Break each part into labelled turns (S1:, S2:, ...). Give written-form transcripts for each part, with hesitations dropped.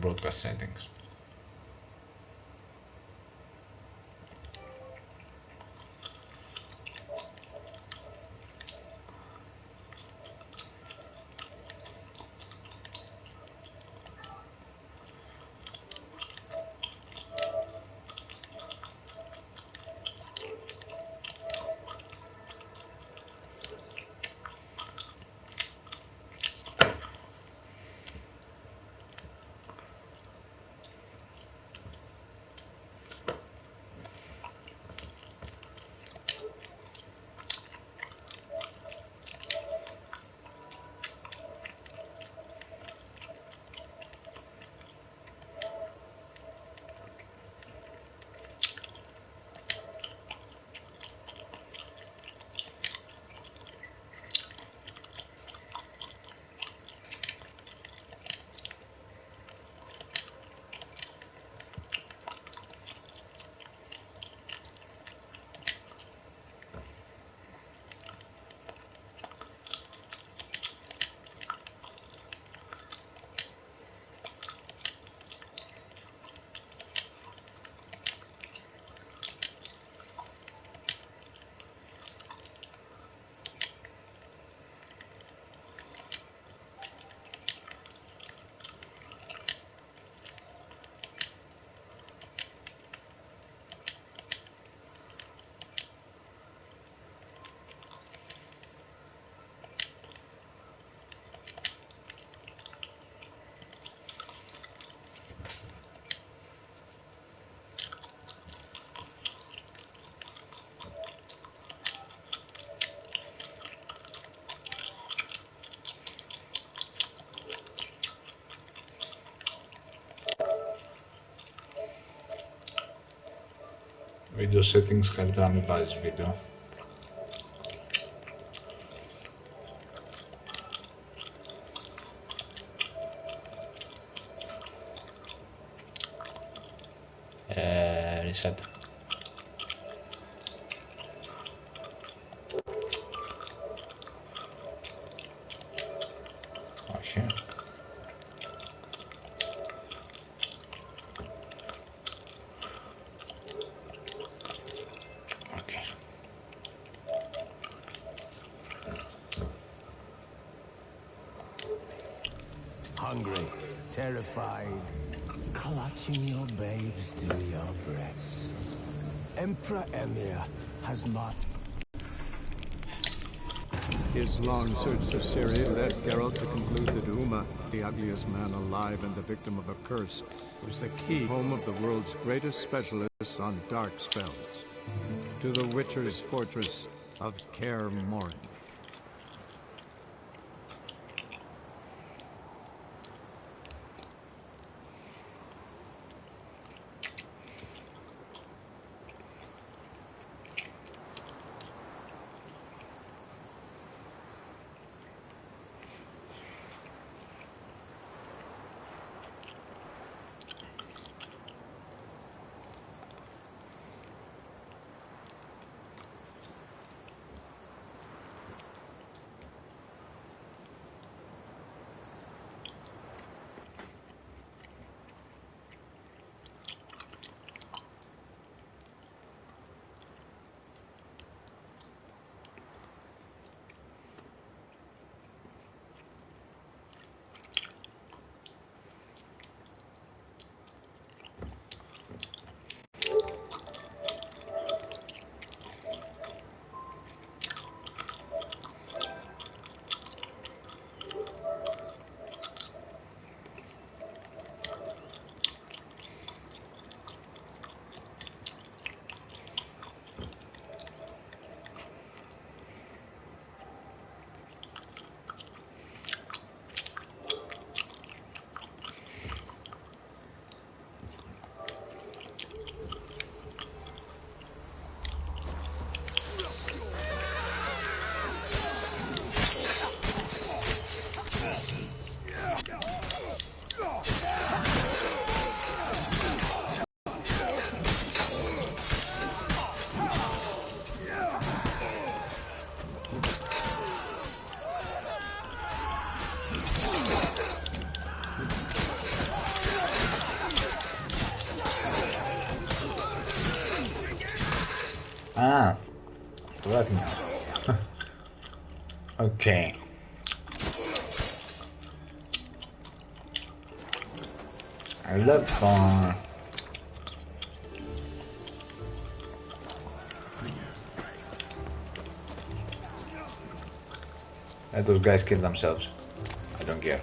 S1: broadcast settings. Video settings, καλύτερα να μην βάζεις βίντεο. Reset. Όχι.
S2: Hungry, terrified, clutching your babes to your breast. Emperor Emir has not.
S3: His long search for Ciri led Geralt to conclude that Uma, the ugliest man alive and the victim of a curse, was the key home of the world's greatest specialists on dark spells, to the Witcher's fortress of Kaer Morhen.
S1: What now? Okay. I love fun. Let those guys kill themselves. I don't care.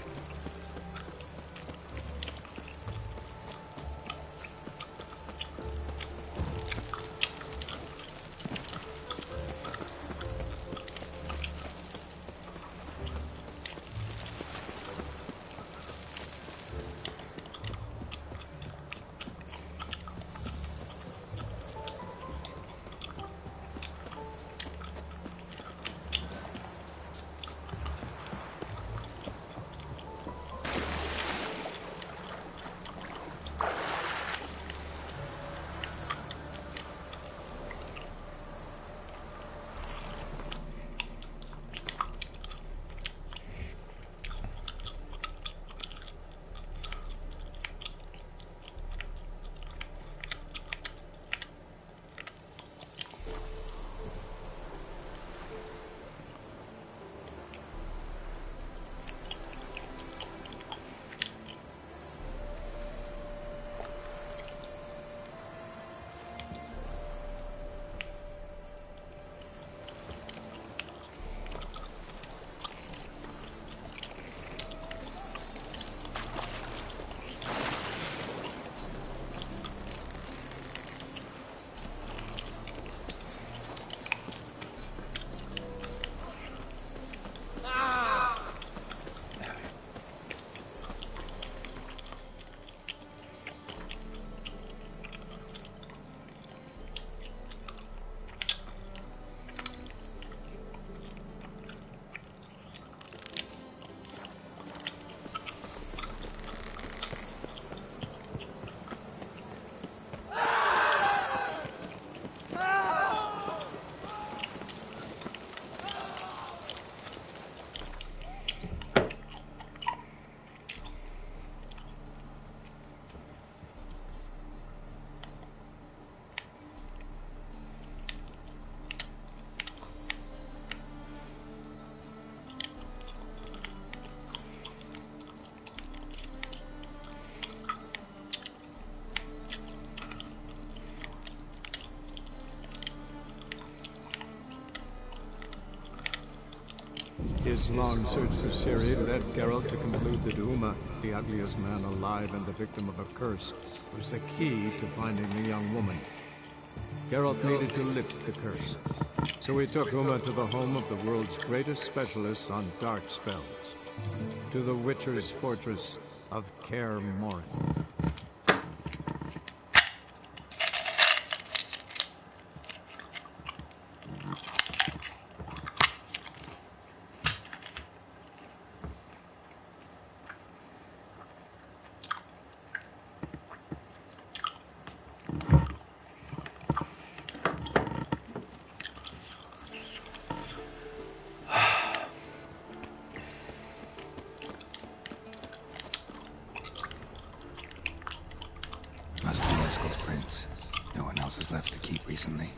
S3: His long search for Ciri led Geralt to conclude that Uma, the ugliest man alive and the victim of a curse, was the key to finding the young woman. Geralt needed to lift the curse, so he took Uma to the home of the world's greatest specialists on dark spells, to the Witcher's fortress of Kaer Morhen.
S4: Must be Eskel's prints. No one else has left to keep recently.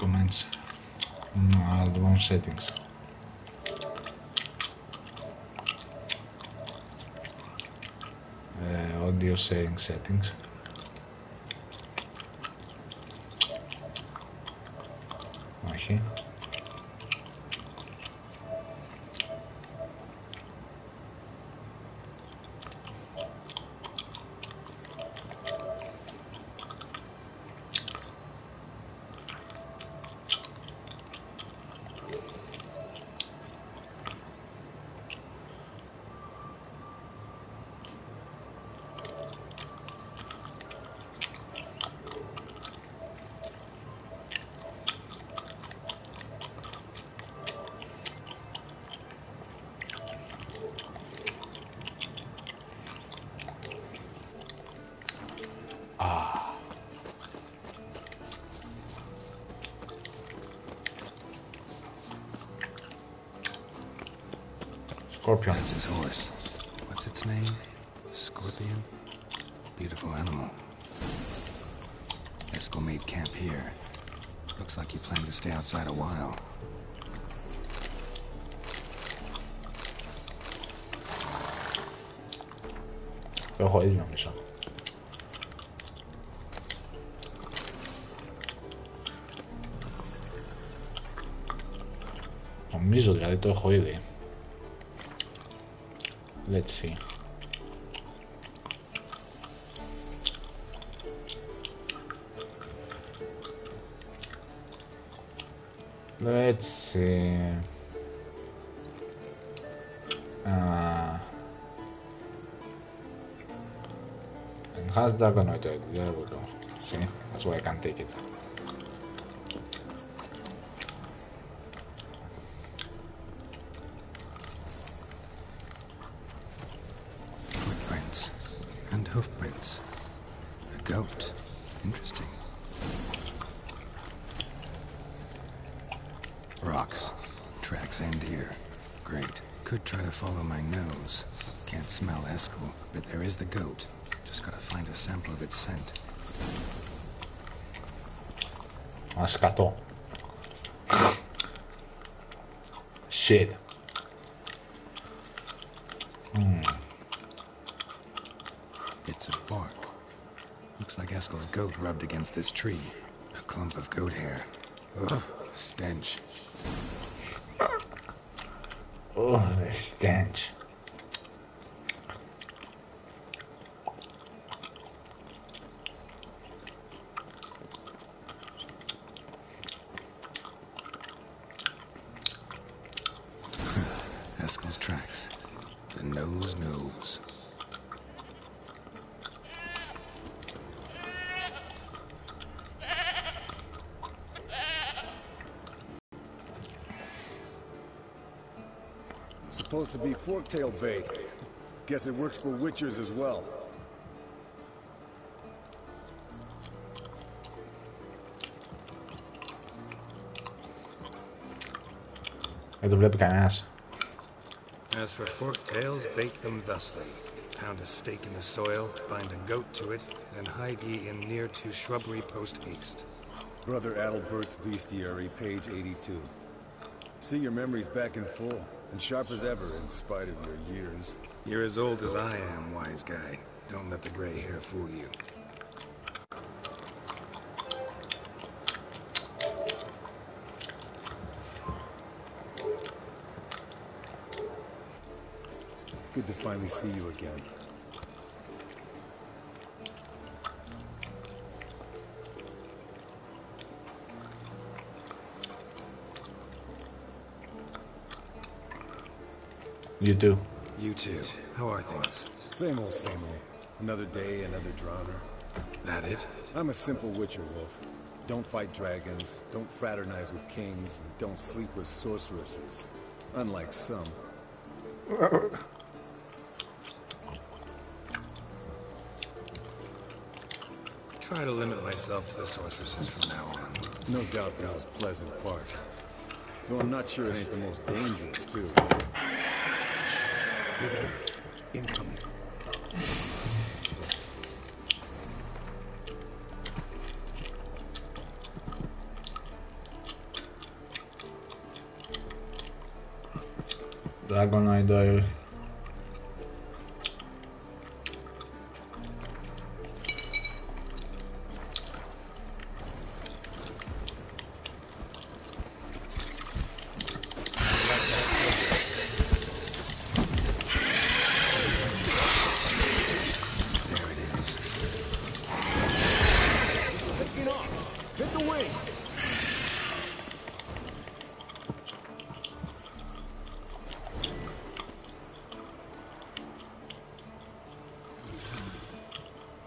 S1: comments. Advanced settings. Audio sharing settings. Όχι. Scorpion.
S4: That's his horse. What's its name? Scorpion? Beautiful animal. Eskel made camp here. Looks like he planned to stay outside a while.
S1: Το έχω ήδη νομίζω. Νομίζω δηλαδή το έχω ήδη. Let's see. Let's see. Enhanced Dragonoid. There we go. See, that's why I can't take it.
S4: Footprints and hoofprints. A goat. Interesting. Rocks. Tracks end here. Great. Could try to follow my nose. Can't smell Eskel, but there is the goat. Just gotta find a sample of its scent.
S1: Σκατό. Shit.
S4: It's a bark. Looks like Eskel's goat rubbed against this tree. A clump of goat hair. Ugh, stench.
S1: Oh, the stench.
S4: Eskel's tracks. The nose knows.
S2: Supposed to be forktail bait. Guess it works for witchers as well.
S1: Δεν το βλέπει κανένας.
S3: As for forked tails, bake them thusly. Pound a stake in the soil, bind a goat to it, then hide ye in near to shrubbery post haste.
S2: Brother Adalbert's Bestiary, page 82. See your memories back in full, and sharp as ever in spite of your years.
S3: You're as old as I am, wise guy. Don't let the gray hair fool you.
S2: Good to finally see you again.
S1: You too.
S3: You too. How are things?
S2: Same old, same old. Another day, another drowner.
S3: That it?
S2: I'm a simple witcher, Wolf. Don't fight dragons, don't fraternize with kings, and don't sleep with sorceresses. Unlike some.
S3: Try to limit myself to the sorceresses from now on.
S2: No doubt the most pleasant part. Though I'm not sure it ain't the most dangerous, too. Shh. Hear that? Incoming.
S1: Dragonoid oil.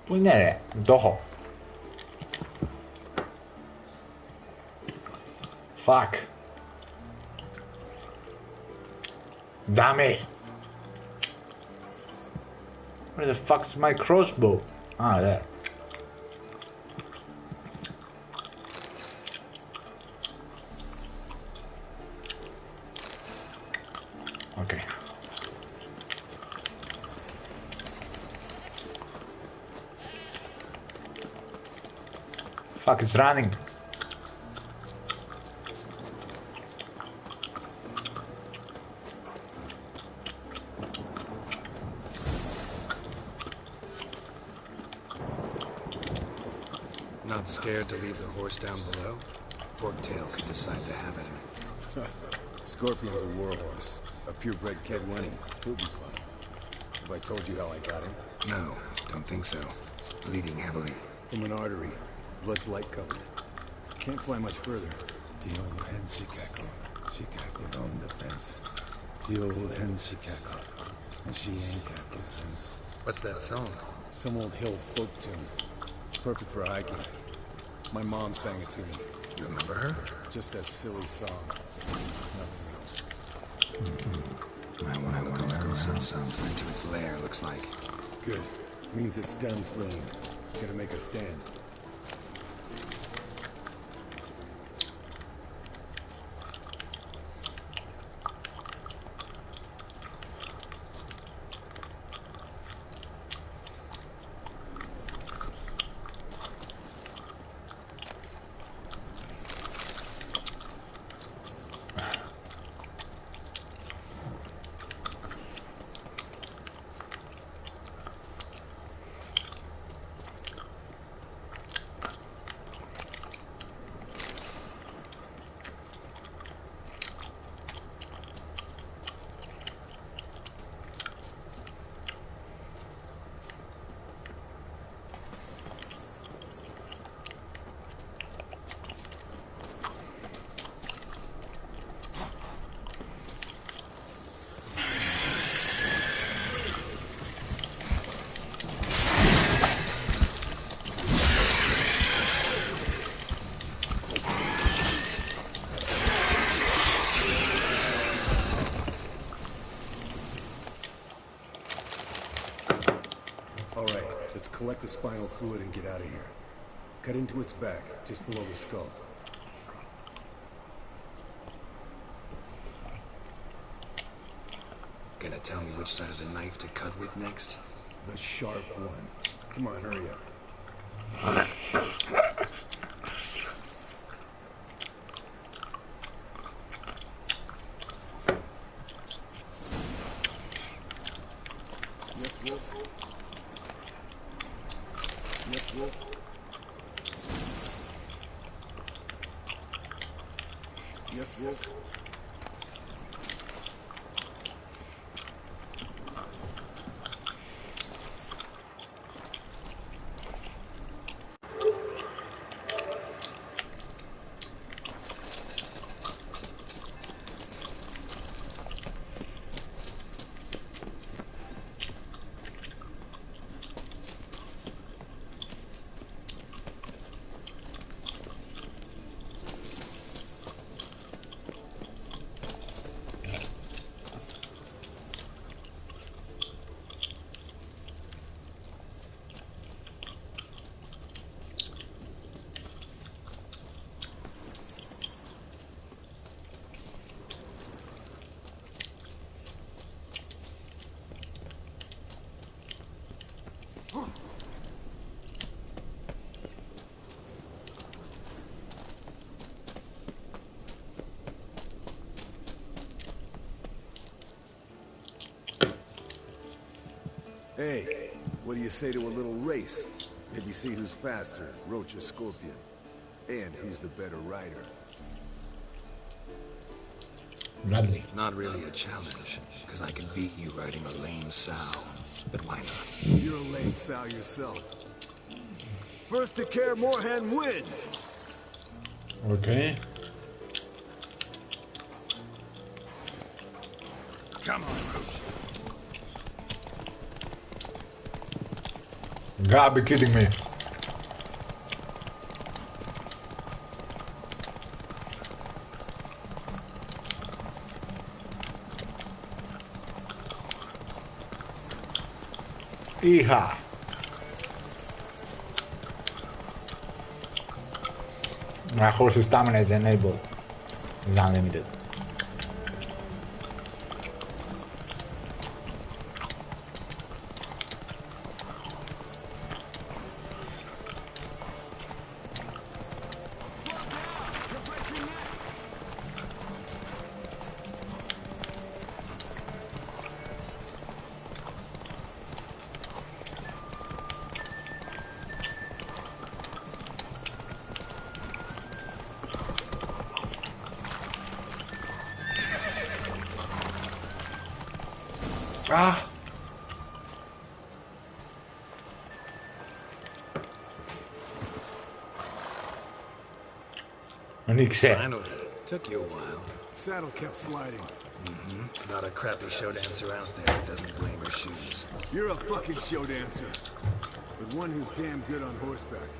S1: Płynęły, docho. Fuck. Damn it. Where the fuck is my crossbow? Ah, there. Okay. Fuck, it's running.
S4: Not scared to leave the horse down below? Forktail could decide to have it.
S2: Scorpion's a warhorse. A purebred Kedwenny. He'll be fine. Have I told you how I got him?
S4: No, don't think so. It's bleeding heavily.
S2: From an artery. Blood's light colored. Can't fly much further. The old hen she cackled. She cackled on the fence. The old hen she cackled. And she ain't cackled since.
S4: What's that song?
S2: Some old hill folk tune. Perfect for hiking. My mom sang it to me.
S4: You remember her?
S2: Just that silly song. Nothing else.
S4: I want to go sounds went to its lair, looks like.
S2: Good. Means it's done fleeing. Gotta make a stand. Collect the spinal fluid and get out of here. Cut into its back, just below the skull.
S4: Gonna tell me which side of the knife to cut with next?
S2: The sharp one. Come on, hurry up. Yes, Wolf? Yes, Wolf? Yes, Wolf? Hey, what do you say to a little race? Maybe see who's faster, Roach or Scorpion. And who's the better rider.
S1: Lovely.
S4: Not really a challenge, because I can beat you riding a lame sow. But why not?
S2: You're a lame sow yourself. First to Care Moorhen wins!
S1: Okay.
S2: Come on, Roach.
S1: Gotta be kidding me. Iha. My horse's stamina is enabled. It's unlimited. Ah! Ανοίξε.
S4: Finally. Took you a while.
S2: Saddle kept sliding.
S4: Not a crappy show dancer out there who doesn't blame her shoes.
S2: You're a fucking show dancer. But one who's damn good on horseback.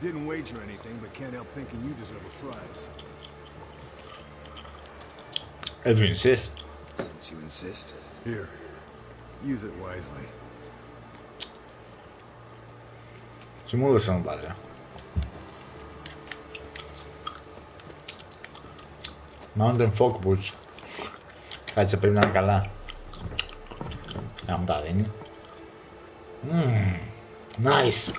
S2: Didn't wager anything, but can't help thinking you deserve a prize.
S1: If you insist.
S4: Since you insist.
S2: Here. Use it wisely.
S1: Τι μου έδωσε να πάρει. Mountain Fog Boots. Κάτσε, πρέπει να είναι καλά. Να μου τα δίνει. Nice.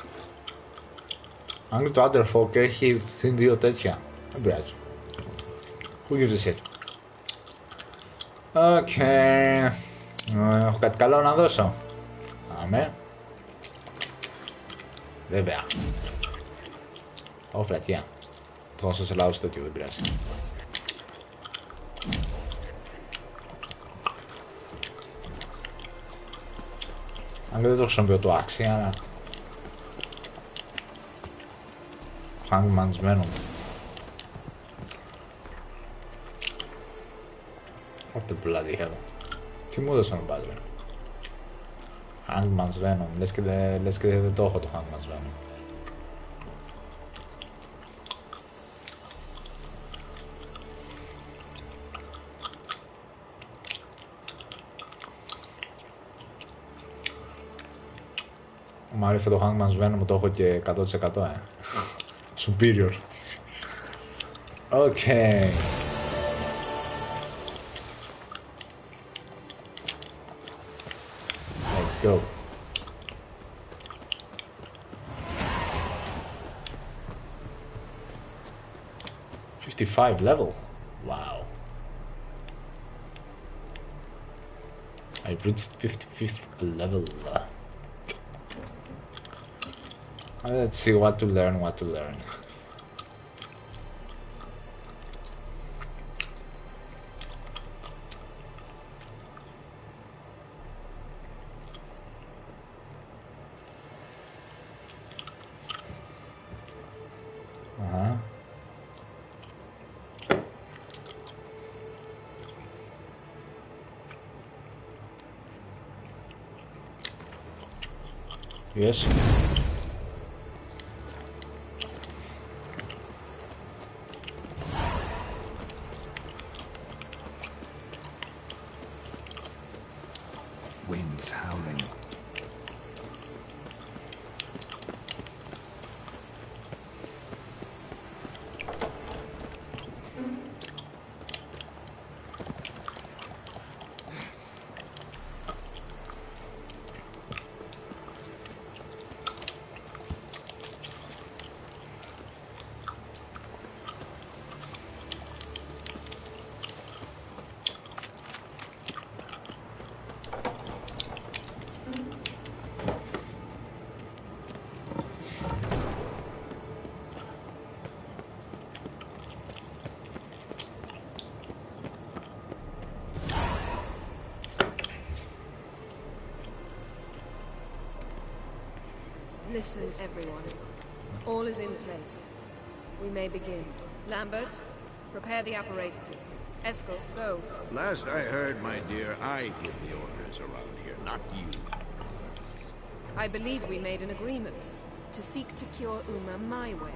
S1: Αν και το Underfog έχει συν 2 τέτοια. Δεν πειράζει. Who gives a shit. Οκ. Έχω κάτι καλό να δώσω. Αμέ. Βέβαια. Ω, φλατιά. Τόσο σε λαός τέτοιο, δεν πειράζει. Αν και δεν το χρησιμοποιώ το άξι, αλλά... Hangman's Venom. What the bloody hell. Τι μου έδωσε να πας, ρε. Hangman's Venom. Λες και δεν το έχω το Hangman's Venom. Μ' άρεσε το Hangman's Venom, το έχω και 100%. Superior. Okay. Let's go. 55 level. Wow. I've reached 55th level. Let's see what to learn, Yes.
S4: Winds howling.
S5: Listen, everyone. All is in place. We may begin. Lambert, prepare the apparatuses. Esco, go.
S3: Last I heard, my dear, I give the orders around here, not you.
S5: I believe we made an agreement to seek to cure Uma my way.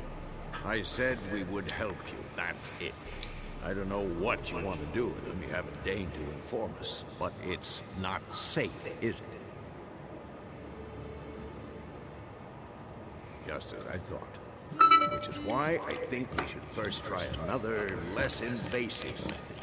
S3: I said we would help you, that's it. I don't know what you want to do with them, you haven't deigned to inform us, but it's not safe, is it? Just as I thought. Which is why I think we should first try another, less invasive method.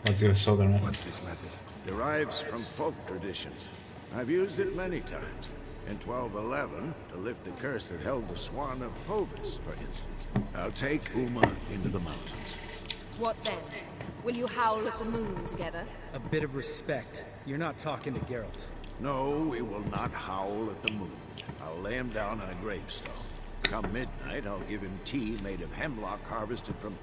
S1: Let's give a southern one.
S4: What's this method?
S3: Derives from folk traditions. I've used it many times. In 1211, to lift the curse that held the Swan of Povis, for instance. I'll take Uma into the mountains.
S5: What then? Will you howl at the moon together?
S6: A bit of respect. You're not talking to Geralt.
S3: No, we will not howl at the moon. I'll lay him down on a gravestone. Come midnight, I'll give him tea made of hemlock harvested from...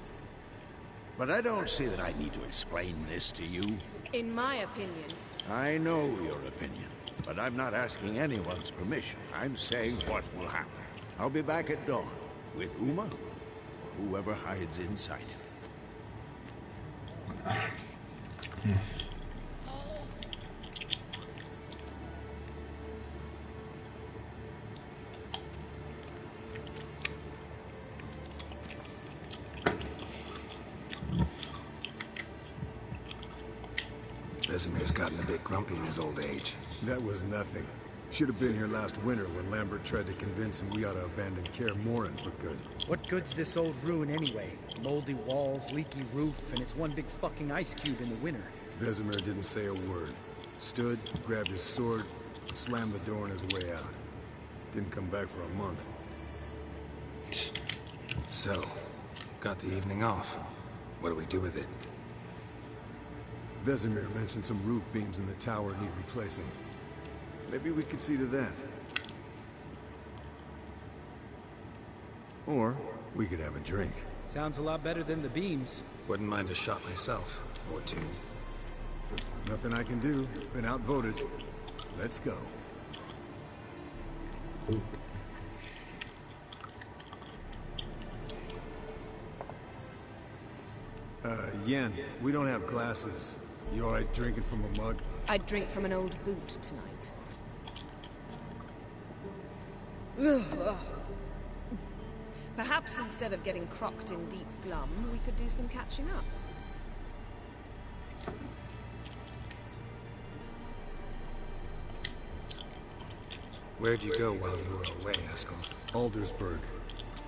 S3: But I don't see that I need to explain this to you.
S5: In my opinion...
S3: I know your opinion, but I'm not asking anyone's permission. I'm saying what will happen. I'll be back at dawn, with Uma, or whoever hides inside him.
S4: Vesemir's gotten a bit grumpy in his old age.
S2: That was nothing. Should have been here last winter when Lambert tried to convince him we ought to abandon Kaer Morhen for good.
S6: What good's this old ruin anyway? Moldy walls, leaky roof, and it's one big fucking ice cube in the winter.
S2: Vesemir didn't say a word. Stood, grabbed his sword, and slammed the door on his way out. Didn't come back for a month.
S4: So, got the evening off. What do we do with it?
S2: Vesemir mentioned some roof beams in the tower need replacing. Maybe we could see to that. Or we could have a drink.
S6: Sounds a lot better than the beams.
S4: Wouldn't mind a shot myself, or two.
S2: Nothing I can do. Been outvoted. Let's go. Yen, we don't have glasses. You alright drinking from a mug?
S5: I'd drink from an old boot tonight. Perhaps instead of getting crocked in deep glum, we could do some catching up.
S4: Where'd you go while you were away, Eskel?
S2: Aldersburg.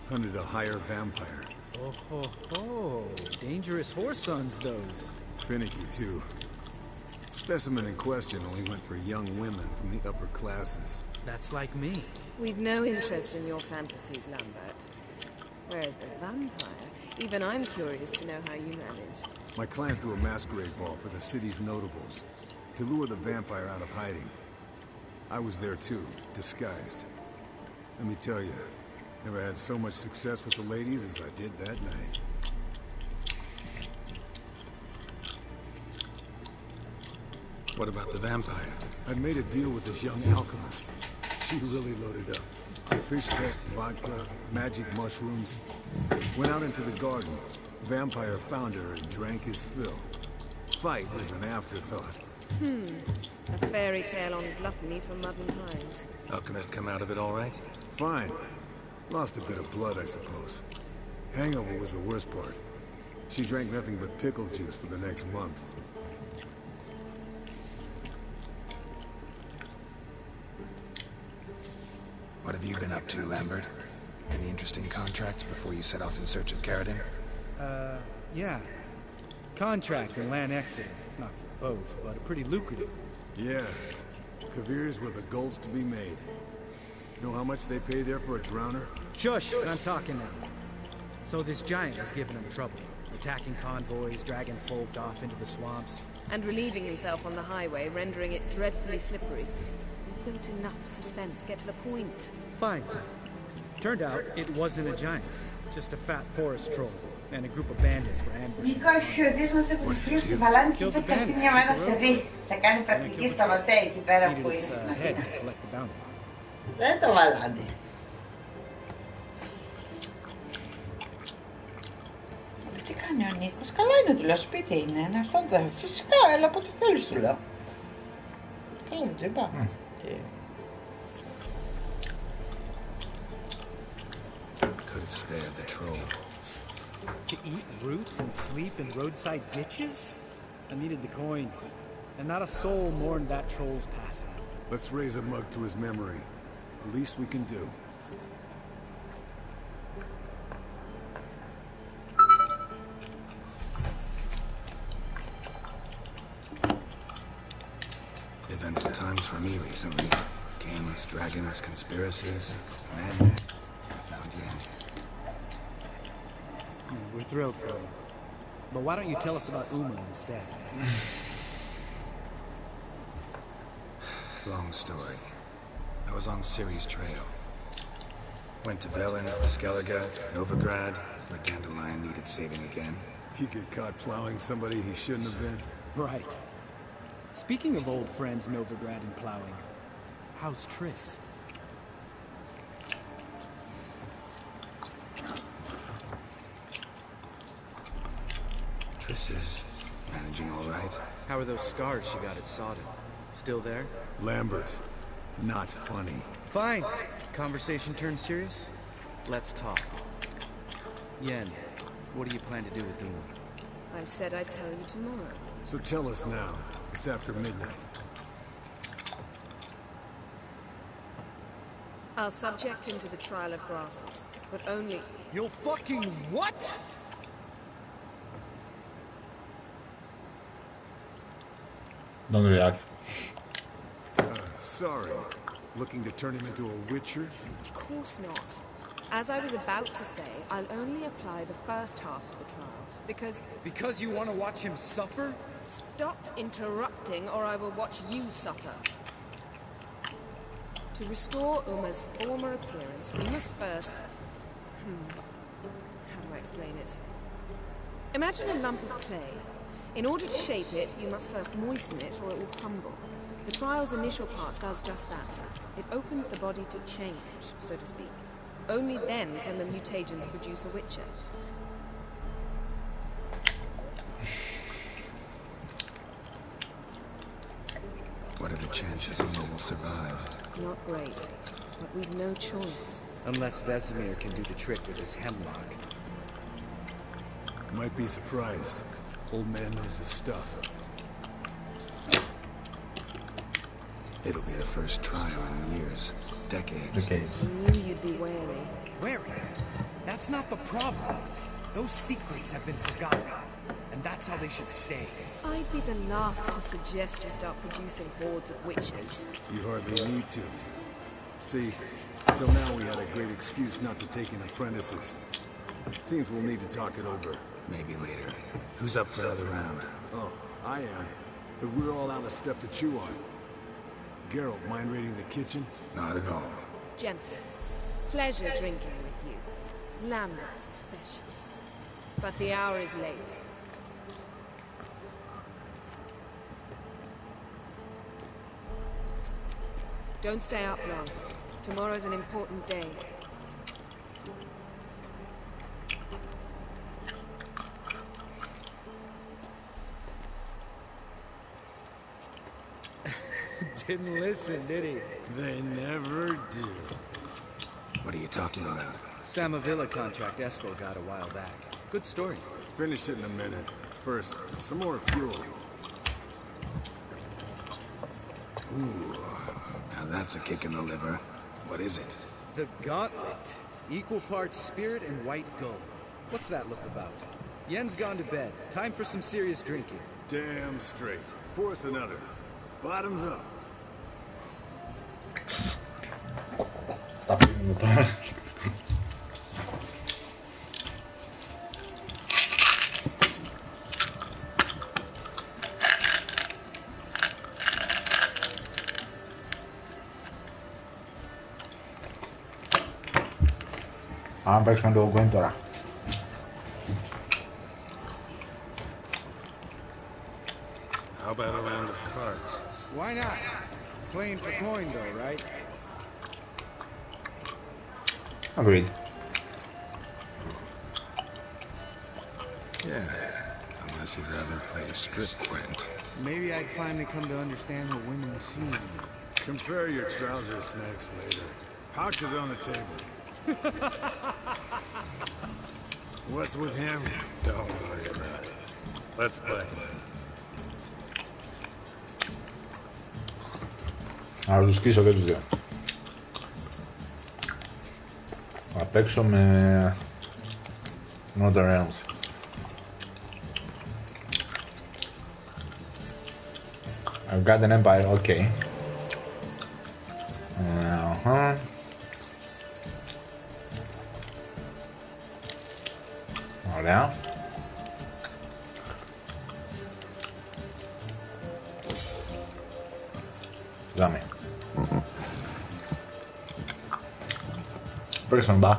S2: Hunted a higher vampire.
S6: Oh ho ho. Dangerous horse sons, those.
S2: Finicky, too. Specimen in question only went for young women from the upper classes.
S6: That's like me.
S5: We've no interest in your fantasies, Lambert. Whereas the vampire, even I'm curious to know how you managed.
S2: My clan threw a masquerade ball for the city's notables to lure the vampire out of hiding. I was there too, disguised. Let me tell you, never had so much success with the ladies as I did that night.
S4: What about the vampire?
S2: I'd made a deal with this young alchemist. She really loaded up. Fish tech, vodka, magic mushrooms. Went out into the garden. Vampire found her and drank his fill. Fight was an afterthought.
S5: A fairy tale on gluttony from modern times.
S4: Alchemist come out of it all right?
S2: Fine. Lost a bit of blood, I suppose. Hangover was the worst part. She drank nothing but pickle juice for the next month.
S4: What have you been up to, Lambert? Any interesting contracts before you set off in search of Caradin?
S6: Yeah. Contract in Lan Exeter. Not to boast, but a pretty lucrative one.
S2: Yeah. Kavir's were the golds to be made. Know how much they pay there for a drowner?
S6: Shush! I'm talking now. So this giant was giving him trouble. Attacking convoys, dragging folk off into the swamps.
S5: And relieving himself on the highway, rendering it dreadfully slippery. We've built enough suspense. Get to the point.
S6: Fine. Turned out it wasn't a giant. Just a fat forest troll. and a group of bandits were ambushing.
S7: Νικό, εξαιρετής μας έχουν βρει στη βαλάνη και είπε θα έρθει μια μέρα σε δει. Θα κάνει πρακτική στα λοτέ εκεί πέρα που είναι στην Αθήνα. Δεν το βαλάντι. Τι κάνει ο Νίκος? Καλά είναι, του λέω, σπίτι είναι. Να έρθω, φυσικά, έλα από ό,τι θέλεις, του λέω. Καλά δεν το είπα.
S4: Could have spared the troll.
S6: To eat roots and sleep in roadside ditches? I needed the coin. And not a soul mourned that troll's passing.
S2: Let's raise a mug to his memory. The least we can do.
S4: Eventful times for me recently. Kings, dragons, conspiracies, men. I found Yen.
S6: We're thrilled for you. But why don't you tell us about Uma instead?
S4: Long story. I was on Ciri's trail. Went to Velen, Skellige, Novigrad, where Dandelion needed saving again.
S2: He get caught plowing somebody he shouldn't have been.
S6: Right. Speaking of old friends Novigrad and plowing, how's Triss?
S4: Triss is managing all right.
S6: How are those scars she got at Sodom? Still there?
S2: Lambert, not funny.
S6: Fine. Conversation turned serious? Let's talk. Yen, what do you plan to do with Uma?
S5: I said I'd tell you tomorrow.
S2: So tell us now. It's after midnight.
S5: I'll subject him to the trial of grasses, but only...
S6: You'll fucking what?
S1: Don't react.
S2: Sorry. Looking to turn him into a witcher?
S5: Of course not. As I was about to say, I'll only apply the first half of the trial, because...
S6: Because you want to watch him suffer?
S5: Stop interrupting, or I will watch you suffer. To restore Uma's former appearance, we must first... How do I explain it? Imagine a lump of clay. In order to shape it, you must first moisten it, or it will crumble. The trial's initial part does just that. It opens the body to change, so to speak. Only then can the mutagens produce a witcher.
S4: What are the chances Uma will survive?
S5: Not great, but we've no choice.
S6: Unless Vesemir can do the trick with his hemlock.
S2: Might be surprised. Old man knows his stuff.
S4: It'll be the first trial in years. Decades.
S5: I knew you'd be wary.
S6: Wary? That's not the problem. Those secrets have been forgotten. And that's how they should stay.
S5: I'd be the last to suggest you start producing hordes of witches.
S2: You hardly need to. See, till now we had a great excuse not to take in apprentices. Seems we'll need to talk it over.
S4: Maybe later. Who's up for another round?
S2: Oh, I am. But we're all out of stuff to chew on. Geralt, mind raiding the kitchen?
S4: Not at all.
S5: Gently. Pleasure drinking with you. Lambert especially. But the hour is late. Don't stay up long. Tomorrow's an important day.
S6: Didn't listen, did he?
S2: They never do.
S4: What are you talking about?
S6: Samavilla contract Esco got a while back. Good story.
S2: Finish it in a minute. First, some more fuel.
S4: Ooh, now that's a kick in the liver. What is it?
S6: The Gauntlet. Equal parts spirit and white gold. What's that look about? Yen's gone to bed. Time for some serious drinking.
S2: Damn straight. Pour us another. Bottoms up.
S1: Zapomnij to. Αν παίξουμε το Gwen τώρα.
S2: by the round of cards.
S6: Why not? Playing for coin, though, right?
S1: Agreed.
S4: Yeah, unless you'd rather play a strip quint.
S6: Maybe I'd finally come to understand what women see.
S2: Compare your trouser snacks later. Pouch is on the table. What's with him? Don't worry about it. Let's play.
S1: Να τους σκίσω και τους δύο. Θα παίξω με Northern Realms. I've got an empire, okay. Ωραία. Δάμε. Παίξαν μπα.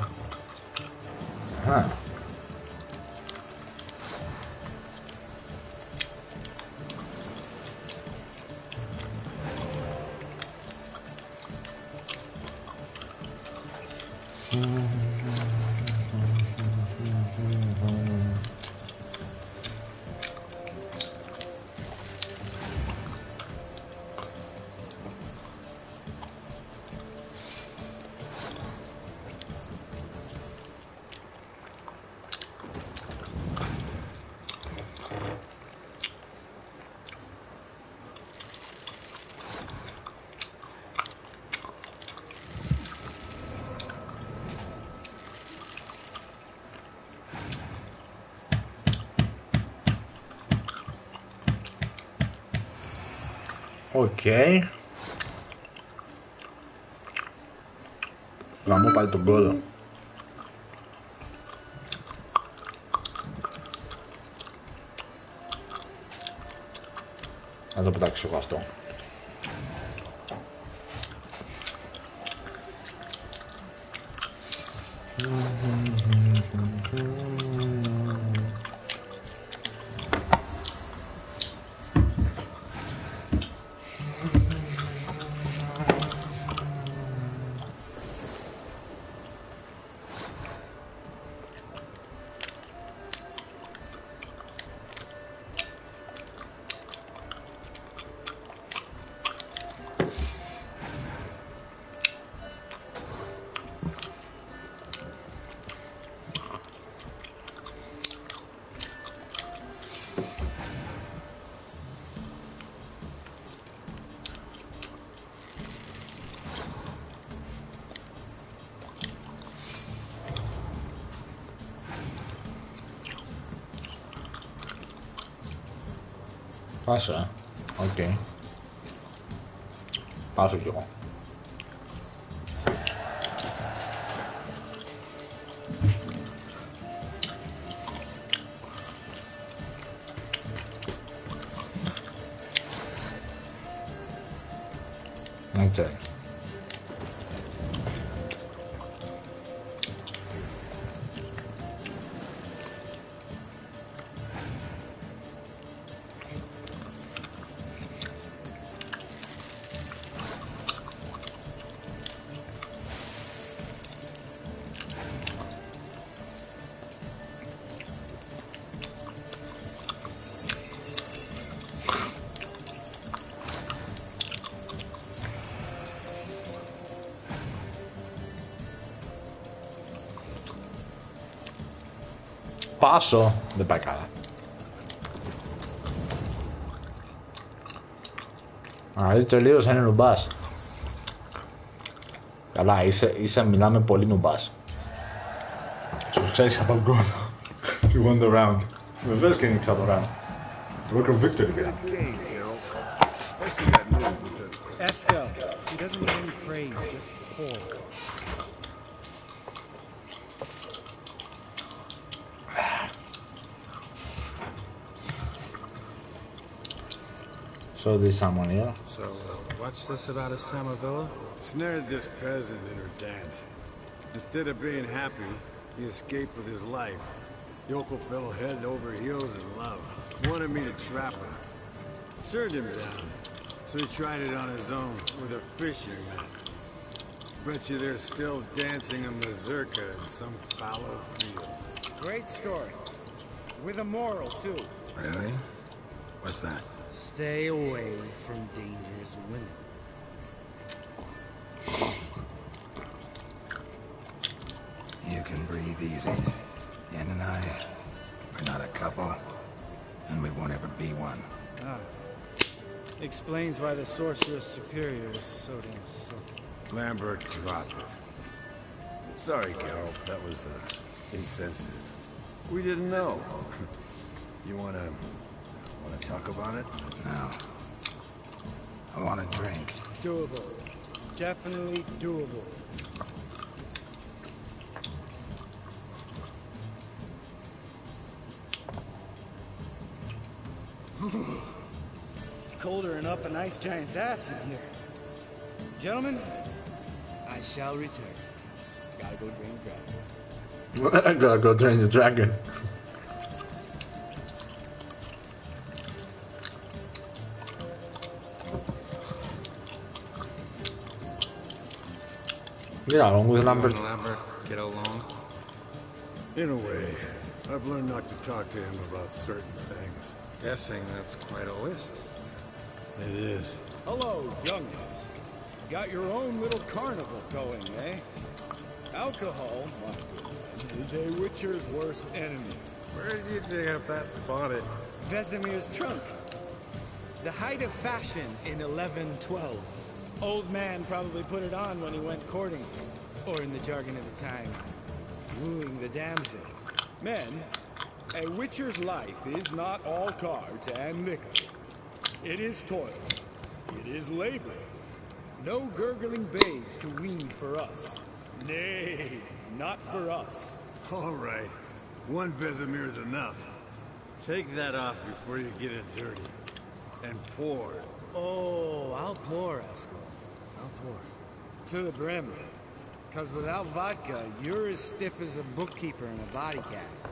S1: Οκ. Γαμώ πάλι τον κόλλο. Να το πετάξω εγώ αυτό. Πάσω, οκ. Πάσω κι εγώ. Okay. Πάσω, δεν πάει καλά. Α, τελείως είναι νουμπάς. Καλά, μιλάμε πολύ νουμπάς. Σου ξέρεις από τον κόλ. You won the round. Βεβαίως και νίξα το round. Record victory πήρα.
S6: Estelle, he doesn't need any praise, just pull.
S1: So there's someone here.
S2: So, what's this about a Samovilla? Snared this peasant in her dance. Instead of being happy, he escaped with his life. Yoko fell head over heels in love. Wanted me to trap her. Turned him down. So he tried it on his own with a fishing net. Bet you they're still dancing a mazurka in some fallow field.
S6: Great story. With a moral, too.
S4: Really? What's that?
S6: Stay away from dangerous women.
S4: You can breathe easy. Yen and I, we're not a couple, and we won't ever be one.
S6: Ah. Explains why the Sorceress Superior was so damn silky.
S2: Lambert, drop it. Sorry, Carol. That was insensitive. We didn't know. You wanna talk about it?
S4: No. I want a drink.
S6: Doable. Definitely doable. Colder and up an ice giant's ass in here. Gentlemen, I shall return. Gotta go drain the dragon.
S1: I gotta go drain the dragon. Yeah, along with Lambert.
S4: Lambert get along?
S2: In a way. I've learned not to talk to him about certain things.
S4: Guessing that's quite a list.
S2: It is.
S6: Hello, youngins. Got your own little carnival going, eh? Alcohol, my good man, is a witcher's worst enemy.
S2: Where did you dig up that bonnet?
S6: Vesemir's trunk. The height of fashion in 1112. Old man probably put it on when he went courting, or in the jargon of the time, wooing the damsels. Men, a witcher's life is not all cards and liquor. It is toil. It is labor. No gurgling babes to wean for us. Nay, not for us.
S2: All right. One Vesemir's enough. Take that off before you get it dirty. And pour.
S6: Oh, I'll pour, Esco. I'll pour. To the brim. 'Cause without vodka, you're as stiff as a bookkeeper in a body cast.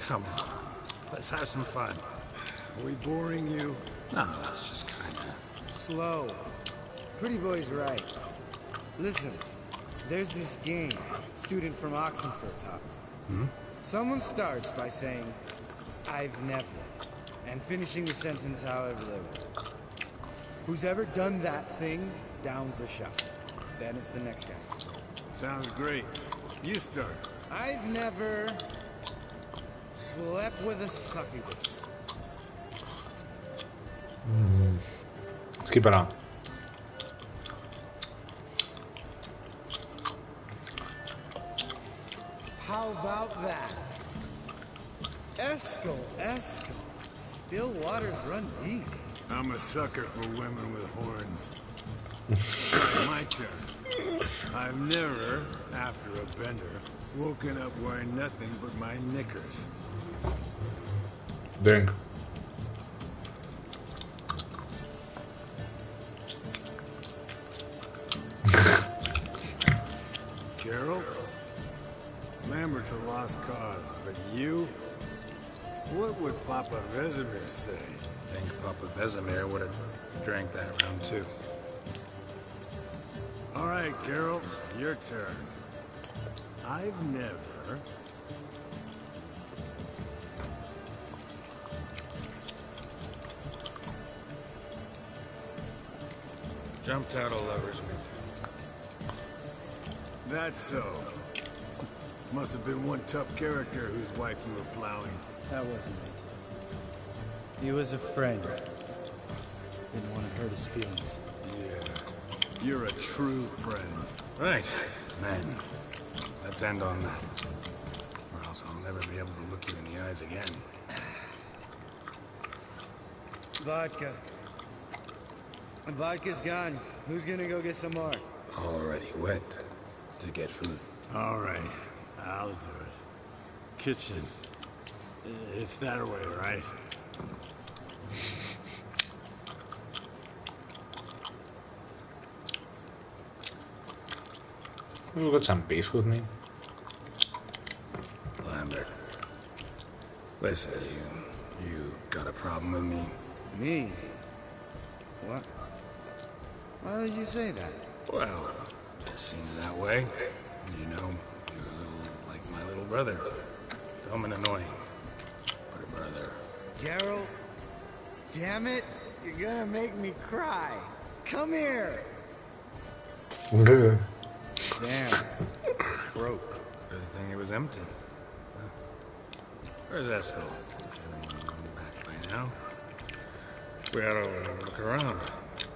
S4: Come on, let's have some fun.
S2: Are we boring you?
S4: No, it's just kinda...
S6: Slow. Pretty boy's right. Listen, there's this game. Student from Oxenford taught me. Someone starts by saying, I've never, and finishing the sentence however they want. Who's ever done that thing, downs the shot. Then it's the next guy's.
S2: Sounds great. You start.
S6: I've never slept with a succubus.
S1: Let's keep it on.
S6: How about that? Esco. Still waters run deep.
S2: I'm a sucker for women with horns. My turn. I've never, after a bender, woken up wearing nothing but my knickers.
S1: Drink.
S2: Geralt? Lambert's a lost cause, but you? What would Papa Vesemir say?
S4: I think Papa Vesemir would have drank that round too.
S2: All right, Geralt, your turn. I've never...
S4: Jumped out a lover's window.
S2: That's so. Must have been one tough character whose wife you were plowing.
S6: That wasn't it. He was a friend. Didn't want to hurt his feelings.
S2: Yeah, you're a true friend.
S4: Right, men. Let's end on that. Or else I'll never be able to look you in the eyes again.
S6: Vodka. Vodka's gone. Who's gonna go get some more?
S4: Already went to get food.
S2: All right, I'll do it. Kitchen. It's that way, right?
S1: You got some beef with me?
S2: Lambert. Listen, you got a problem with me?
S6: Me? What? Why would you say that?
S2: Well, just seems that way. You know, you're a little like my little brother. Dumb and annoying. But a brother.
S6: Geralt, damn it, you're gonna make me cry. Come here. Damn. Broke.
S2: Good thing it was empty. Huh. Where's Esco? Should have been back by now. We ought to look around.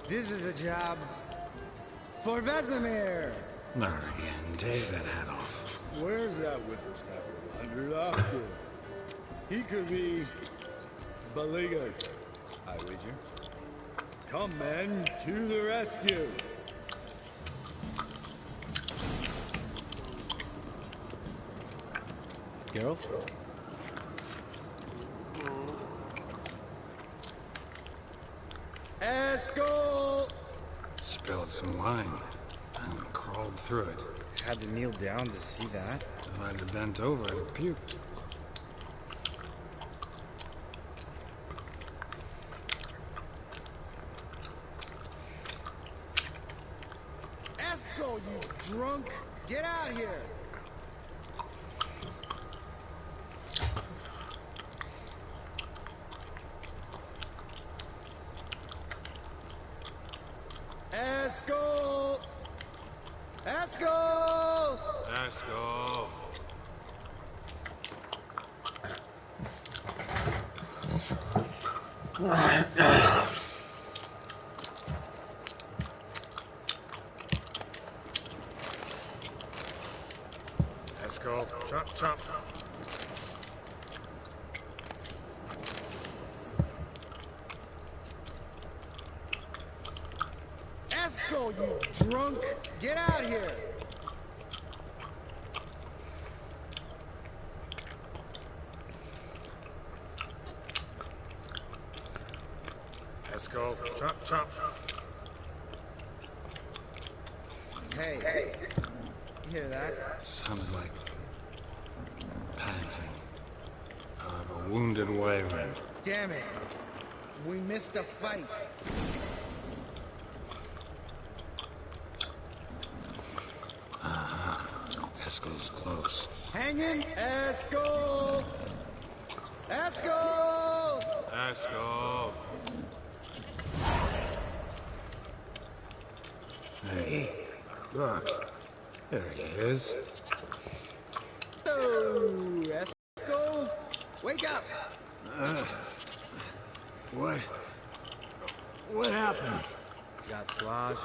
S6: This is a job for Vesemir.
S2: Not again. Take that hat off.
S6: Where's that whippersnapper wandered off to? He could be beleaguered, I wager. Come, men, to the rescue. Geralt? Esco!
S2: Spilled some wine and crawled through it.
S6: Had to kneel down to see that.
S2: If I'd have bent over, I'd have puked.
S6: Esco, you drunk! Get out here! Esco! Esco!
S2: Esco! Esco, chop, chop.
S6: Esco, you drunk! Get out here!
S2: Esco, chop, chop.
S6: Hey, you hear that?
S2: Sounded like panting of a wounded wyvern.
S6: Damn it! We missed a fight.
S2: Esco's close.
S6: Hanging! Esco! Esco!
S2: Esco! Hey, look. There he is.
S6: Oh, Esco! Wake up!
S2: What happened?
S6: Got sloshed,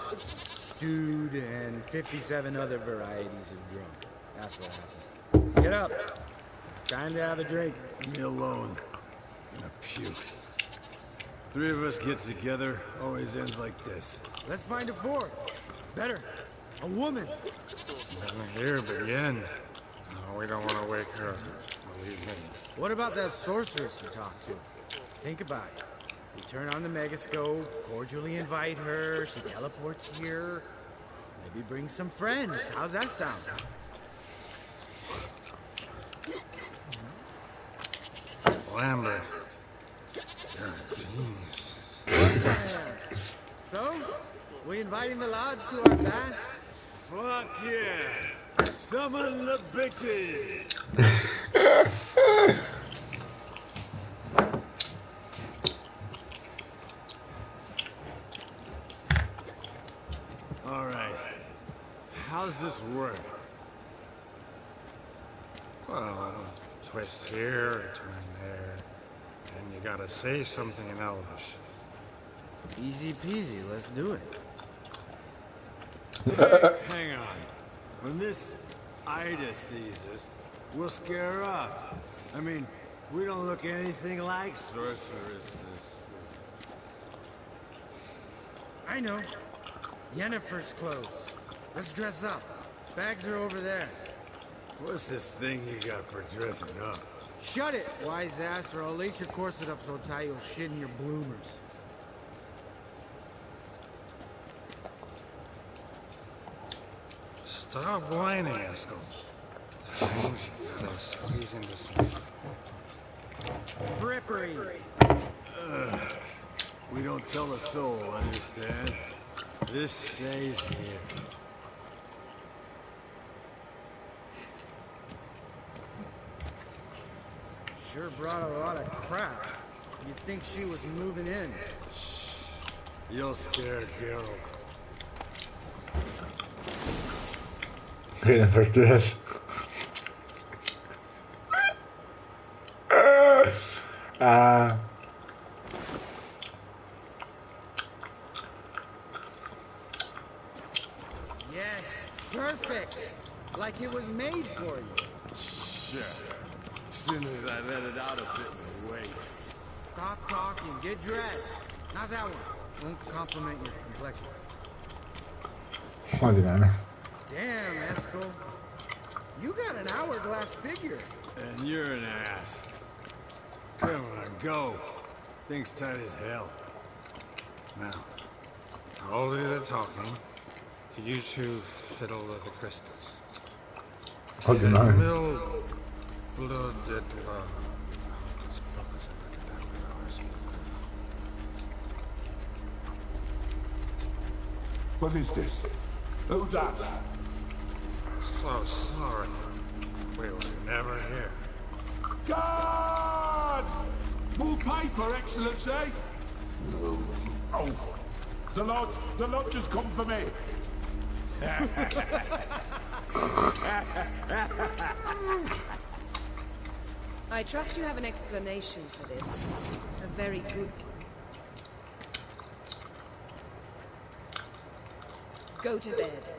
S6: stewed, and 57 other varieties of drunk. That's what happened. Get up. Time to have a drink.
S2: Leave me alone. I'm gonna puke. Three of us get together, always ends like this.
S6: Let's find a fourth. Better. A woman.
S2: Nothing here but Yen. No, we don't want to wake her. Believe me.
S6: What about that sorceress you talked to? Think about it. We turn on the megascope, cordially invite her, she teleports here. Maybe bring some friends. How's that sound?
S2: Lambert. You're a genius.
S6: Yes, I am. So, we inviting the lodge to our bash?
S2: Fuck yeah! Summon the bitches! Alright. How's this work? Well, twist here, turn there, and you gotta say something in Elvish.
S6: Easy peasy, let's do it.
S2: Hey, hang on. When this Ida sees us, we'll scare her off. I mean, we don't look anything like sorceresses.
S6: I know. Yennefer's clothes. Let's dress up. Bags are over there.
S2: What's this thing you got for dressing up?
S6: Shut it, wise ass, or I'll lace your corset up so tight you'll shit in your bloomers.
S4: Stop whining, Eskel. Times you gotta squeeze into some
S6: Frippery.
S2: We don't tell a soul, understand? This stays here.
S6: Sure brought a lot of crap. You'd think she was moving in.
S2: Shh. You'll scare Geralt.
S1: Viene per tres.
S6: Yes, perfect. Like it was made for you.
S2: Sure. As soon as I let it out a bit in the waist.
S6: Stop talking, get dressed. Not that one. Won't compliment your complexion.
S1: Madonna.
S6: Damn, Eskel. You got an hourglass figure.
S2: And you're an ass. Come on, go. Thing's tight as hell.
S4: Now, I'll do the talking. You two fiddle with the crystals.
S1: What's the name?
S4: Blooded love.
S8: What is this? Who's that?
S4: So sorry. We were never here.
S8: Guards! More paper, Excellency! Oh, the lodge has come for me.
S5: I trust you have an explanation for this. A very good one. Go to bed.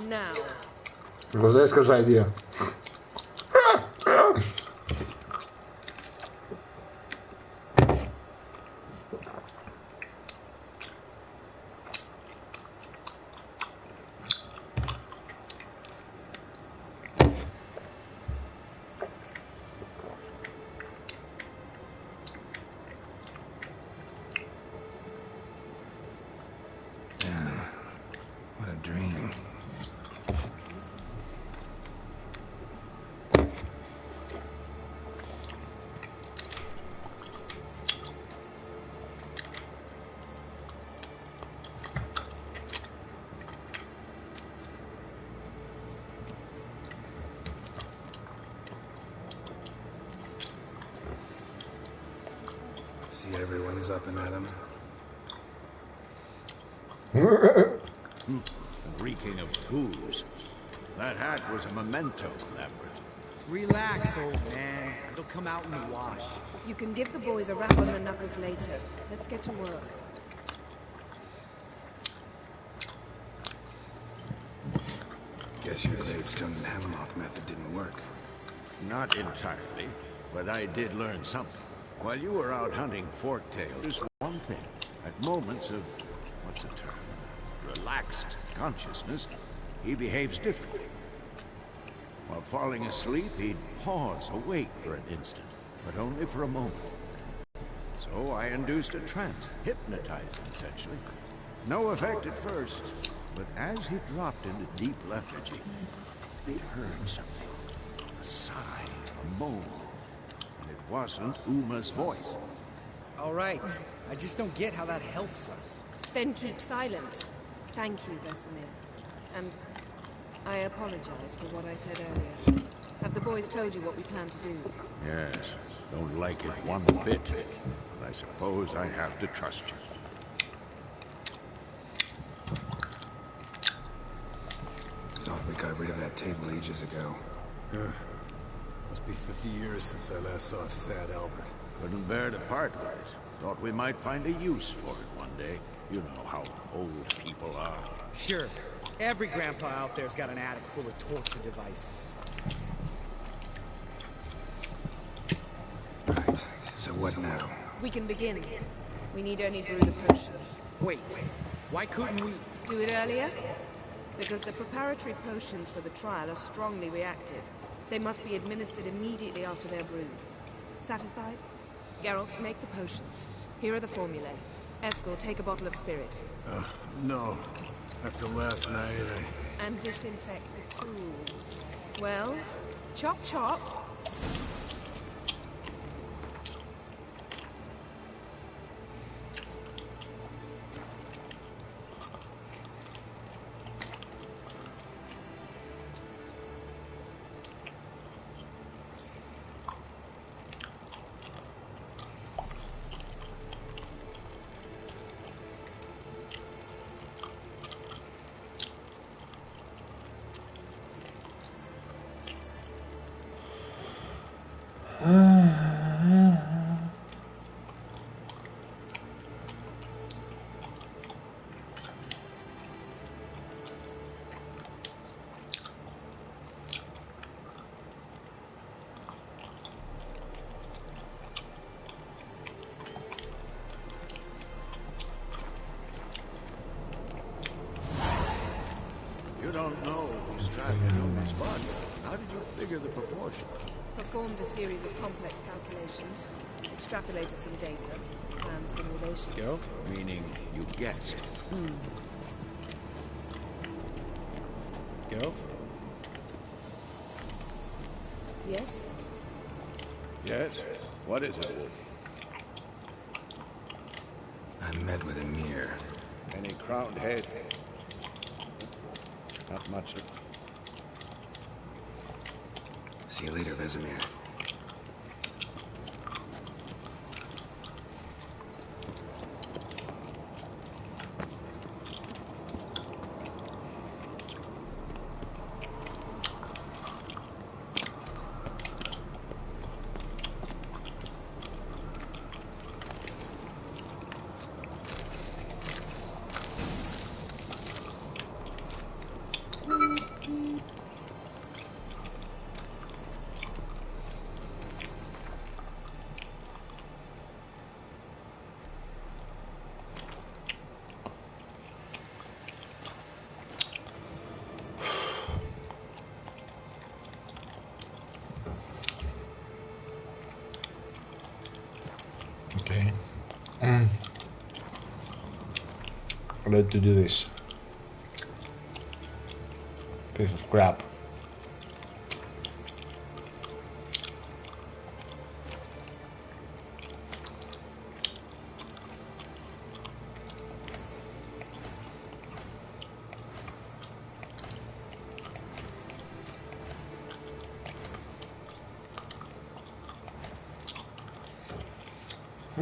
S5: Now.
S1: Rodesca's idea.
S4: Damn. What a dream. See, everyone's up and at 'em.
S9: Reeking of booze. That hat was a memento, Lambert.
S6: Relax, old man. It'll come out in the wash.
S5: You can give the boys a rap on the knuckles later. Let's get to work.
S4: Guess your gravestone and hemlock method didn't work.
S9: Not entirely, but I did learn something. While you were out hunting forktail, there's one thing. At moments of, what's the term? Relaxed consciousness, he behaves differently. While falling asleep, he'd pause awake for an instant, but only for a moment. So I induced a trance, hypnotized him essentially. No effect at first, but as he dropped into deep lethargy, he heard something. A sigh, a moan, and it wasn't Uma's voice.
S6: All right. I just don't get how that helps us.
S5: Then keep silent. Thank you, Vesemir. And I apologize for what I said earlier. Have the boys told you what we plan to do?
S9: Yes, don't like it one bit, but I suppose I have to trust you.
S4: Thought we got rid of that table ages ago.
S2: Must be 50 years since I last saw sad Albert.
S9: Couldn't bear to part with it. Thought we might find a use for it one day. You know how old people are.
S6: Sure. Every grandpa out there's got an attic full of torture devices.
S4: Right. So what now?
S5: We can begin. We need only brew the potions.
S6: Wait. Why couldn't we...
S5: Do it earlier? Because the preparatory potions for the trial are strongly reactive. They must be administered immediately after they're brewed. Satisfied? Geralt, make the potions. Here are the formulae. Eskel, take a bottle of spirit.
S2: No. After last night,
S5: And disinfect the Tools. Well, chop chop.
S9: You don't know who's driving Uma's body. How did you figure the proportions?
S5: Performed a series of complex calculations, extrapolated some data, and simulations.
S6: Go.
S9: Meaning you guessed.
S6: Go.
S5: Yes?
S9: Yes? What is it, Wolf?
S4: I met with Emir.
S9: Any crowned head? Not much.
S4: See you later, Vesemir.
S1: Okay. I'd like to do this. Piece of crap.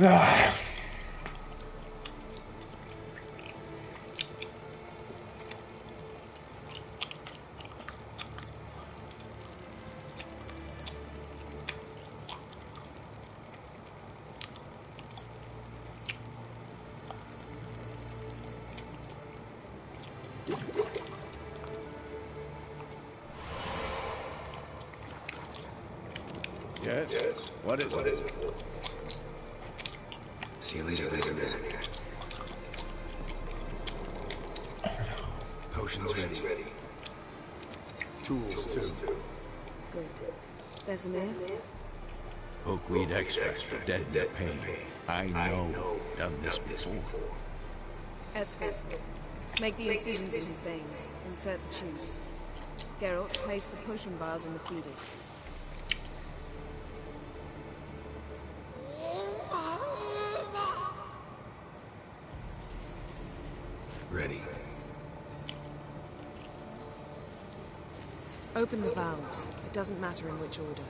S1: Ah.
S9: Yes? What is it?
S4: See you later, Vesemir. Potions ready.
S2: Tools, too.
S5: Good. Vesemir?
S9: Hookweed extract to deaden pain. I know. Done this before.
S5: Escort. Make the incisions in his veins. Insert the tubes. Geralt, place the potion vials in the feeders.
S4: Ready.
S5: Open the valves. It doesn't matter in which order.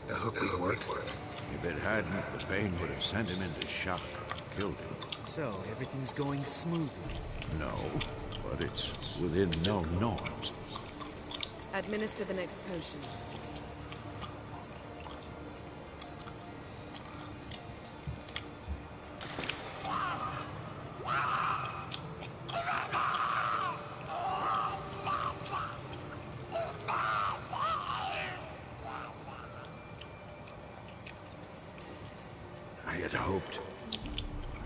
S4: The hook would work.
S9: If it hadn't, the pain would have sent him into shock, killed him.
S6: So, everything's going smoothly.
S9: No, but it's within known norms.
S5: Administer the next potion.
S9: I had hoped.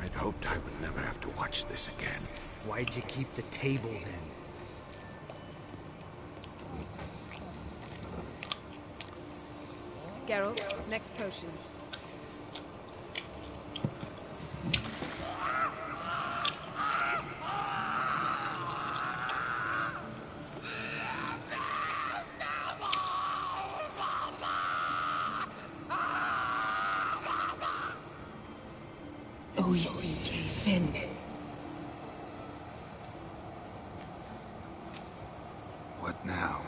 S9: I'd hoped I would never have to watch this again.
S6: Why'd you keep the table then?
S5: Geralt, next potion. Finn.
S4: What now?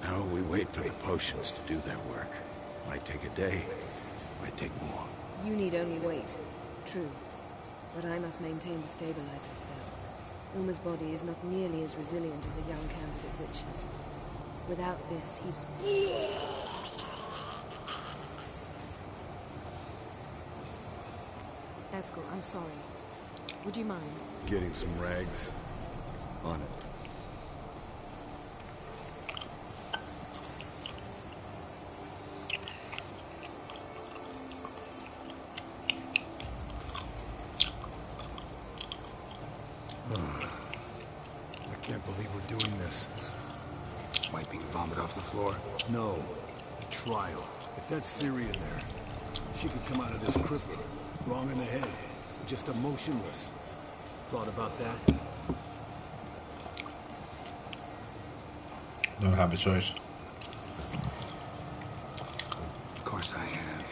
S9: Now we wait for the potions to do their work. Might take a day, might take more.
S5: You need only wait. True. But I must maintain the stabilizing spell. Uma's body is not nearly as resilient as a young candidate witch's. Without this, he... Eskel, I'm sorry. Would you mind?
S2: Getting some rags. On it. I can't believe we're doing this.
S4: Wiping vomit off the floor?
S2: No. A trial. If that's Syria there, she could come out of this crippled. Wrong in the head. Just emotionless. Thought about that?
S1: Don't have a choice.
S4: Of course I have.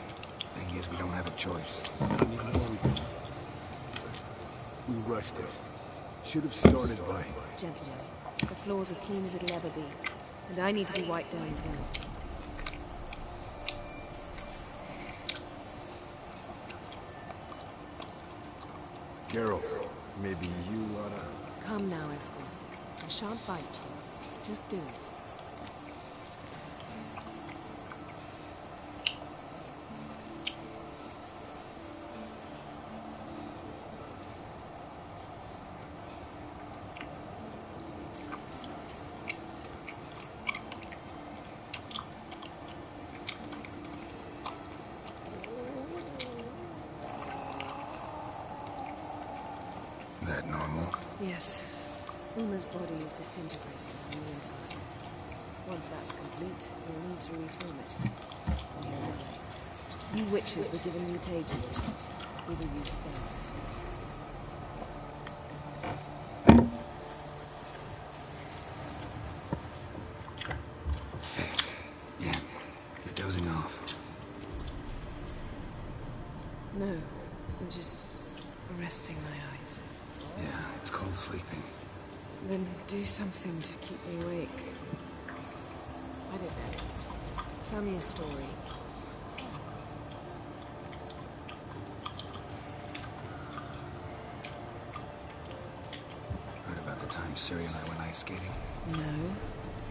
S4: Thing is, we don't have a choice.
S2: Not anymore, we don't. We rushed it. Should have started by...
S5: Gentlemen, the floor's as clean as it'll ever be. And I need to be wiped down as well.
S2: Geralt, maybe you oughta...
S5: Come now, Eskel. I shan't bite you. Just do it.
S4: That normal?
S5: Yes. Uma's body is disintegrating on the inside. Once that's complete, we'll need to reform it. We'll delay. You witches were given mutagens. We will use spells.
S4: Hey, yeah, you're dozing off.
S5: No, I'm just resting my eyes.
S4: Yeah, it's called sleeping.
S5: Then do something to keep me awake. I don't know. Tell me a story.
S4: Heard about the time Siri and I went ice skating?
S5: No,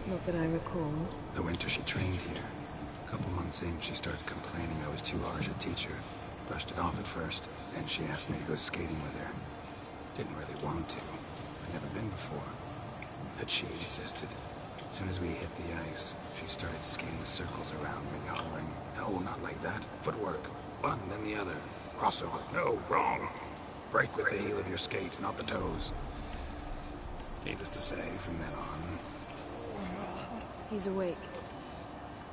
S5: not that I recall.
S4: The winter she trained here. A couple months in, she started complaining I was too harsh a teacher. Brushed it off at first, then she asked me to go skating with her. Didn't really want to. I'd never been before. But she insisted. As soon as we hit the ice, she started skating circles around me, hollering, "No, not like that. Footwork. One, then the other. Crossover. No, wrong. Break with the heel of your skate, not the toes." Needless to say, from then on...
S5: He's awake.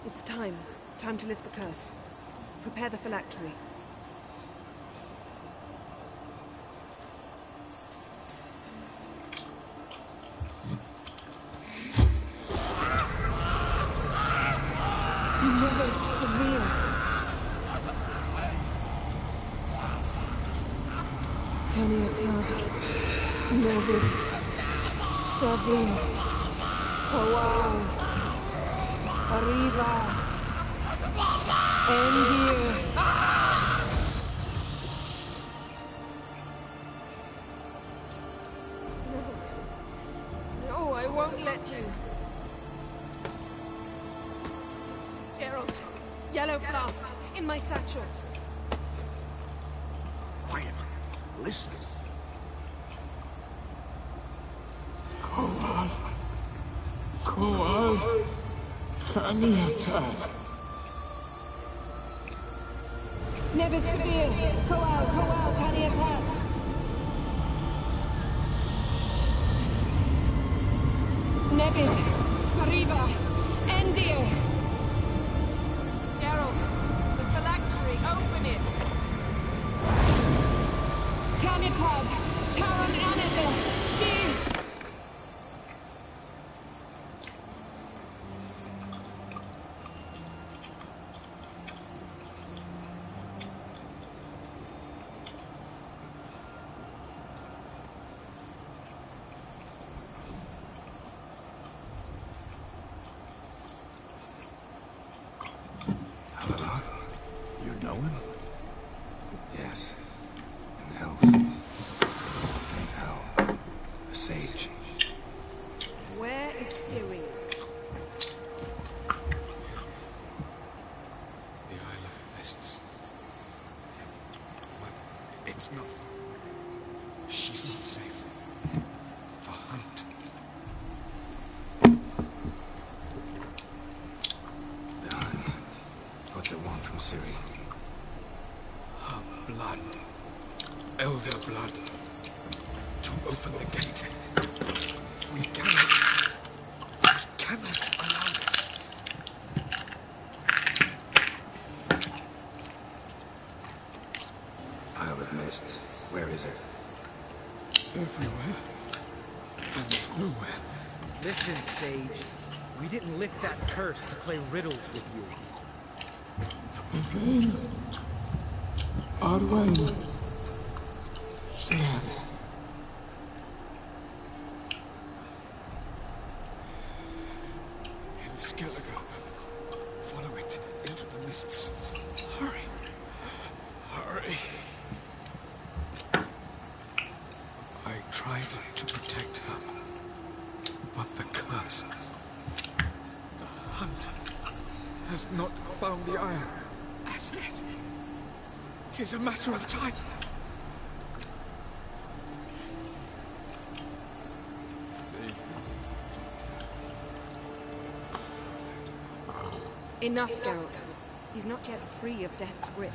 S5: It's time. Time to lift the curse. Prepare the phylactery. No, I won't let you. Geralt, yellow flask, in my satchel.
S9: Quiet. Listen.
S10: Koal, Kaniatat. Never severe. Koal, can he attack? Nevid, Gariba, Endir.
S5: Geralt, the phylactery, open it!
S10: Canitad, Taran Anadil, Div.
S4: You know him? Yes. An elf. An elf. A sage.
S5: Where is Ciri?
S3: The Isle of Mists. But it's not... She's not safe. The hunt.
S4: The hunt. What's it want from Ciri?
S3: Her blood. Elder blood. To open the gate. We cannot allow this.
S4: Isle of Mists. Where is it?
S3: Everywhere. And nowhere.
S6: Listen, Sage. We didn't lift that curse to play riddles with you.
S3: Vain. Arwen. Slan. In Skellige. Follow it into the mists. Hurry. Hurry. I tried to protect her. But the curse. The hunt has not found the Isle. As yet. It is a matter of time.
S5: Enough, Geralt. He's not yet free of death's grip.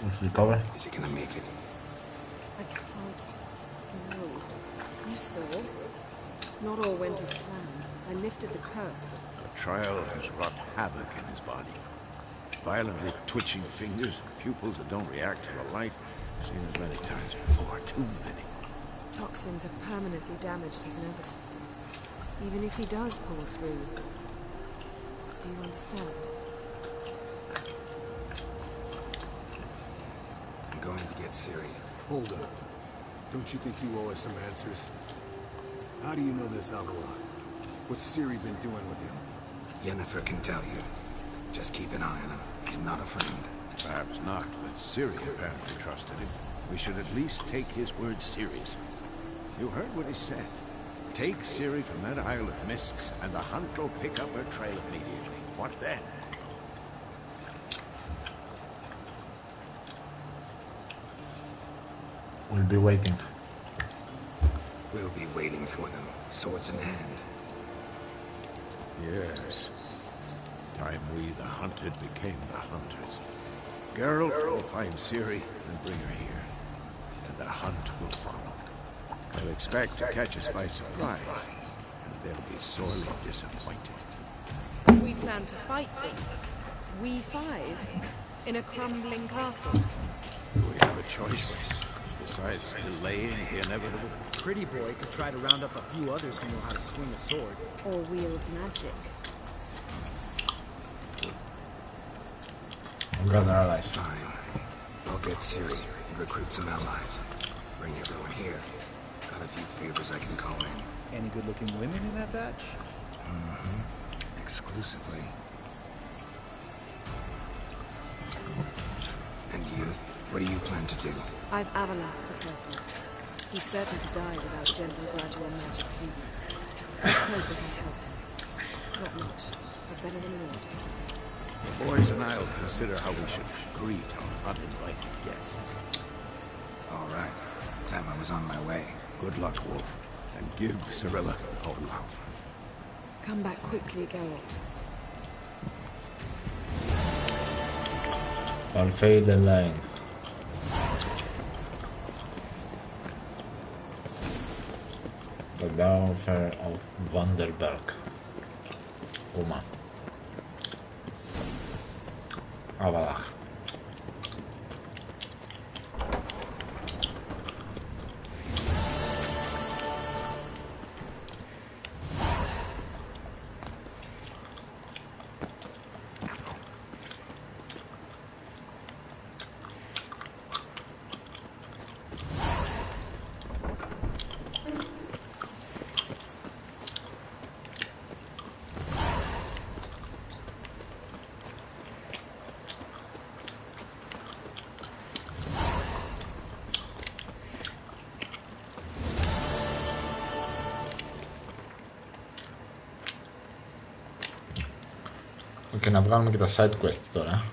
S1: Let's recover.
S4: Is he gonna make it?
S5: I can't. No. You saw. Not all went as planned. I lifted the curse, but...
S9: The trial has wrought havoc in his body. Violently twitching fingers, pupils that don't react to the light. Seen it many times before, too many.
S5: Toxins have permanently damaged his nervous system. Even if he does pull through. Do you understand?
S4: I'm going to get Ciri.
S2: Hold up. Don't you think you owe us some answers? How do you know this Avalon? What's Ciri been doing with him?
S4: Yennefer can tell you. Just keep an eye on him. He's not a friend.
S9: Perhaps not, but Ciri apparently trusted him. We should at least take his words seriously. You heard what he said. Take Ciri from that Isle of Mists, and the hunt will pick up her trail immediately. What then?
S1: We'll be waiting.
S4: We'll be waiting for them, swords in hand.
S9: Yes. Time we, the hunted, became the hunters. Geralt will find Ciri and bring her here. And the hunt will follow. They'll expect to catch us by surprise, and they'll be sorely disappointed.
S5: We plan to fight them. We five? In a crumbling castle?
S9: Do we have a choice? Besides delaying the inevitable?
S6: Pretty Boy could try to round up a few others who know how to swing a sword.
S5: Or wield magic.
S1: I've got our allies.
S4: Fine. I'll get Ciri and recruit some allies. Bring everyone here. Got a few favors I can call in.
S6: Any good-looking women in that batch?
S4: Mm-hmm. Exclusively. And you? What do you plan to do?
S5: I've Avalak to care for. He's certain to die without gentle, gradual magic treatment. I suppose we can help him. Not much, but better than naught.
S9: The boys and I'll consider how we should greet our uninvited guests.
S4: All right. Time I was on my way.
S9: Good luck, Wolf. And give Cirilla our love.
S5: Come back quickly, Geralt.
S1: Alfei the Line. The Welfare of Vanderberg. Uma. Avalach. Και να βγάλουμε και τα side quest τώρα.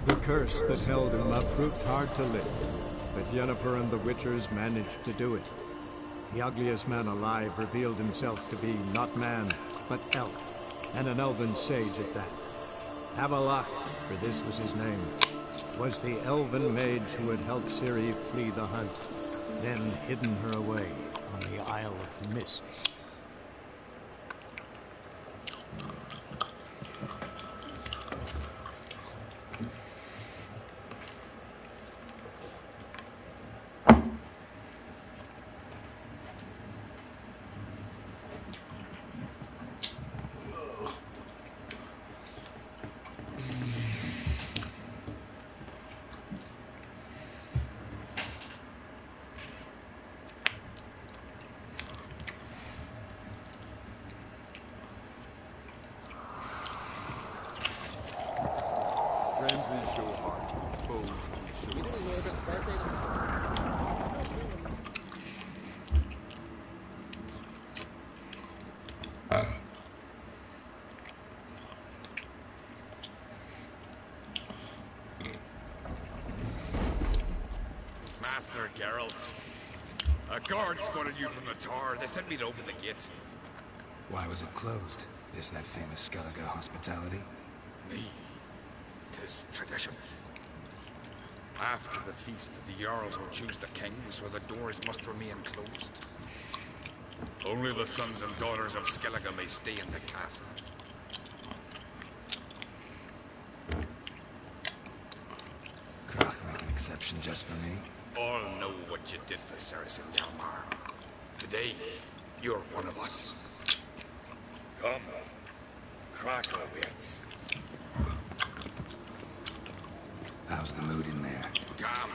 S3: The curse that held him up proved hard to lift, but Yennefer and the Witchers managed to do it. The ugliest man alive revealed himself to be not man, but elf, and an elven sage at that. Avalach, for this was his name, was the elven mage who had helped Ciri flee the hunt, then hidden her away on the Isle of Mists.
S8: Friends we show heart, foes we show
S11: Master Geralt, a guard spotted you from the tower. They sent me to open the gates.
S4: Why was it closed? Is that famous Skellige hospitality?
S11: Me. 'Tis tradition. After the feast, the Jarls will choose the king, so the doors must remain closed. Only the sons and daughters of Skellige may stay in the castle.
S4: Krach make an exception just for me?
S11: All know what you did for Ceres and Delmar. Today, you're one of us. Come. Crackerwits.
S4: How's the mood in there?
S11: Calm.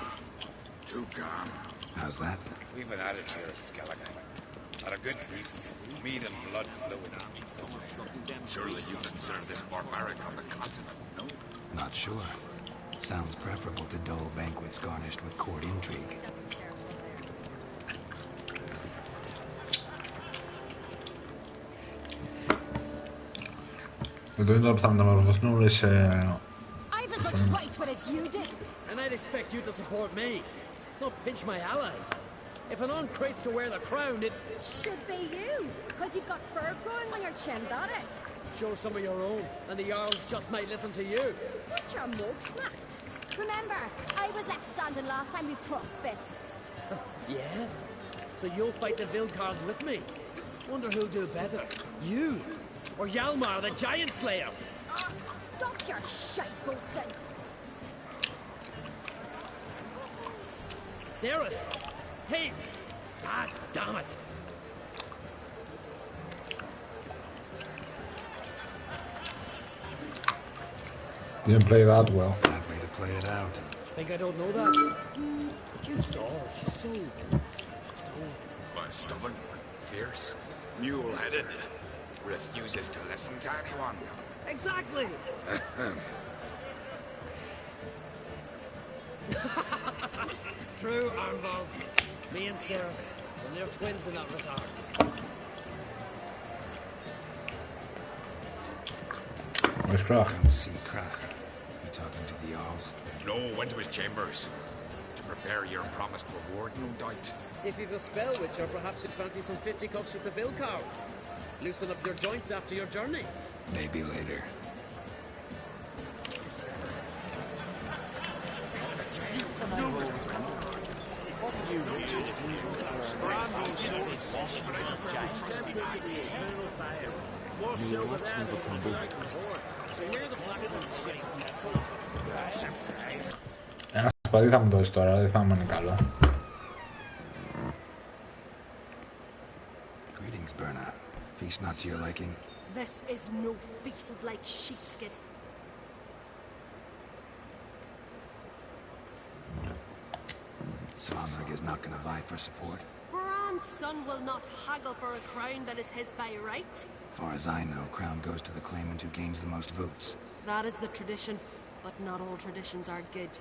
S11: Too calm.
S4: How's that?
S11: We've an adage here at Skellige. At a good feast, meat and blood flowing. Surely you consider this barbaric on the continent, no?
S4: Not sure. Sounds preferable to dull banquets garnished with court intrigue.
S1: Δεν το θα μεταμορφωθούν όλες σε...
S10: I've as much right to it as you do.
S12: And I'd expect you to support me, not pinch my allies. If an uncrate's to wear the crown, it...
S10: Should be you, because you've got fur growing on your chin, got it?
S12: Show some of your own, and the Jarls just might listen to you.
S10: Get your mug smacked. Remember, I was left standing last time you crossed fists.
S12: Yeah? So you'll fight the Vilcards with me? Wonder who'll do better, you or Hjalmar the Giant Slayer?
S10: Oh, stop your shite boasting.
S12: Cerys! Hey! Ah, damn it!
S1: Didn't play that well.
S4: Bad way to play it out.
S12: Think I don't know that? But you saw her, she's so...
S11: Stubborn, fierce, mule-headed, refuses to listen to anyone.
S12: Exactly! True, Arnvald. Me and Cerys, we're twins in that regard.
S1: Where's Krach?
S4: Don't see Krach. You talking to the Jarls?
S11: No, went to his chambers. To prepare your promised reward, no doubt.
S12: If you've a spell witch, or perhaps you'd fancy some fisticuffs with the Vilcards. Loosen up your joints after your journey.
S4: Maybe later.
S1: Ένα σπαδί θα μου δώσει τώρα, δεν θα μου είναι καλό.
S4: Greetings, Berna. Feast not to your liking?
S10: This is no feast like sheepskis.
S4: Svanrig is not gonna vie for support.
S10: Bran's son will not haggle for a crown that is his by right.
S4: Far as I know, crown goes to the claimant who gains the most votes.
S10: That is the tradition, but not all traditions are good.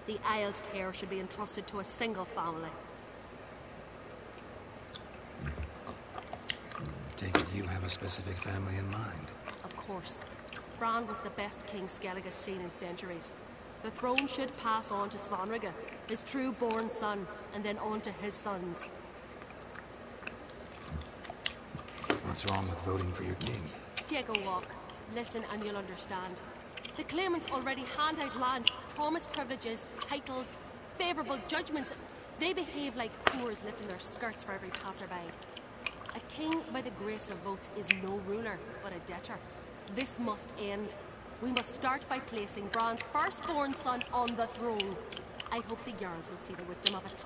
S10: The Isle's care should be entrusted to a single family.
S4: Take it you have a specific family in mind.
S10: Of course. Bran was the best king Skellige has seen in centuries. The throne should pass on to Svanrige, his true-born son, and then on to his sons.
S4: What's wrong with voting for your king?
S10: Take a walk. Listen and you'll understand. The claimants already hand out land, promise privileges, titles, favourable judgments. They behave like whores lifting their skirts for every passerby. A king by the grace of votes is no ruler, but a debtor. This must end. We must start by placing Bran's firstborn son on the throne. I hope the Jarls will see the wisdom of it.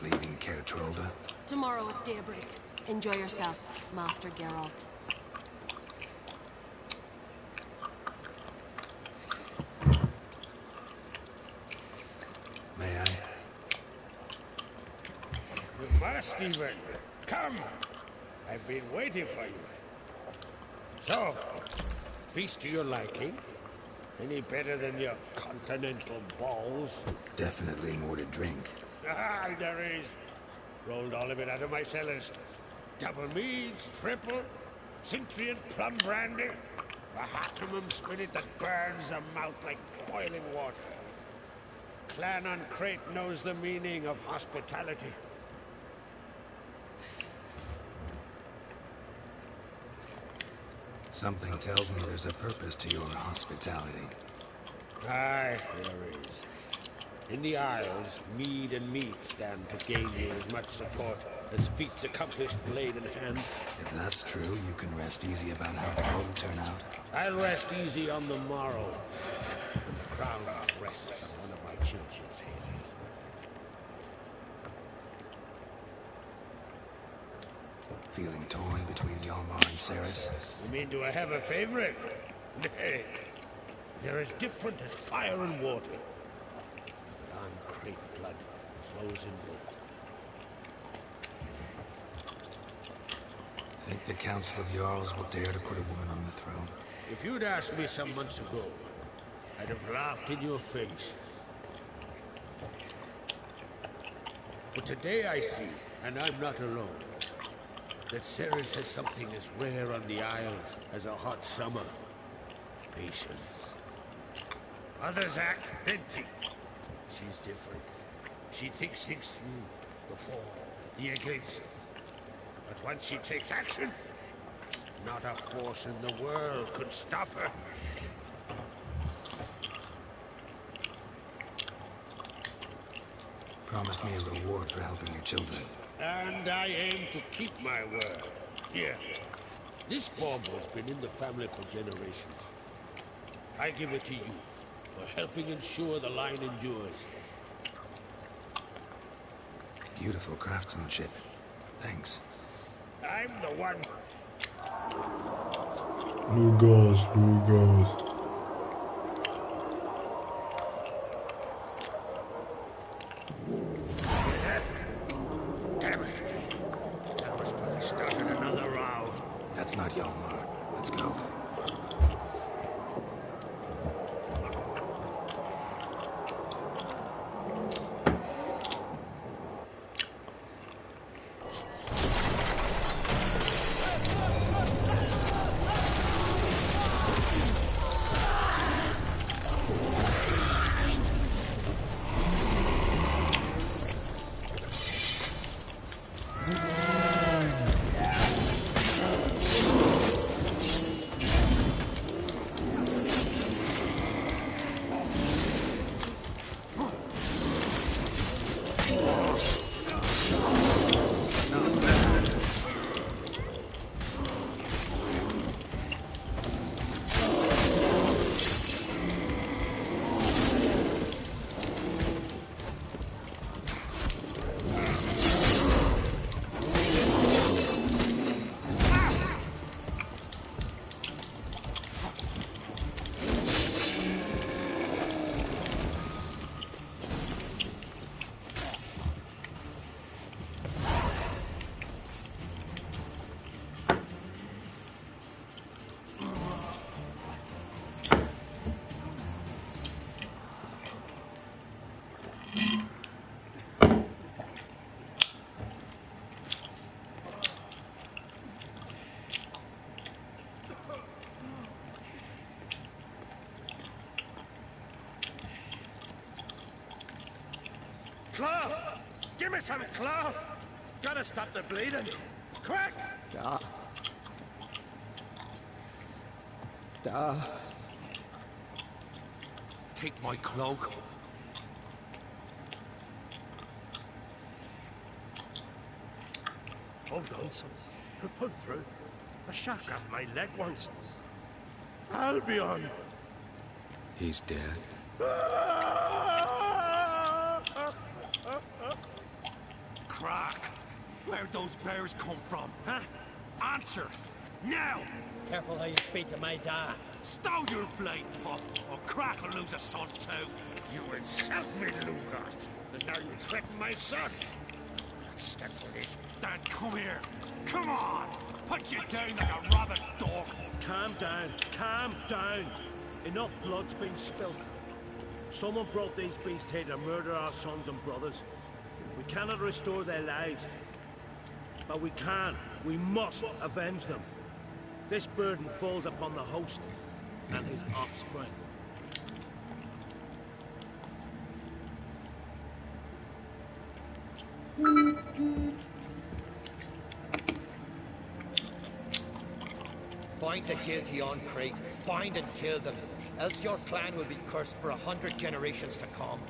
S4: Leaving Caer Trolda?
S10: Tomorrow at daybreak. Enjoy yourself, Master Geralt.
S4: May I?
S13: You must even. Come! I've been waiting for you. So, feast to your liking? Any better than your continental balls?
S4: Definitely more to drink.
S13: Ah, there is. Rolled all of it out of my cellars. Double meads, triple, Cintrian plum brandy, a Hacknam spirit that burns the mouth like boiling water. Clan on Crate knows the meaning of hospitality.
S4: Something tells me there's a purpose to your hospitality.
S13: Aye, there is. In the Isles, mead and meat stand to gain you as much support as feats accomplished blade in hand.
S4: If that's true, you can rest easy about how the vote will turn out.
S13: I'll rest easy on the morrow, when the crown rests on one of my children's heads.
S4: feeling torn between Hjalmar and Ceres.
S13: You mean, do I have a favorite? Nay. They're as different as fire and water. But An-Krayt blood flows in both.
S4: Think the Council of Jarls will dare to put a woman on the throne?
S13: If you'd asked me some months ago, I'd have laughed in your face. But today I see, and I'm not alone, that Ceres has something as rare on the Isles as a hot summer. Patience. Others act, then think. She's different. She thinks things through, the for, the against. But once she takes action, not a force in the world could stop her.
S4: Promised me a reward for helping your children.
S13: And I aim to keep my word. Here, this baumble's been in the family for generations. I give it to you for helping ensure the line endures.
S4: Beautiful craftsmanship. Thanks.
S13: I'm the one.
S1: Blue ghost.
S13: Damn it. That must probably started another row.
S4: That's not Hjalmar. Let's go.
S13: Cloth! Give me some cloth! Gotta stop the bleeding! Quick!
S4: Take my cloak.
S13: Hold on, son. We'll pull through. A shot grabbed my leg once. Albion!
S4: He's dead.
S13: Crack! Where'd those bears come from, huh? Answer! Now!
S12: Careful how you speak to my dad.
S13: Stow your blade, pup, or Crack will lose a son too. You insult me, Lucas, and now you threaten my son. Let's step for this. Dad, come here. Come on! Put you down like a rabid dog.
S12: Calm down. Calm down. Enough blood's been spilled. Someone brought these beasts here to murder our sons and brothers. We cannot restore their lives. But we can. We must avenge them. This burden falls upon the host and his offspring.
S14: Find the guilty An-Krayt. Find and kill them. Else your clan will be cursed for 100 generations to come.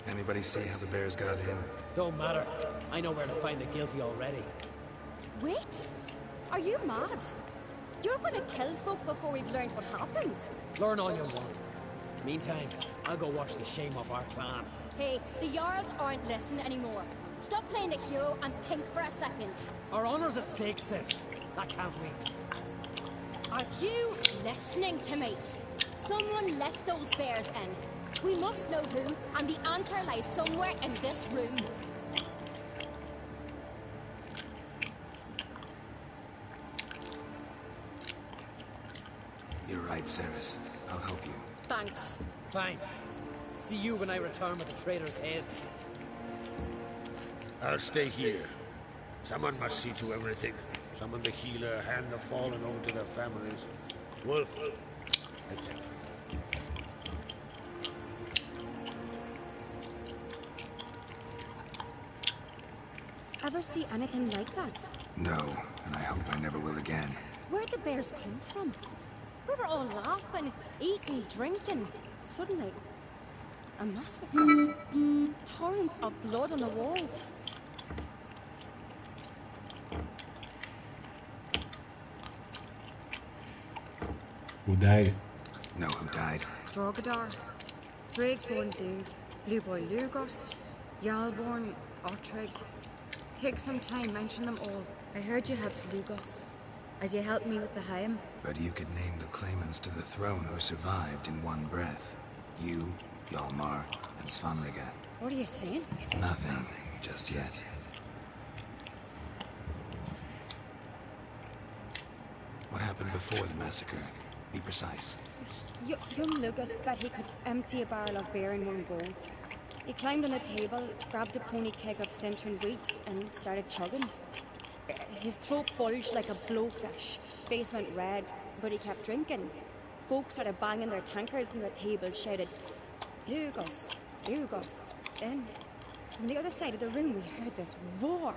S4: Anybody see how the bears got in?
S12: Don't matter. I know where to find the guilty already.
S10: Wait!
S15: Are you mad? You're gonna kill folk before we've learned what happened.
S16: Learn all you want. Meantime, I'll go wash the shame off our clan.
S15: Hey, the Jarls aren't listening anymore. Stop playing the hero and think for a second.
S16: Our honor's at stake, sis. I can't wait.
S15: Are you listening to me? Someone let those bears in. We must know who, and the answer lies somewhere in this room.
S4: You're right, Ceres. I'll help you.
S15: Thanks.
S16: Fine. See you when I return with the traitors' heads.
S13: I'll stay here. Someone must see to everything. Summon the healer, hand the fallen over to their families. Wolf, I thank you.
S15: Ever see anything like that?
S4: No, and I hope I never will again.
S15: Where'd the bears come from? We were all laughing, eating, drinking. Suddenly, a massacre. Torrents of blood on the walls.
S1: Who died?
S4: Know who died?
S5: Drogadar, Drakeborn Dude, Blueboy Lugos, Jarlborn, Ottrig. Take some time, mention them all. I heard you helped Lugos, as you helped me with the Haim.
S4: But you could name the claimants to the throne who survived in one breath. You, Hjalmar, and Svanriga.
S5: What are you saying?
S4: Nothing, just yet. What happened before the massacre? Be precise.
S5: Young Lugos bet he could empty a barrel of beer in one go. He climbed on the table, grabbed a pony keg of Centron wheat, and started chugging. His throat bulged like a blowfish, face went red, but he kept drinking. Folks started banging their tankards on the table, shouted, Lugos, Lugos. Then, from the other side of the room, we heard this roar.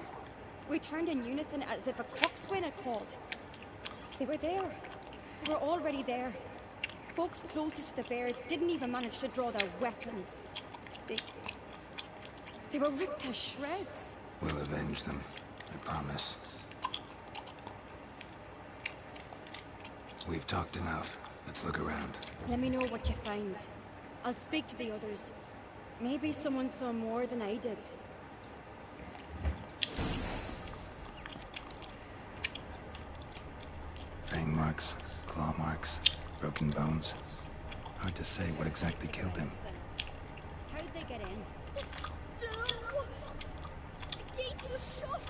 S5: We turned in unison as if a coxswain had called. They were there. They were already there. Folks closest to the bears didn't even manage to draw their weapons. They were ripped to shreds.
S4: We'll avenge them, I promise. We've talked enough. Let's look around.
S5: Let me know what you find. I'll speak to the others. Maybe someone saw more than I did.
S4: Fang marks, claw marks, broken bones. Hard to say what exactly killed him.
S5: How'd they get in?
S15: The gates were shut.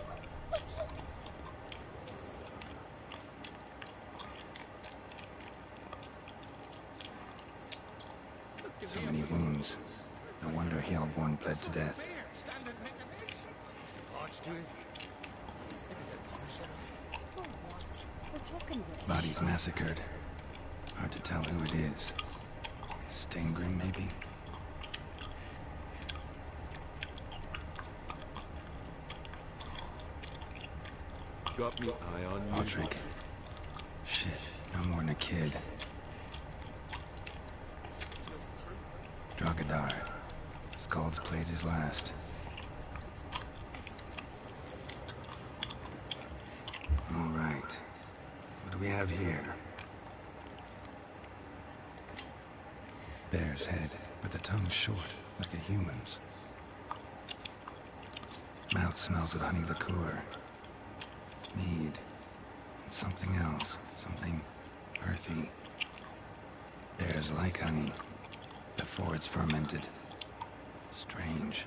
S4: So many wounds. No wonder Hjalborn bled to death.
S5: We're talking rich.
S4: Bodies massacred. Hard to tell who it is. Steingrim, maybe?
S9: Got me eye on you.
S4: Ottrig. Shit, no more than a kid. Drogadar. Skald's played his last. All right. What do we have here? Bear's head, but the tongue's short, like a human's. Mouth smells of honey liqueur. Mead. And something else. Something earthy. Bears like honey. Before it's fermented. Strange.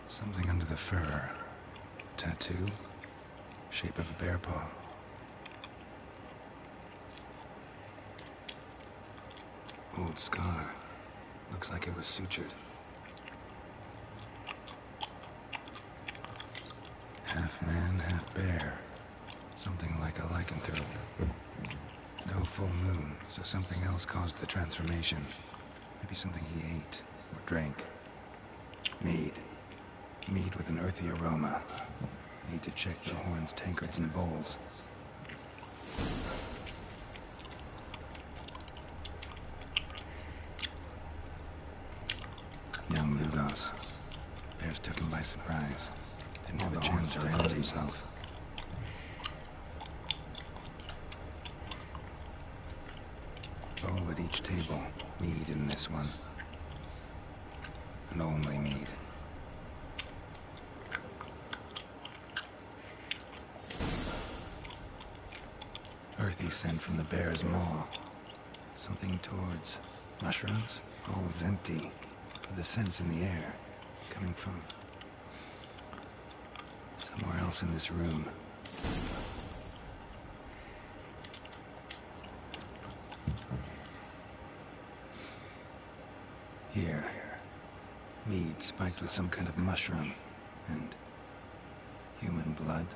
S4: Something under the fur. A tattoo. Shape of a bear paw. Old scar. Looks like it was sutured. Half man, half bear. Something like a lycanthrope. No full moon, so something else caused the transformation. Maybe something he ate or drank. Mead. Mead with an earthy aroma. Need to check the horns, tankards, and bowls. Young Lugos. Bears took him by surprise. Didn't have a chance to defend himself. All at each table. Mead in this one. And only mead. Earthy scent from the bear's maw. Something towards mushrooms. All's empty. But the scent's in the air. Coming from somewhere else in this room. Here. Mead spiked with some kind of mushroom. And human blood.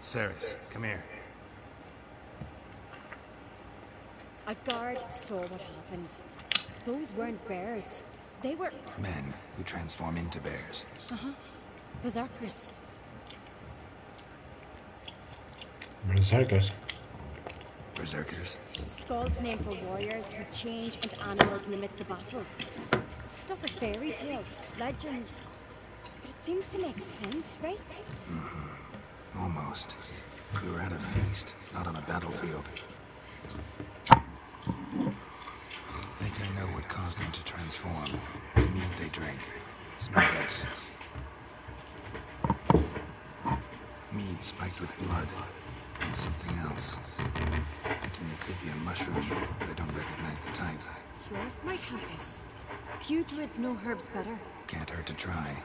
S4: Ceres, come here.
S15: A guard saw what happened. Those weren't bears. They were...
S4: Men who transform into bears.
S15: Uh-huh. Berserkers.
S1: Berserkers?
S4: Berserkers?
S15: Skald's name for warriors who change into animals in the midst of battle. Stuff of fairy tales, legends. But it seems to make sense, right?
S4: Mm-hmm. Almost. We were at a feast, not on a battlefield. Think I know what caused them to transform. The mead they drank. Smell this. Mead spiked with blood. And something else. Thinking it could be a mushroom, but I don't recognize the type.
S15: Sure, it might help us. Few druids know herbs better.
S4: Can't hurt to try.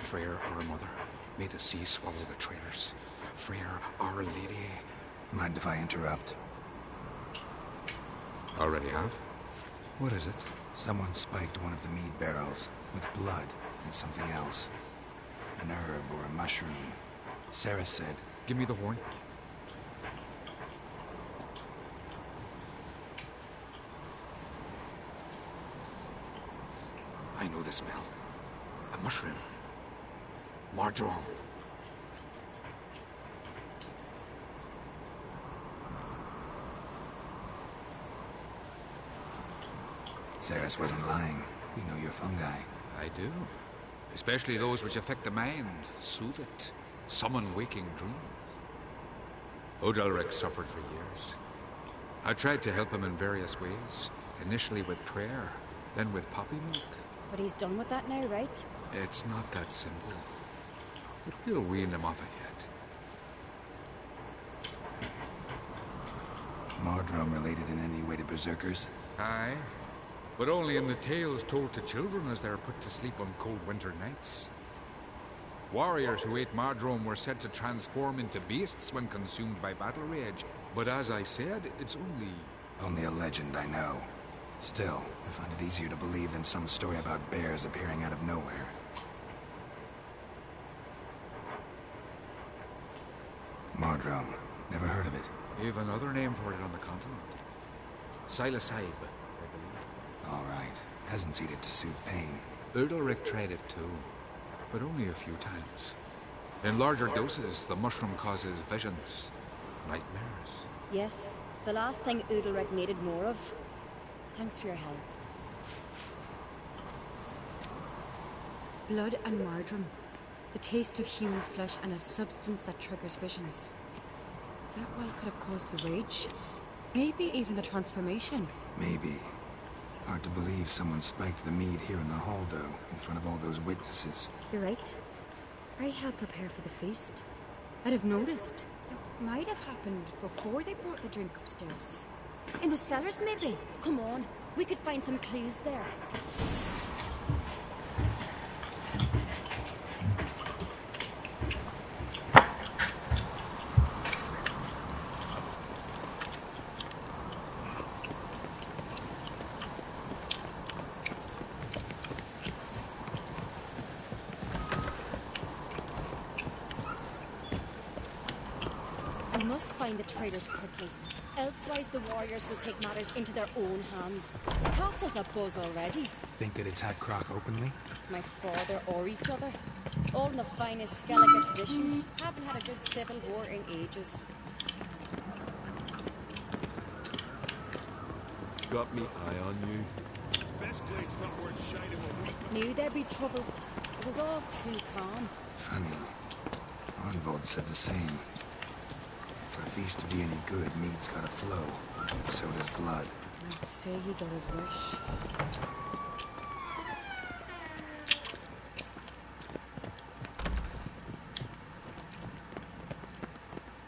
S11: Freyr, our mother, may the sea swallow the traitors. Freyr, our lady.
S4: Mind if I interrupt?
S11: Already have? What is it?
S4: Someone spiked one of the mead barrels with blood and something else. An herb or a mushroom. Sarah said...
S11: Give me the horn. I know the smell. A mushroom. Marjoram.
S4: Ceres wasn't lying. You know your fungi.
S11: I do. Especially those which affect the mind, soothe it, summon waking dreams. Odalric suffered for years. I tried to help him in various ways. Initially with prayer, then with poppy milk.
S15: But he's done with that now, right?
S11: It's not that simple. But we'll wean him off it yet.
S4: Mardrome related in any way to berserkers?
S11: Aye. But only in the tales told to children as they're put to sleep on cold winter nights. Warriors who ate Mardrome were said to transform into beasts when consumed by battle rage. But as I said, it's only...
S4: Only a legend, I know. Still, I find it easier to believe than some story about bears appearing out of nowhere. Mardrome. Never heard of it.
S11: You have another name for it on the continent. Silasib, I believe.
S4: All right. Peasants eat it to soothe pain.
S11: Udalric tried it too, but only a few times. In larger doses, the mushroom causes visions, nightmares.
S15: Yes, the last thing Udalric needed more of. Thanks for your help. Blood and marjoram. The taste of human flesh and a substance that triggers visions. That well could have caused the rage. Maybe even the transformation.
S4: Maybe. Hard to believe someone spiked the mead here in the hall, though, in front of all those witnesses.
S15: You're right. I helped prepare for the feast. I'd have noticed. It might have happened before they brought the drink upstairs. In the cellars, maybe? Come on, we could find some clues there. We must find the traitors quickly. Elsewise, the warriors will take matters into their own hands. The castle's abuzz already.
S4: Think they'd attack Croc openly?
S15: My father or each other. All in the finest Skellige tradition. Haven't had a good civil war in ages.
S17: Got me eye on you.
S2: Best blade's not worth shining a week.
S15: Knew there'd be trouble. It was all too calm.
S4: Funny. Arnvold said the same. For a feast to be any good, mead's gotta flow. And so does blood.
S15: I'd say he got his wish.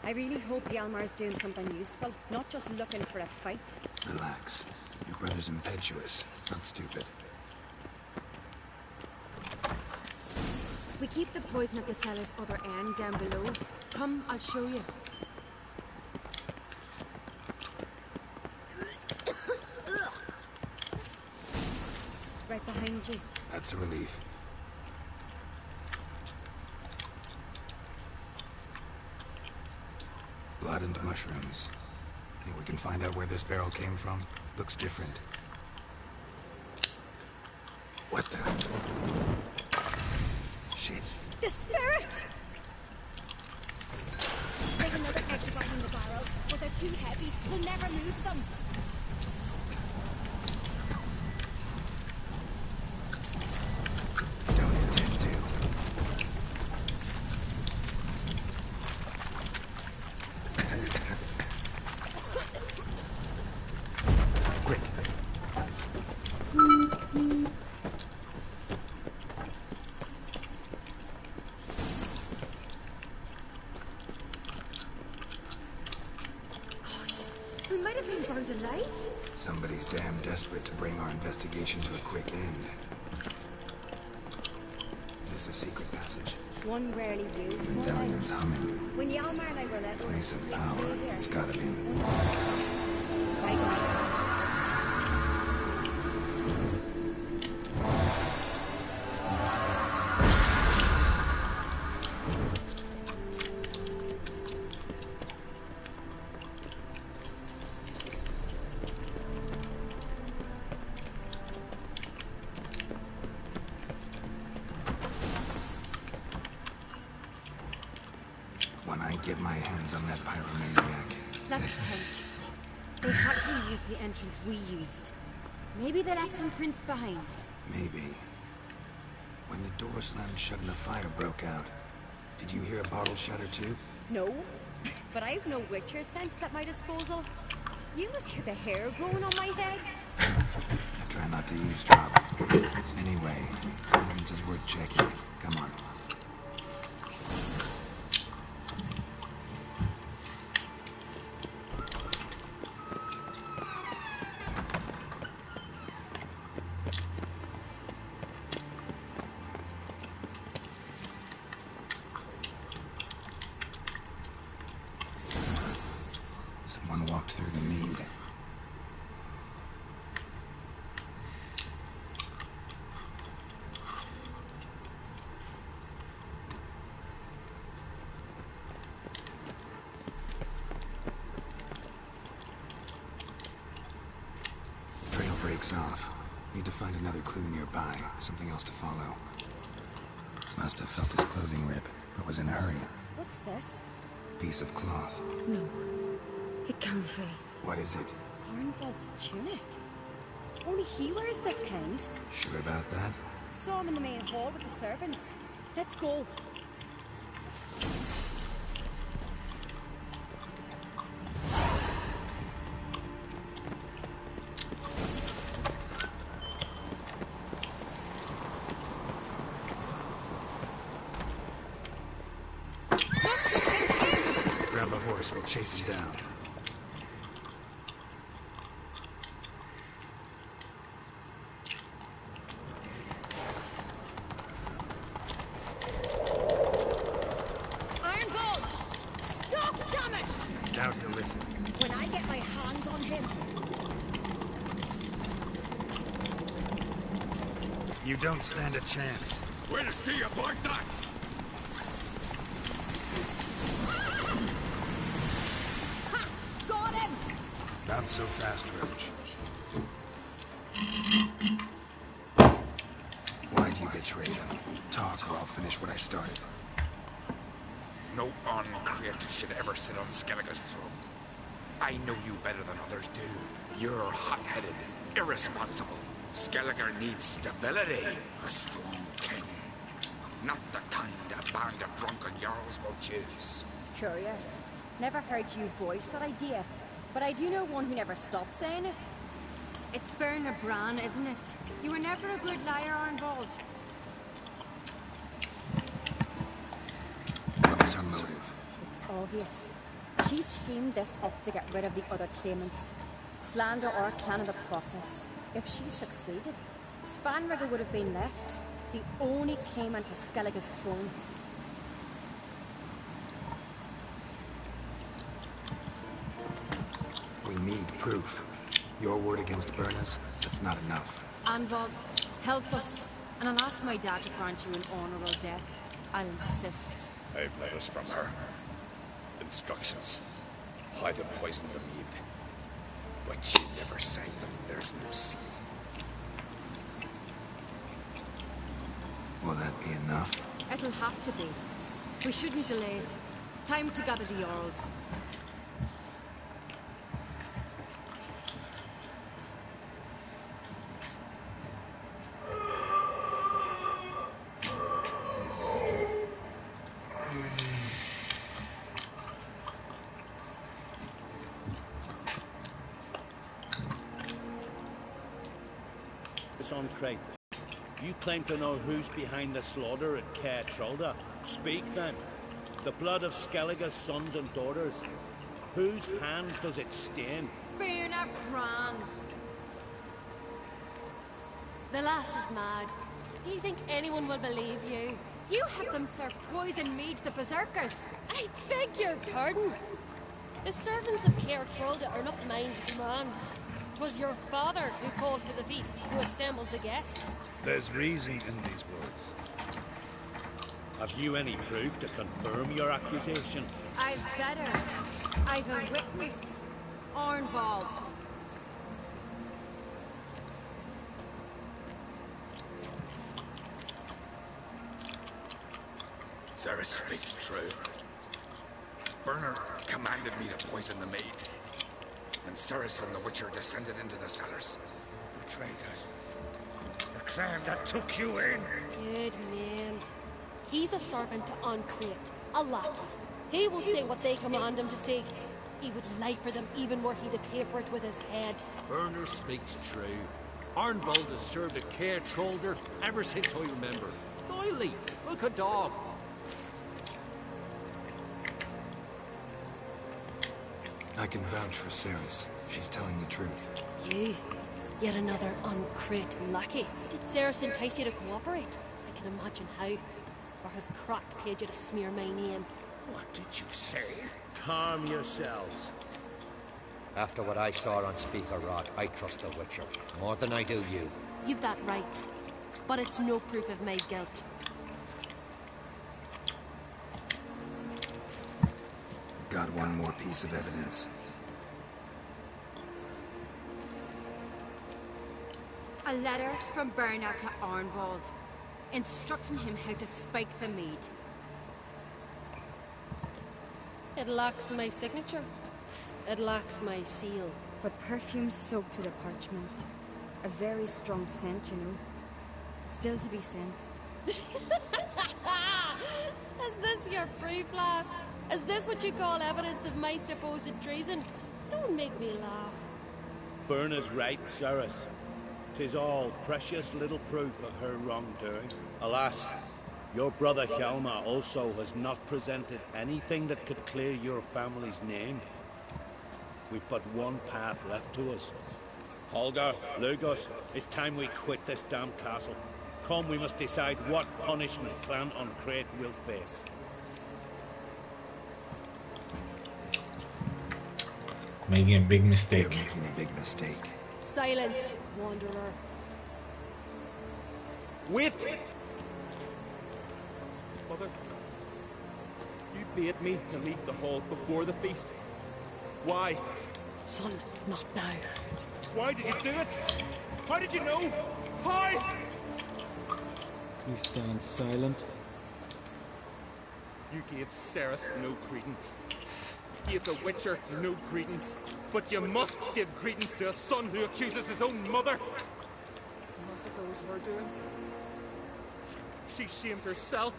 S15: I really hope Hjalmar's doing something useful, not just looking for a fight.
S4: Relax. Your brother's impetuous, not stupid.
S15: We keep the poison at the cellar's other end down below. Come, I'll show you. Right behind you.
S4: That's a relief. Blood and mushrooms. Think we can find out where this barrel came from? Looks different. What the? Shit.
S15: The spirit! There's another exit behind the barrel, but they're too heavy. We'll never move them.
S4: Don't intend to. Quick.
S15: We might have been burned alive.
S4: Somebody's damn desperate to bring our investigation to a quick end. There's a secret passage.
S15: One rarely used.
S4: Medallion's humming.
S15: When Hjalmar and I were little,
S4: Place of power. It's gotta be.
S15: Right, guys.
S4: When I get my hands on that pyromaniac.
S15: Let's think. They had to use the entrance we used. Maybe they left some prints behind.
S4: Maybe. When the door slammed shut and the fire broke out, did you hear a bottle shatter too?
S15: No, but I've no Witcher sense at my disposal. You must hear the hair growing on my head.
S4: I try not to eavesdrop. Anyway, entrance is worth checking. Come on. Someone walked through the mead. Trail breaks off. Need to find another clue nearby. Something else to follow. Must have felt his clothing rip, but was in a hurry.
S15: What's this?
S4: Piece of cloth.
S15: No, it can't be.
S4: What is it?
S15: Arnvold's tunic. Only he wears this kind.
S4: Sure about that?
S15: Saw him in the main hall with the servants. Let's go.
S4: Grab a horse, we'll chase him down.
S15: Arnvold! Stop, damn it!
S4: Doubt he'll listen.
S15: When I get my hands on him.
S4: You don't stand a chance.
S8: Where to see about that?
S15: Ha! Got him!
S4: so fast, Roach. Why'd you betray them? Talk or I'll finish what I started.
S11: No uncreate should ever sit on Skellige's throne. I know you better than others do. You're hot-headed, irresponsible. Skellige needs stability, a strong king. Not the kind a band of drunken jarls will choose.
S15: Curious. Never heard you voice that idea, but I do know one who never stops saying it. It's Bernard Bran, isn't it? You were never a good liar, Arnvald.
S4: What was her motive?
S15: It's obvious. She schemed this up to get rid of the other claimants. Slander our clan in the process. If she succeeded, Svanrigger would have been left, the only claimant to Skellige's throne.
S4: We need proof. Your word against Berna's, that's not enough.
S15: Arnvald, help us, and I'll ask my dad to grant you an honourable death. I'll insist.
S11: I've letters from her. Instructions. How to poison the mead. But she never sang them. There's no seal.
S4: Will that be enough?
S15: It'll have to be. We shouldn't delay. Time to gather the Jarls.
S12: On Crate. You claim to know who's behind the slaughter at Caer Trolda. Speak then. The blood of Skellige's sons and daughters. Whose hands does it stain?
S15: Bernard Bran's.
S10: The lass is mad. Do you think anyone will believe you?
S15: You had them serve poison mead to the berserkers.
S10: I beg your pardon. The servants of Caer Trolda are not mine to command. 'Twas your father who called for the feast, who assembled the guests.
S13: There's reason in these words.
S12: Have you any proof to confirm your accusation?
S15: I've better. I've a witness. Arnvald.
S11: Sarah speaks true. Bernard commanded me to poison the maid. And Ceres and the Witcher descended into the cellars.
S13: You betrayed us. The clan that took you in.
S10: Good man. He's a servant to Uncreate, a lackey. He will say what they command him to say. He would lie for them even were he to pay for it with his head.
S17: Bernard speaks true. Arnvald has served at Caer Trolda ever since I remember. Loyally, like a dog.
S4: I can vouch for Ceres. She's telling the truth.
S10: You? Yet another Uncreate lackey. Did Ceres entice you to cooperate? I can imagine how. Or has Crack paid you to smear my name?
S13: What did you say?
S12: Calm yourselves.
S14: After what I saw on Speaker Rod, I trust the Witcher. More than I do you.
S10: You've that right. But it's no proof of my guilt.
S4: Got one more piece of evidence.
S15: A letter from Bernard to Arnvald, instructing him how to spike the mead.
S10: It lacks my signature. It lacks my seal.
S15: But perfume soaked through the parchment. A very strong scent, you know. Still to be sensed.
S10: Is this your proof, lass? Is this what you call evidence of my supposed treason? Don't make me laugh.
S12: Berna's right, Ceres. 'Tis all precious little proof of her wrongdoing. Alas, your brother Hjalmar also has not presented anything that could clear your family's name. We've but one path left to us. Holger, Lugos, it's time we quit this damn castle. Come, we must decide what punishment Clan Uncreate will face.
S1: Making a big mistake.
S4: You're making a big mistake.
S10: Silence, wanderer.
S17: Wait! Mother, you bade me to leave the hall before the feast. Why?
S10: Son, not now.
S13: Why did you do it? How did you know? Why?
S6: You stand silent.
S17: You gave Ceres no credence. You gave the Witcher no credence. But you must give credence to a son who accuses his own mother. The massacre was her doing. She shamed herself,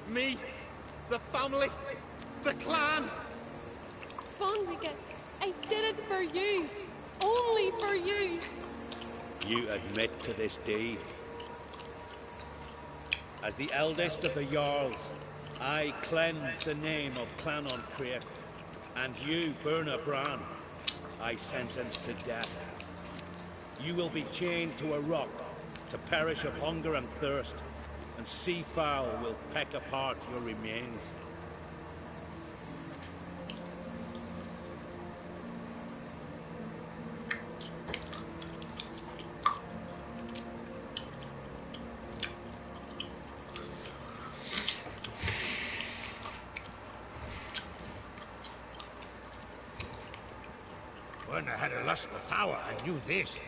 S17: me, the family, the clan.
S10: Svanrige, I did it for you. Only for you.
S12: You admit to this deed. As the eldest of the Jarls, I cleanse the name of Clan on Creep, and you, Burna Bran, I sentence to death. You will be chained to a rock to perish of hunger and thirst, and sea fowl will peck apart your remains.
S13: When I had a lust for power, I knew this.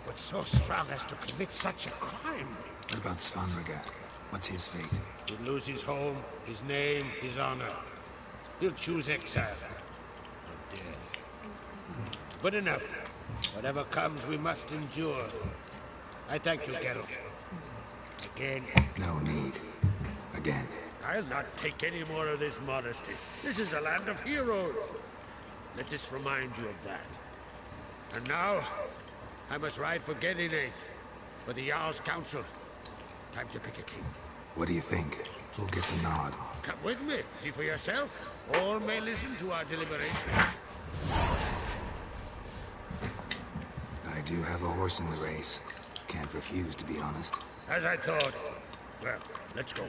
S13: But so strong as to commit such a crime.
S4: What about Svanrige? What's his fate?
S13: He'd lose his home, his name, his honor. He'll choose exile. Or death. But enough. Whatever comes, we must endure. I thank you, Geralt. Again.
S4: No need. Again.
S13: I'll not take any more of this modesty. This is a land of heroes. Let this remind you of that. And now, I must ride for Gedinath, for the Jarl's Council. Time to pick a king.
S4: What do you think? Who'll get the nod?
S13: Come with me, see for yourself. All may listen to our deliberations.
S4: I do have a horse in the race. Can't refuse, to be honest.
S13: As I thought. Well, let's go.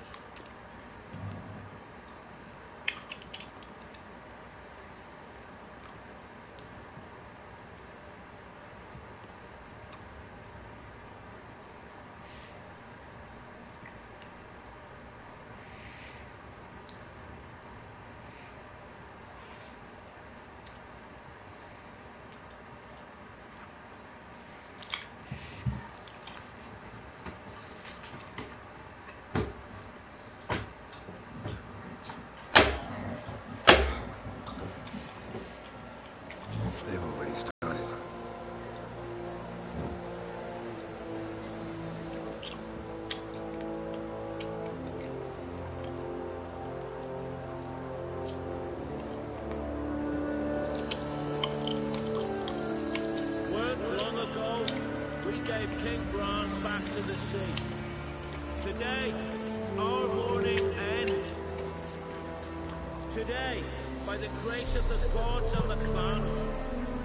S4: They've already started.
S12: Weren't long ago, we gave King Bran back to the sea. Today, our mourning ends. Today, by the grace of the gods and the clans,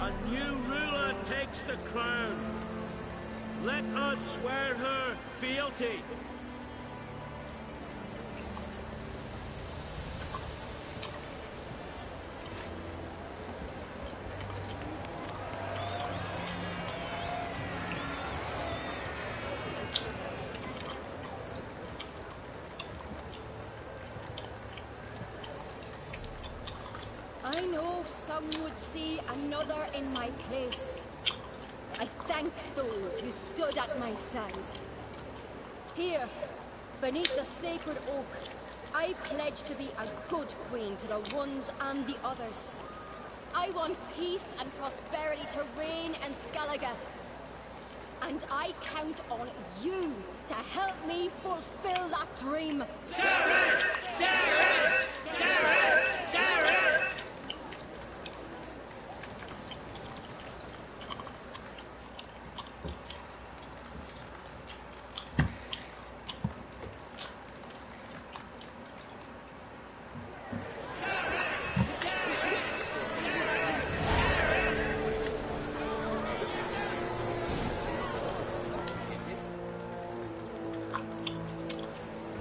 S12: a new ruler takes the crown. Let us swear her fealty.
S15: I know some would see another in my place. I thank those who stood at my side. Here, beneath the sacred oak, I pledge to be a good queen to the ones and the others. I want peace and prosperity to reign in Skellige. And I count on you to help me fulfill that dream.
S13: Ceres! Ceres! Ceres! Ceres!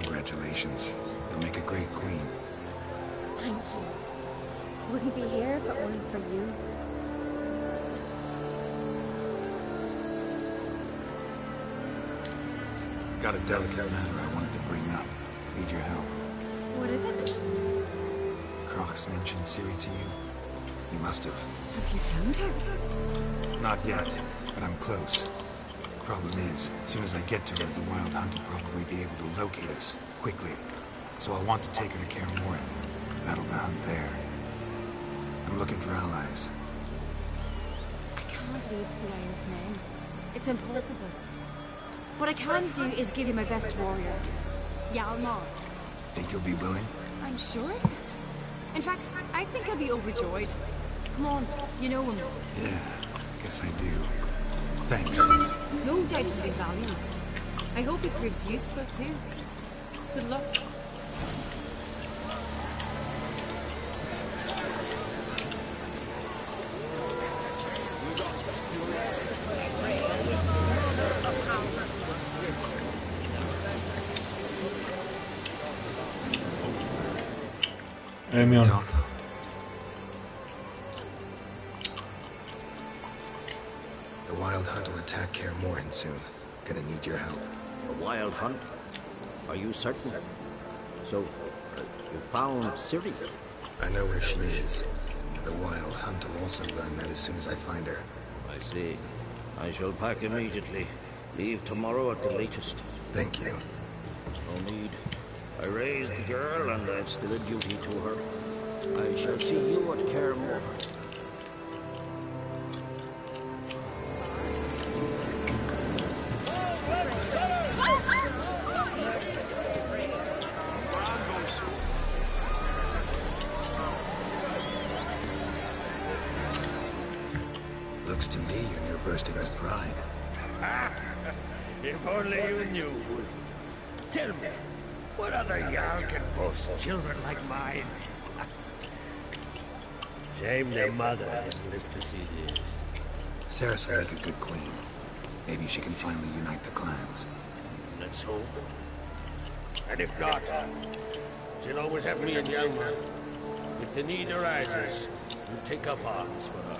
S4: Congratulations. You'll make a great queen.
S15: Thank you. Wouldn't be here if it weren't for you.
S4: Got a delicate matter I wanted to bring up. Need your help.
S15: What is it?
S4: Croc's mentioned Ciri to you. He must have.
S15: Have you found her?
S4: Not yet, but I'm close. Problem is, as soon as I get to her, the Wild Hunt will probably be able to locate us quickly. So I'll want to take her to Kaer Morhen. Battle the hunt there. I'm looking for allies.
S15: I can't leave the Lion's name. It's impossible. What I can do is give you my best warrior, Hjalmar.
S4: Think you'll be willing?
S15: I'm sure of it. In fact, I think I'll be overjoyed. Come on, you know him.
S4: Yeah, guess I do. Thanks.
S15: No doubt he'll be valiant. I hope he proves useful too. Good luck.
S1: Έμειον.
S4: The Wild Hunt will attack Kaer Morhen soon. Gonna need your help.
S18: A Wild Hunt? Are you certain? So, you found Ciri?
S4: I know where she is. And the Wild Hunt will also learn that as soon as I find her.
S18: I see. I shall pack immediately. Leave tomorrow at the latest.
S4: Thank you.
S18: No need. I raised the girl, and I've still a duty to her. I shall see you at Kaer Morhen.
S4: Looks to me you're bursting with pride.
S13: If only you knew, Wolf. Tell me, what other Jarl can boast children like mine? Shame their mother didn't live to see this.
S4: Sarah's will make a good queen. Maybe she can finally unite the clans.
S13: Let's hope. And if not, she'll always have me and Hjalmar. If the need arises, we'll take up arms for her.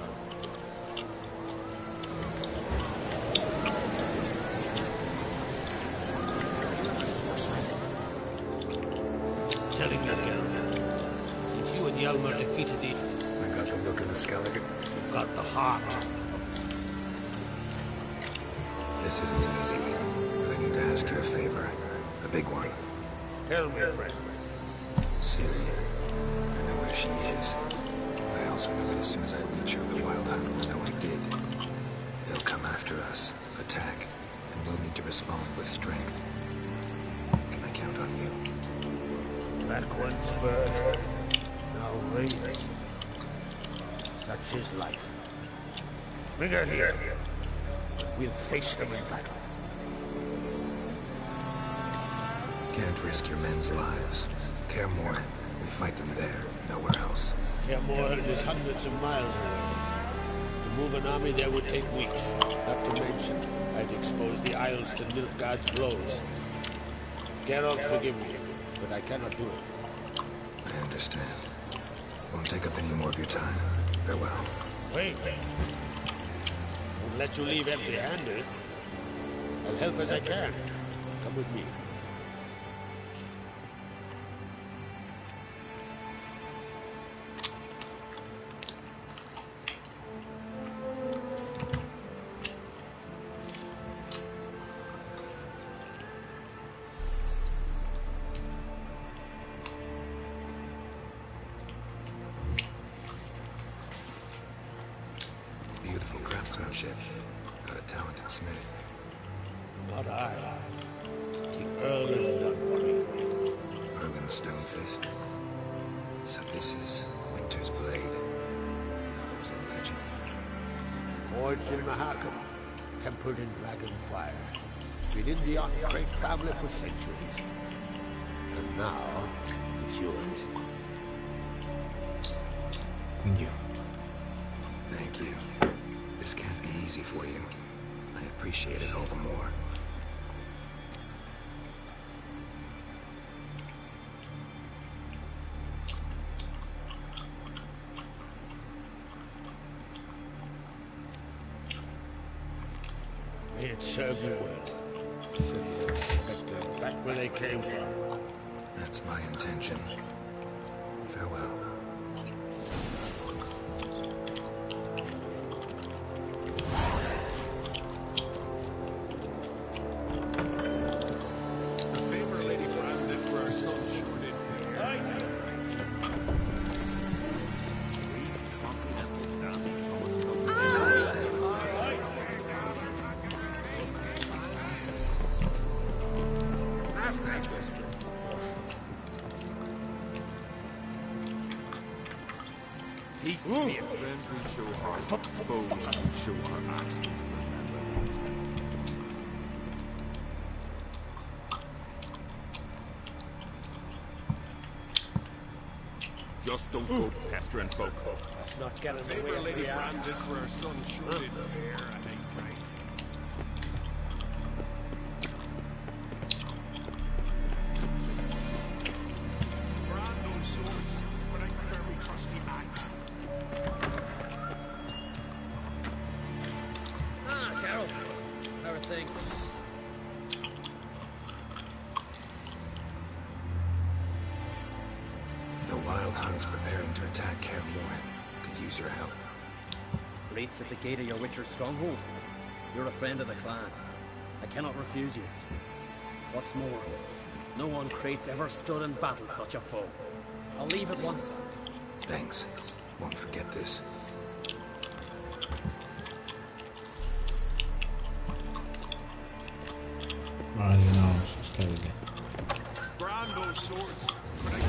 S13: Telling you, Geralt, since you and Hjalmar defeated the...
S4: I got the look of a Skellige.
S13: You've got the heart.
S4: This isn't easy, but I need to ask you a favor. A big one.
S13: Tell me, friend.
S4: Ciri. I know where she is. I also know that as soon as I reach her, the Wild Hunt will know I did. They'll come after us, attack, and we'll need to respond with strength. Can I count on you?
S13: Back once first, now raids. Such is life. Bring her here. We'll face them in battle.
S4: Can't risk your men's lives. Kaer Morhen. We fight them there, nowhere else.
S13: Kaer Morhen is hundreds of miles away. To move an army there would take weeks. Not to mention, I'd expose the Isles to Nilfgaard's blows. Geralt, forgive me, but I cannot do it.
S4: I understand. Won't take up any more of your time. Farewell.
S13: Wait. Won't let you leave empty-handed. I'll help as I can. Come with me.
S4: Beautiful craftsmanship. Got a talented smith.
S13: Not I. King Erlen Dungreen.
S4: Erlen Stonefist. So this is Winter's blade. Thought it was a legend.
S13: Forged in Mahakam. Tempered in dragon fire. Been in the great family for centuries. And now, it's yours.
S1: Thank you.
S4: Thank you. This can't be easy for you. I appreciate it all the more.
S13: May it serve you well. Send your specters back where they came from.
S4: That's my intention. Farewell.
S11: Peace be it. Friends we show heart, foes we show our axe. Remember that. Just don't go pestering folk.
S12: Let's not get in the way of
S13: Lady
S12: the
S13: Brandon for her son should in bear at a price. Brand those swords, but I prefer me trusty axe.
S16: Ah, Geralt. How are things?
S4: The Wild Hunt's preparing to attack Kaer Morhen. Could use your help.
S16: Rates at the gate of your Witcher stronghold. You're a friend of the clan. I cannot refuse you. What's more, no one Crate's ever stood in battle such a foe. I'll leave at once.
S4: Thanks. Won't forget this.
S1: Vale, no, es que
S13: Brand those swords, but I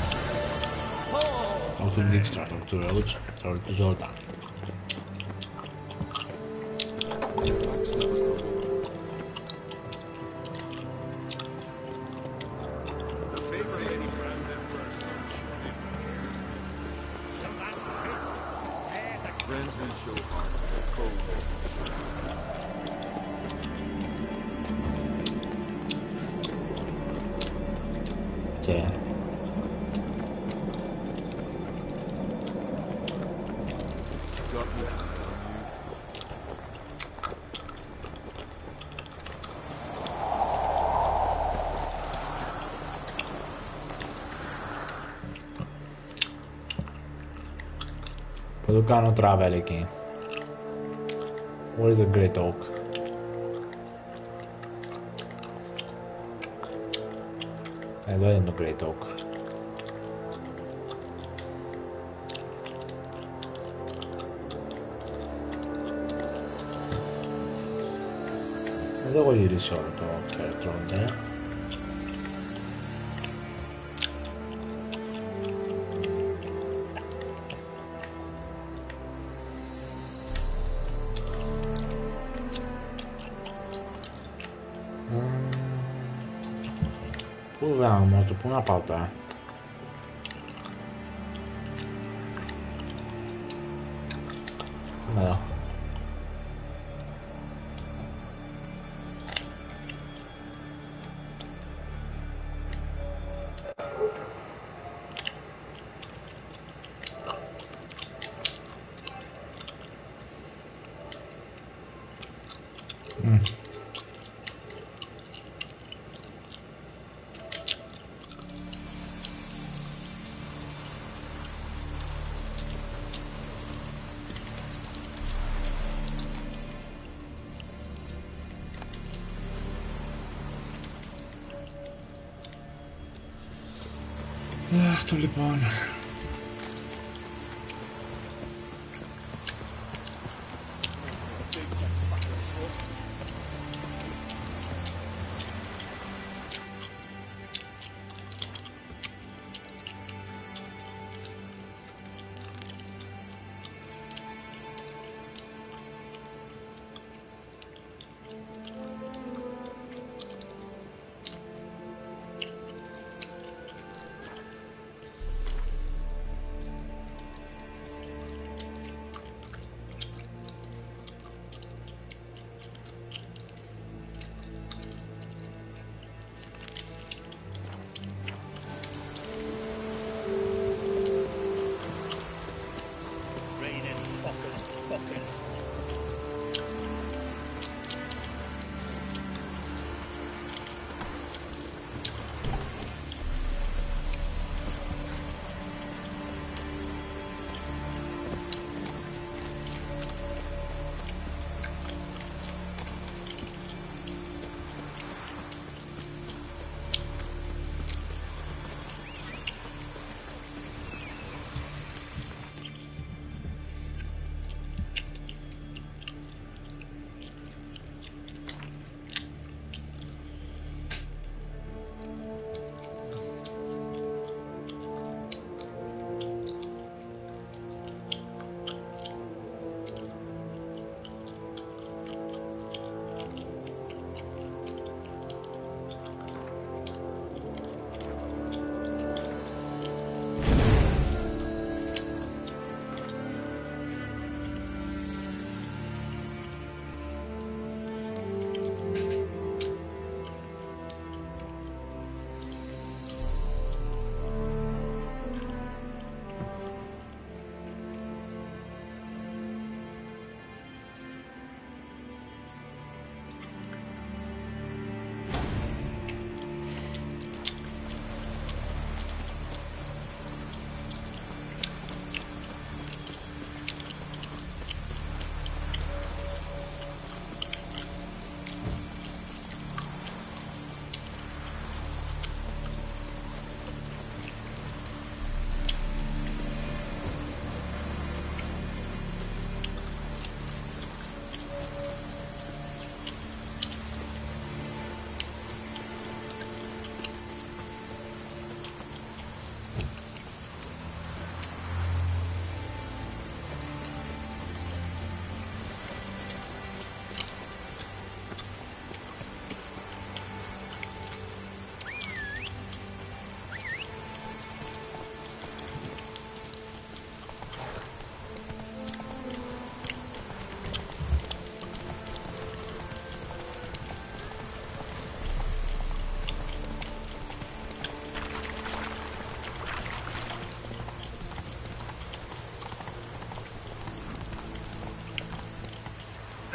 S1: autodextra, tortura zolta.
S13: The favor Lady Brandon for her son should in bear.
S11: Friends we show heart, foes we show axe.
S1: Sì. Producono travel aqui. What is the Great Oak? Dove è il Great Oak? Cosa vuoi risolto? Ok, tronde. Avevamo dopo una pauta. No. To λοιπόν.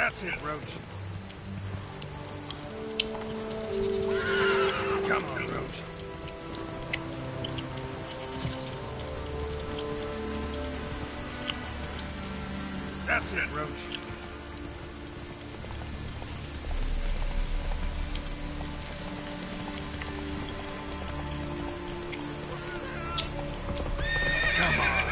S4: That's it, Roach. Come on, Roach. That's it, Roach. Come on.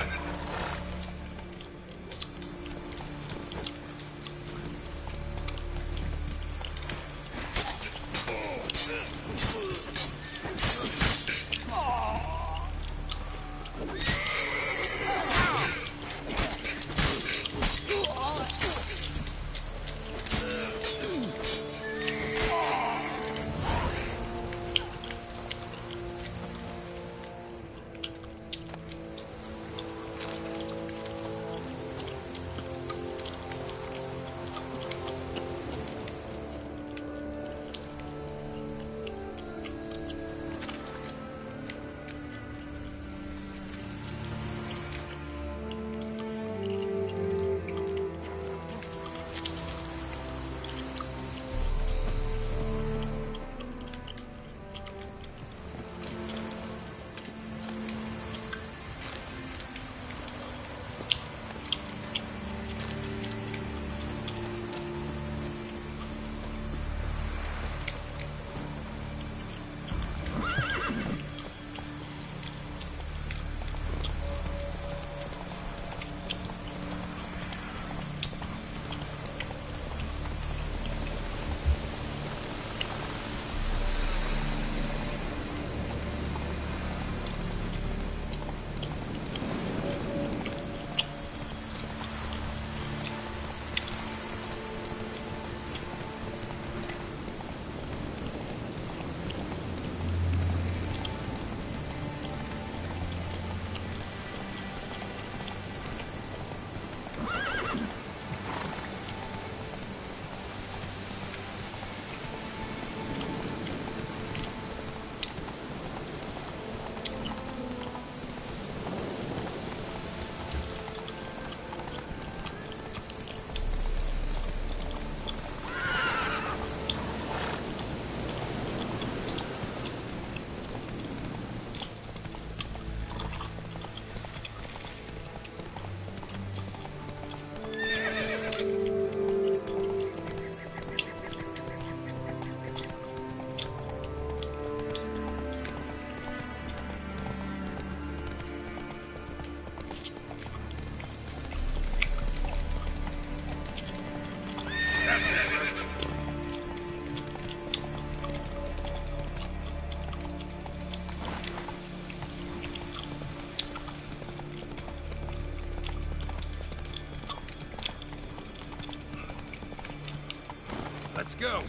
S4: Let's go.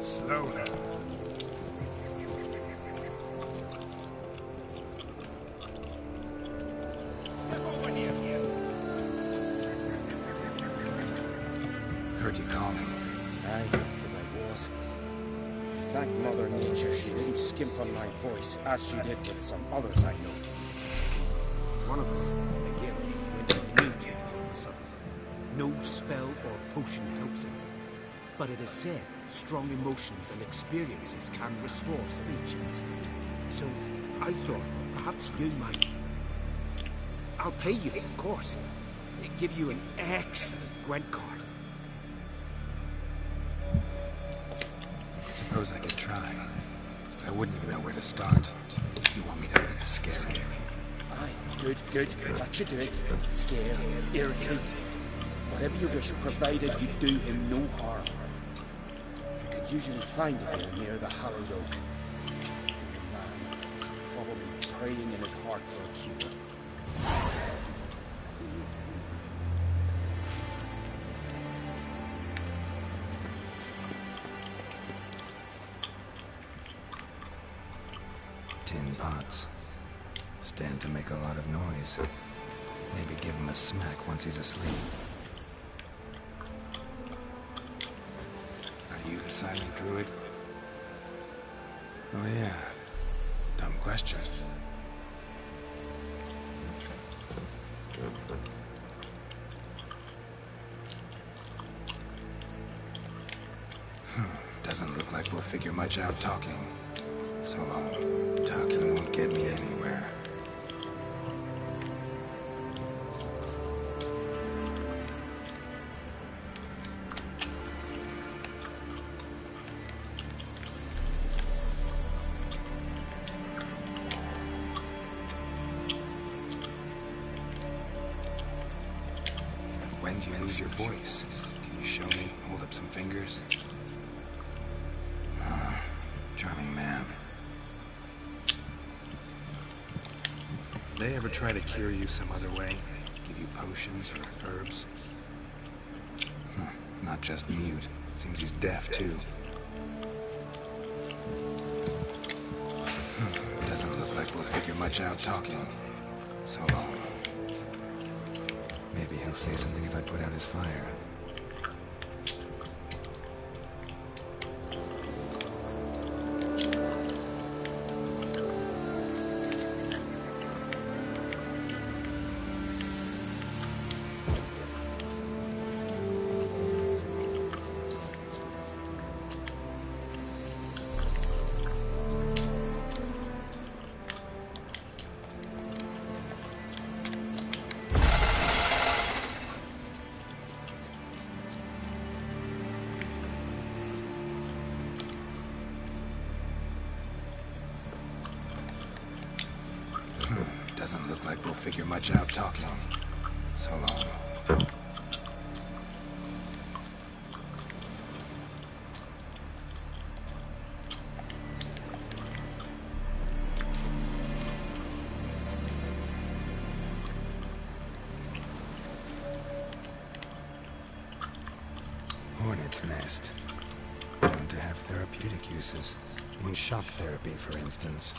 S4: Slow now. Step over here. Heard you calling.
S18: Aye, because I was. Thank Mother Nature she didn't skimp on my voice, as she did with some others I know.
S4: See, one of us, again, went mute all of a sudden. No spell or potion helps him. But it is said strong emotions and experiences can restore speech. So I thought perhaps you might... I'll pay you, of course. Give you an excellent Gwent card. Suppose I could try. I wouldn't even know where to start. You want me to scare him?
S18: Aye, good, good. That should do it. Scare, irritate. Whatever you wish, provided you do him no harm. You can usually find it there near the hallowed oak. The man is probably praying in his heart for a cure.
S4: Tin pots. Stand to make a lot of noise. Maybe give him a smack once he's asleep. Are you the silent druid? Oh yeah. Dumb question. Doesn't look like we'll figure much out talking. So long. Talking won't get me anywhere. When do you lose your voice? Can you show me? Hold up some fingers. Charming man. They ever try to cure you some other way? Give you potions or herbs? Not just mute. Seems he's deaf, too. Doesn't look like we'll figure much out talking. So long. Maybe he'll say something if I put out his fire. Doesn't look like we'll figure much out talking. So long. Hornet's nest. Known to have therapeutic uses. In shock therapy, for instance.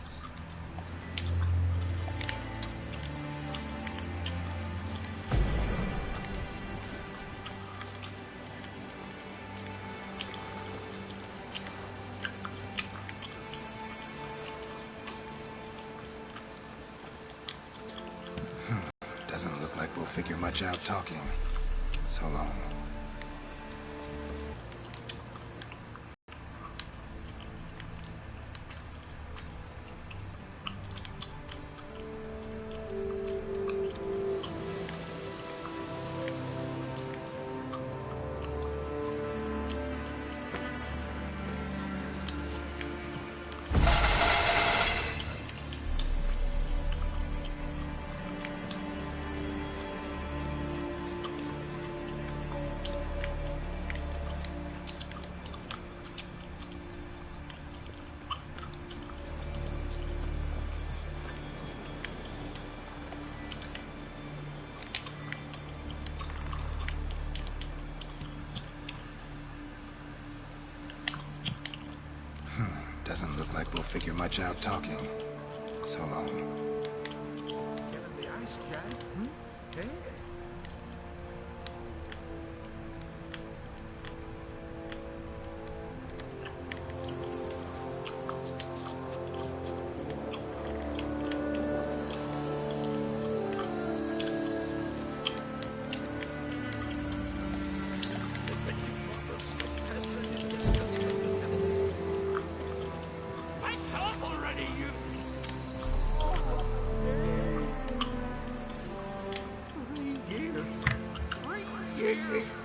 S4: Doesn't look like we'll figure much out talking. So long. Doesn't look like we'll figure much out talking. So long.
S8: Getting the ice, guy? Hey?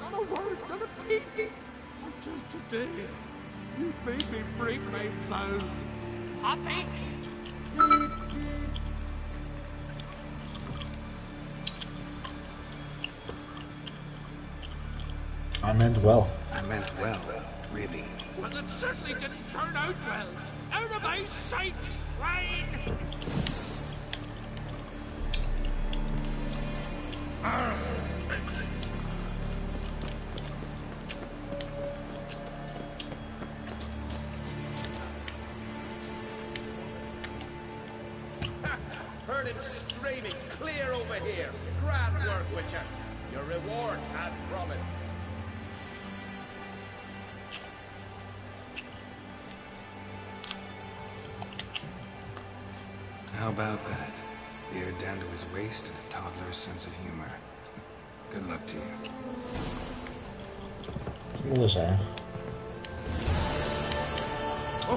S13: Not a word, not a peep. Until today, you made me break my vow. Happy?
S1: I meant well.
S4: I meant well, really.
S13: Well, it certainly didn't turn out well. Out of my sight, swine!
S12: Heard him screaming, clear over here. Grand work, Witcher. Your reward, as promised.
S4: How about that? Beard down to his waist and a toddler's sense of humor. Good luck to you.
S1: Δεν το ξέρω.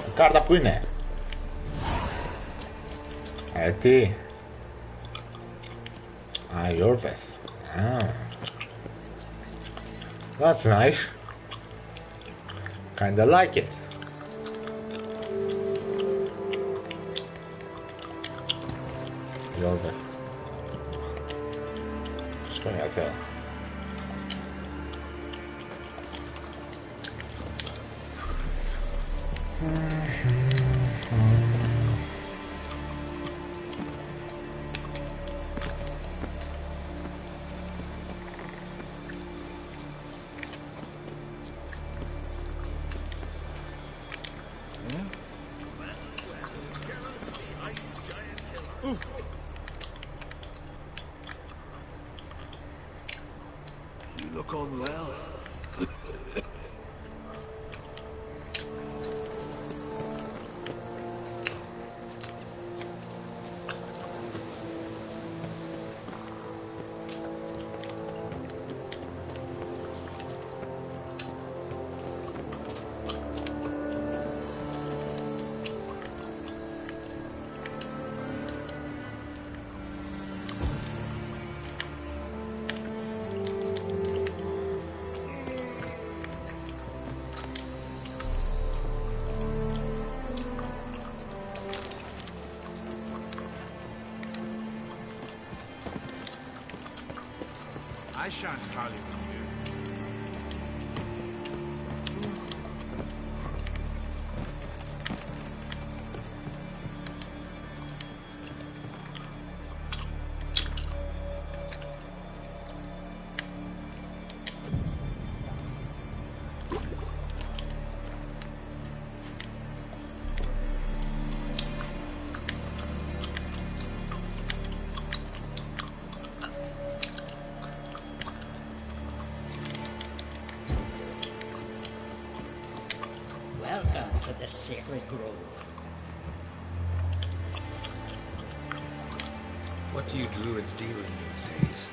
S1: Η κάρτα που είναι? Τι? Yorveth. That's nice. Kinda like it. Yorveth. Skoja fel.
S13: You look unwell.
S9: I shan't parley with you.
S19: Welcome to the Sacred Grove.
S4: What do you druids deal in these days?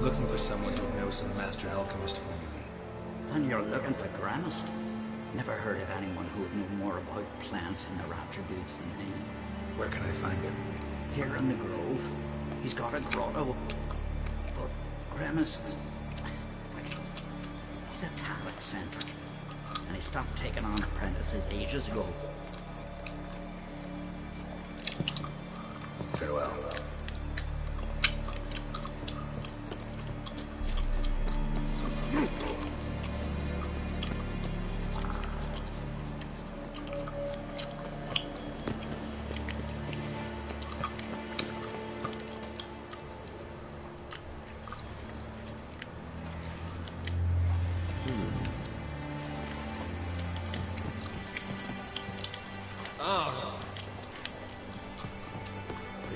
S4: Looking for someone who knows some master alchemist formulae.
S19: And you're looking for Gramist? Never heard of anyone who would know more about plants and their attributes than me.
S4: Where can I find him?
S19: Here in the Grove. He's got a grotto. But Gramist... he's a tad eccentric. And he stopped taking on apprentices ages ago.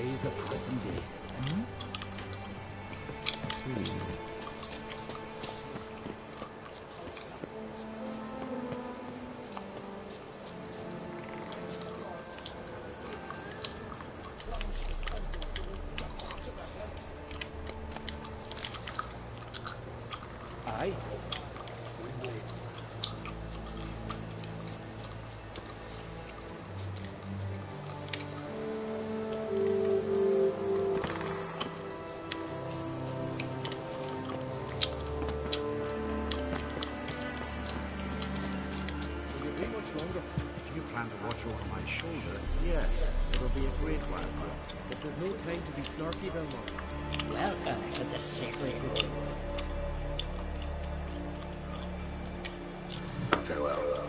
S16: Today's the passing day.
S18: Aye.
S9: If you plan to watch over my shoulder, yes, it'll be a great while.
S16: This is no time to be snarky, Belmont.
S19: Welcome to the sacred grove.
S4: Farewell.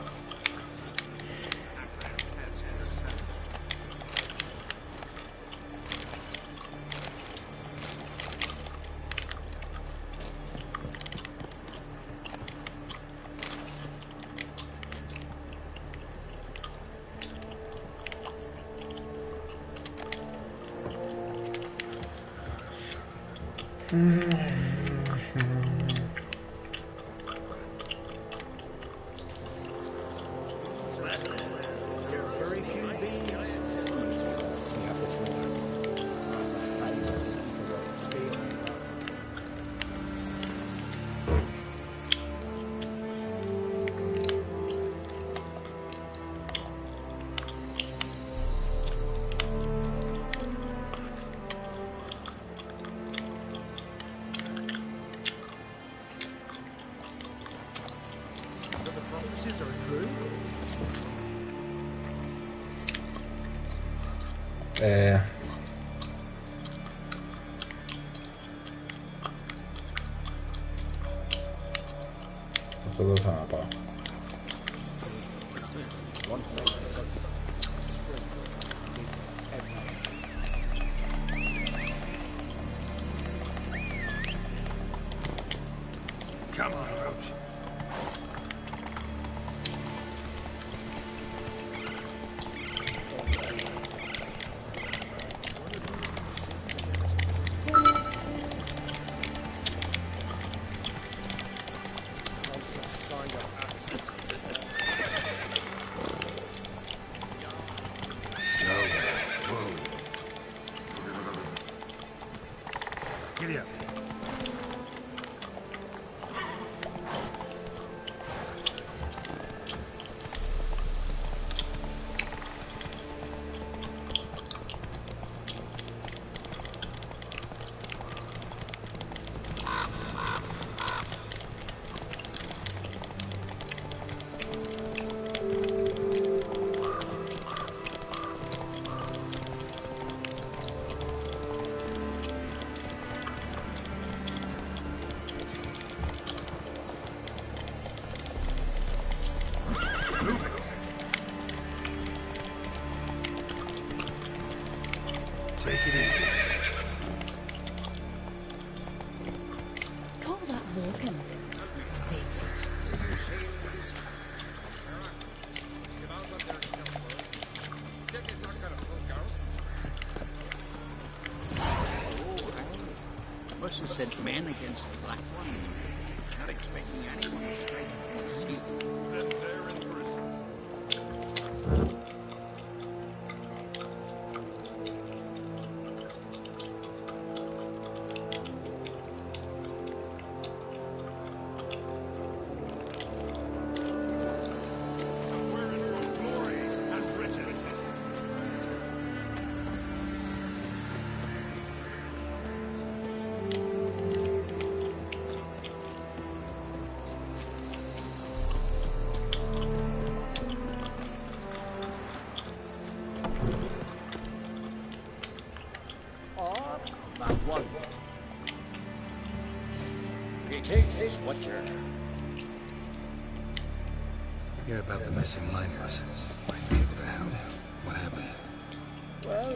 S1: Αυτό δεν θα να πάω.
S9: Come on, Roach. Giddy up. Take it easy.
S15: Call that walking. Vacant.
S19: Must have sent men against the Black One. Not expecting anyone to strike from the sea.
S8: Then they're in prison.
S19: Found one. You take this, Watcher.
S4: Hear about the missing miners. Might be able to help. What happened?
S20: Well,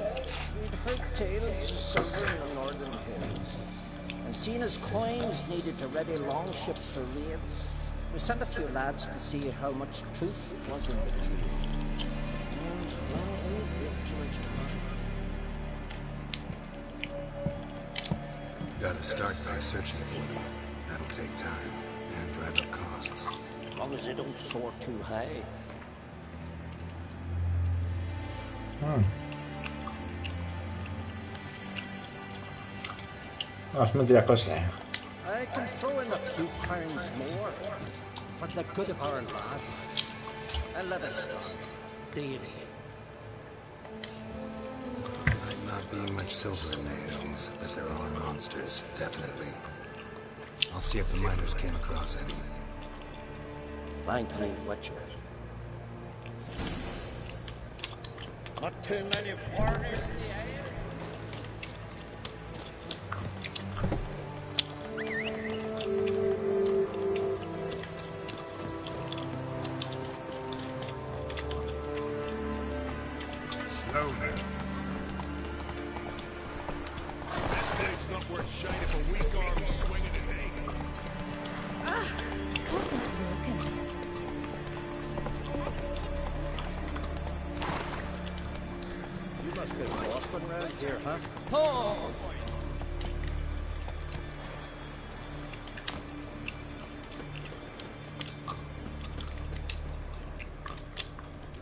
S20: we'd heard tales of silver in the northern hills. And seeing as coins needed to ready longships for raids, we sent a few lads to see how much truth was in the tale. And long live it to return.
S4: gotta start by searching for them. That'll take time and drive up costs.
S12: As long as they don't soar too high.
S1: Ας πούμε 300.
S20: I can throw in a few pounds more for the good of our lads. I'll let it stop. Daily.
S4: Might not be much silver in the hills, but there are monsters, definitely. I'll see if the miners came across any.
S20: Thank you, Witcher.
S12: Not too many foreigners in the area.
S8: Slowly. This blade's not worth shine if a weak arm's swinging it, eh?
S15: Cut that broken.
S20: You must be gossiping around here, huh?
S15: Oh!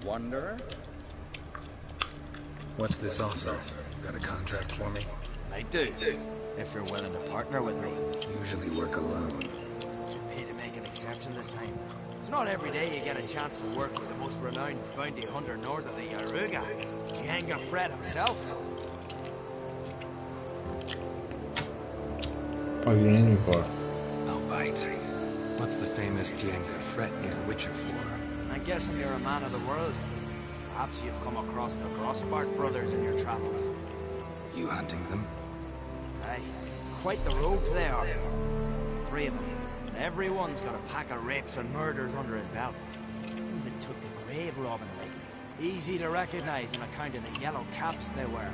S20: Wanderer?
S4: What's this also? Got a contract for me?
S21: I do, if you're willing to partner with me.
S4: Usually work alone.
S21: You'd pay to make an exception this time. It's not every day you get a chance to work with the most renowned bounty hunter north of the Yaruga, Jenga Fred himself.
S1: What do you need me for?
S4: I'll bite. What's the famous Jenga Fred need a Witcher for?
S21: I'm guessing you're a man of the world. Perhaps you've come across the Grossbart brothers in your travels.
S4: You hunting them?
S21: Aye, quite the rogues they are. 3 of them, and every one's got a pack of rapes and murders under his belt. Even took to grave robbing lately. Easy to recognize on account of the yellow caps they wear.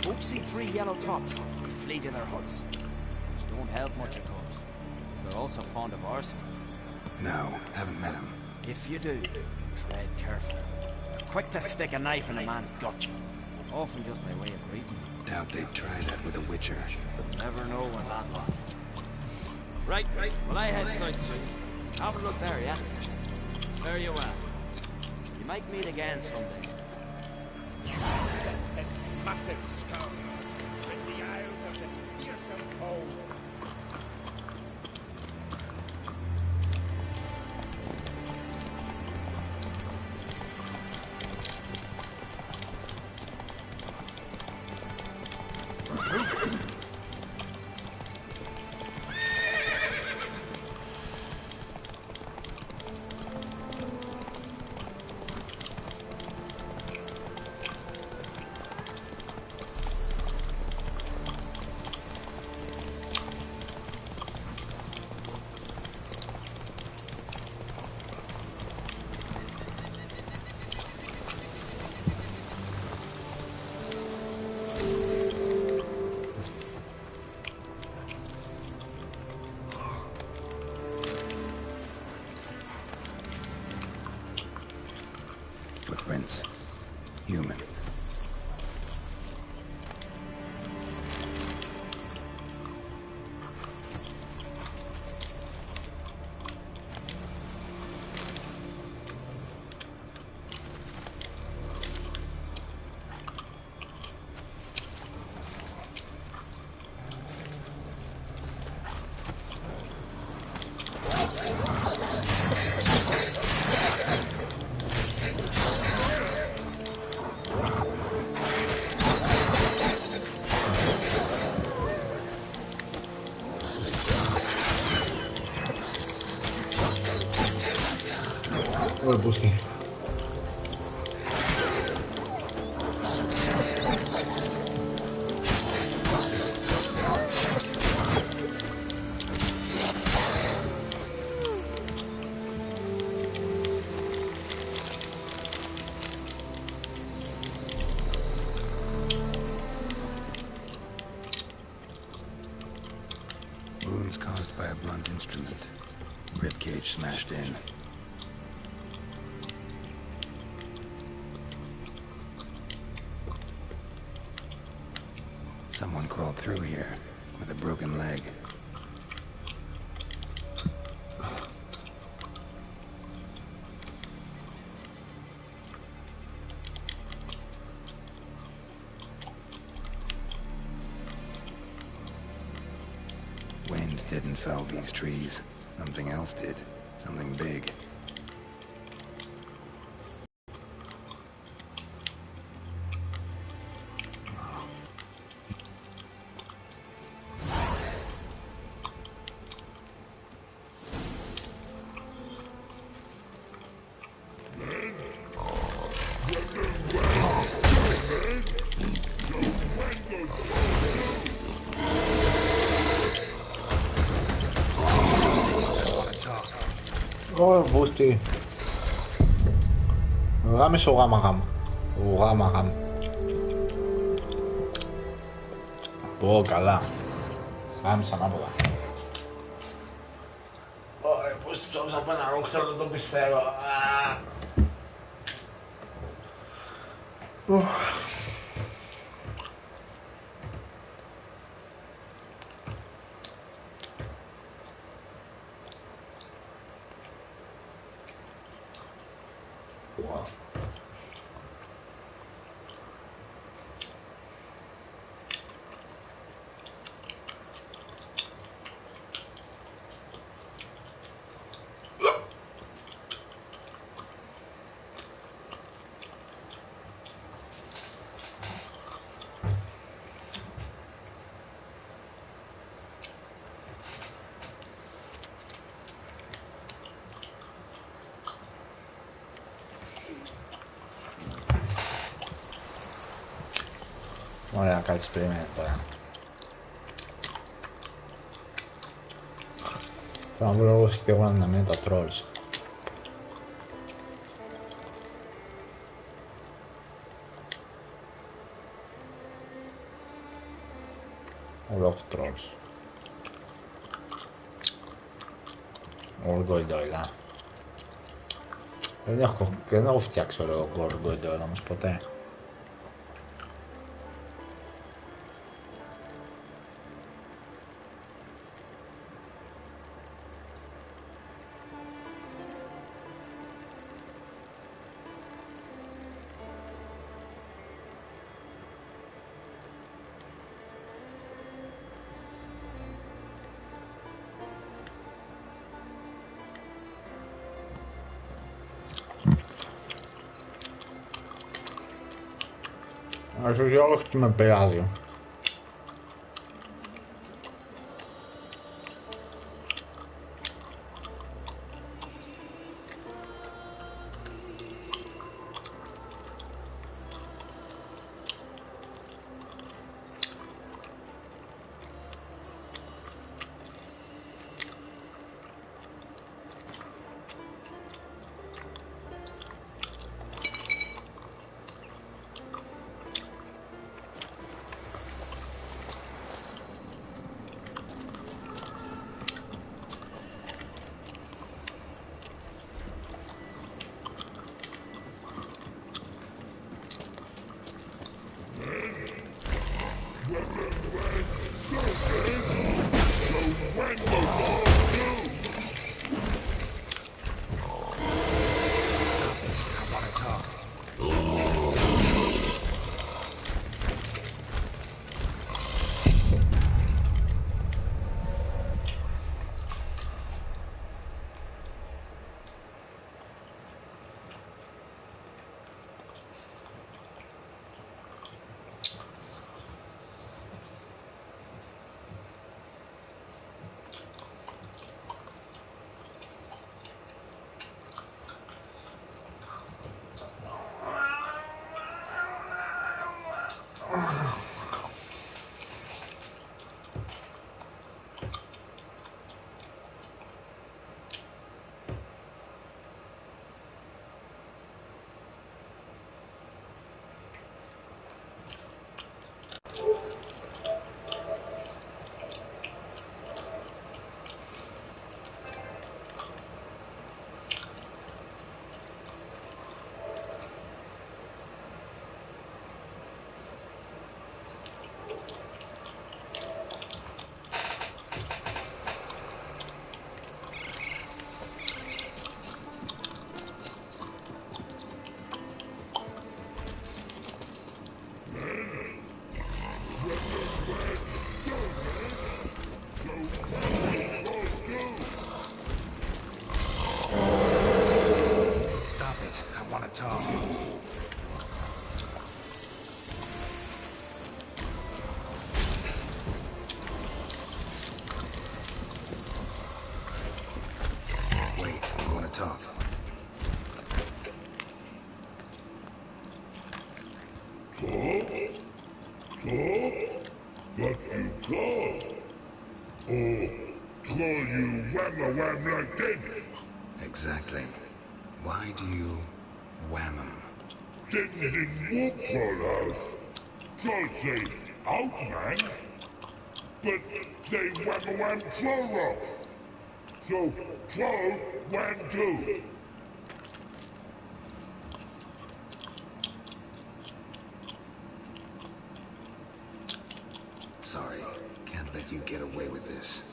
S21: Folks see 3 yellow tops, they flee to their huts. Which don't help much, of course, because they're also fond of arson.
S4: No, haven't met him.
S21: If you do, tread careful. Quick to stick a knife in a man's gut. Often just by way of greeting.
S4: Doubt they'd try that with a Witcher.
S21: Never know with that lot. Right, well I head south soon. Haven't looked there yet. Fare you well. You might meet again someday.
S12: Its massive skull in the eyes of this fearsome foe.
S4: Footprints. Human.
S1: Ой, пусти.
S4: Wounds caused by a blunt instrument. Ribcage smashed in. Someone crawled through here. with a broken leg. Wind didn't fell these trees. Something else did. Something big.
S1: Oh, Boosty. Ramis o Ramakam? O Ramakam. Πω, καλά. Ράμισα ανάποδα. Ωρε, πώς ψώμισα από ένα ρόκτρο, δεν το πιστεύω. Ωραία, κάτσε περιμένετε τώρα. Θα βρω εγώ στη εγώ να μένω τα trolls. Όλο trolls. Οργοϊδόιλα. Δεν έχω φτιάξει ωραίο οργοϊδόιλα όμως ποτέ. Ίσως όχι με πειράζει.
S8: Talk, but you can't. Or call you wham-a-wham like this.
S4: Exactly. Why do you wham 'em?
S8: Things in Warp Troll House. Trolls say out man, but they wham-a-wham troll rocks. So troll wham too.
S4: Sorry, can't let you get away with this.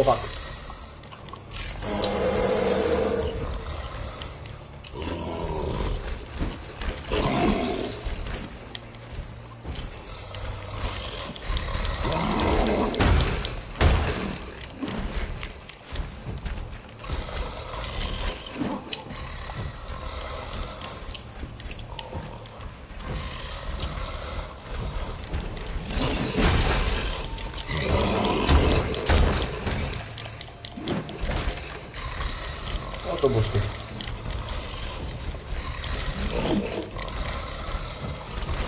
S1: Oh fuck. Το μπουστί.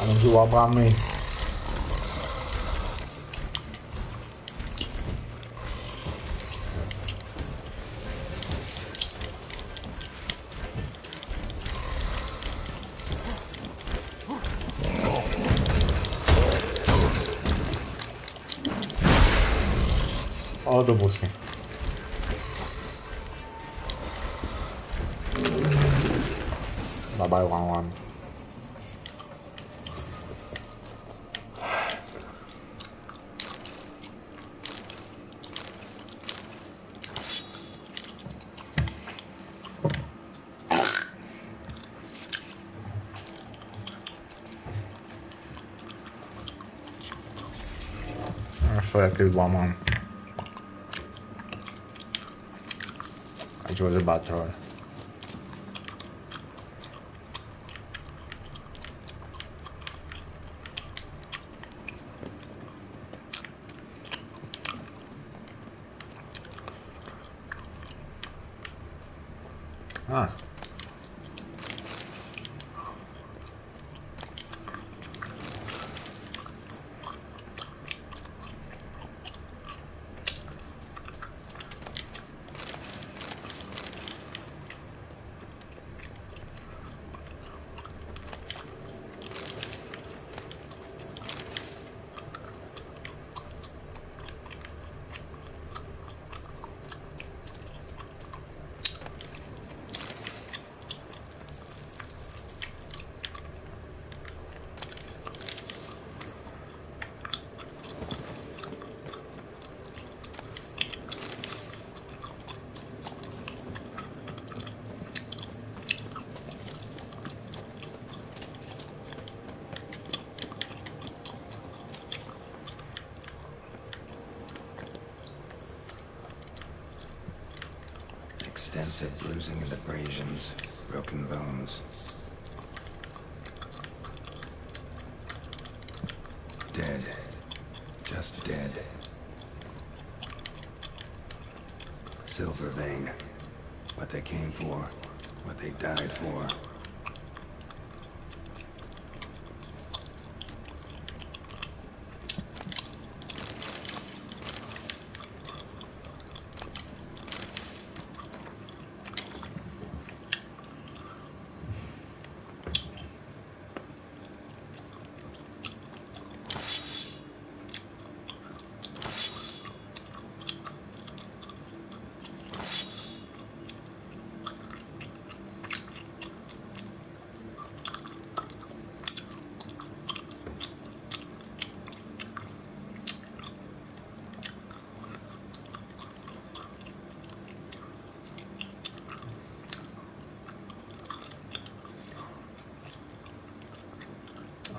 S1: Ανεβιού αμπράμι. Όλο το μπουστί. Bye 1-1. Αυτό ακριβή one-1. It was a bad throw. Ah.
S4: Extensive bruising and abrasions, broken bones. Dead. Just dead. Silver vein. What they came for. What they died for.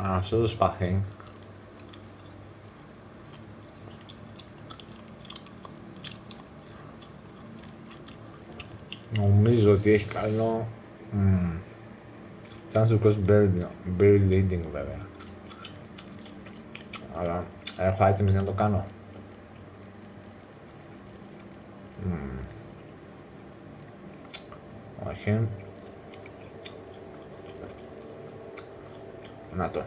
S1: Αυτό το σπαθί. Νομίζω ότι έχει καλό chance to cause berry leading βέβαια. Αλλά έχω items για να το κάνω. Όχι. Να το.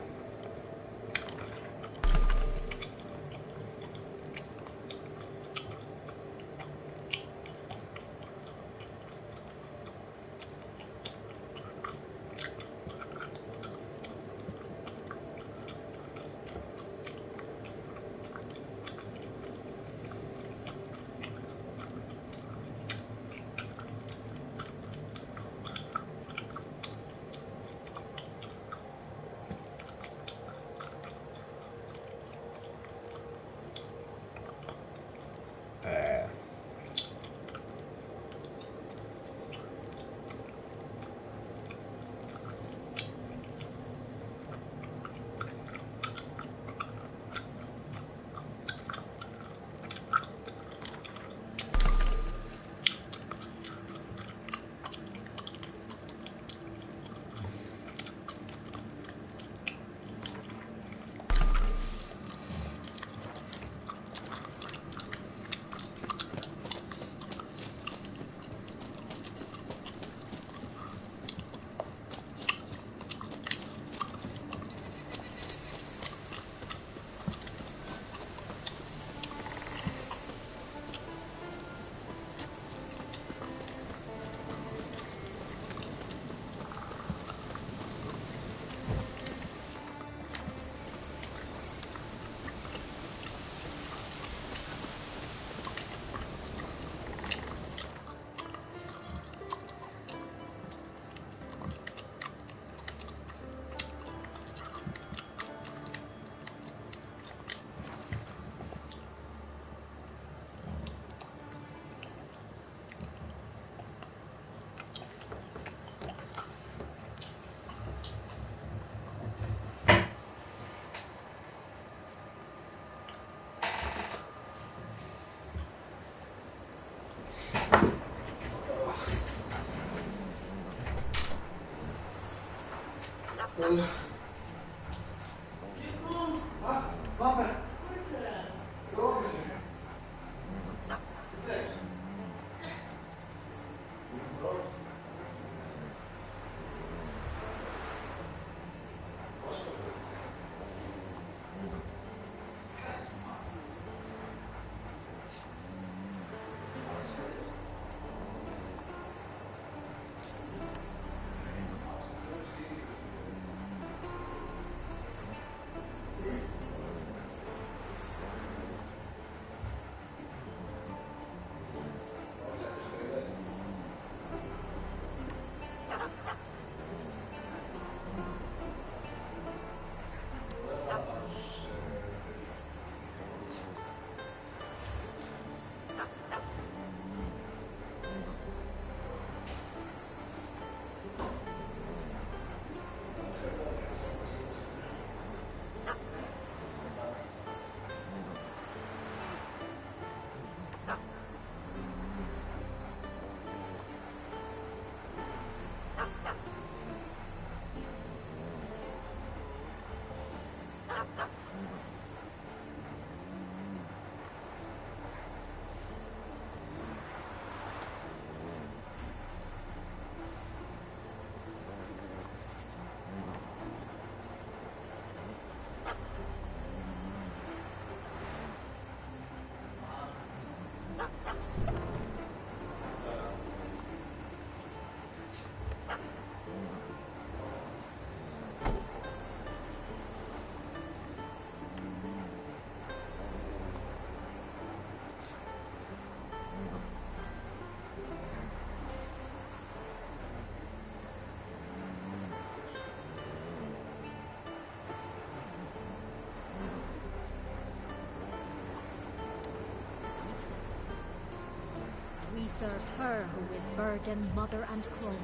S15: serve her who is burden, mother, and crone.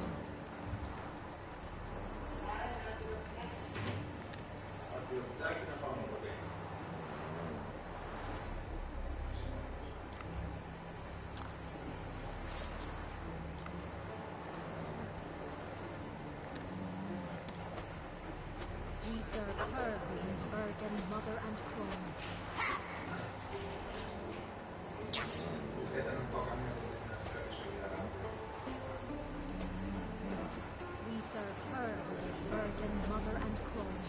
S15: We serve her who is burden, mother, and crone. We serve her who is burden, mother, and crone.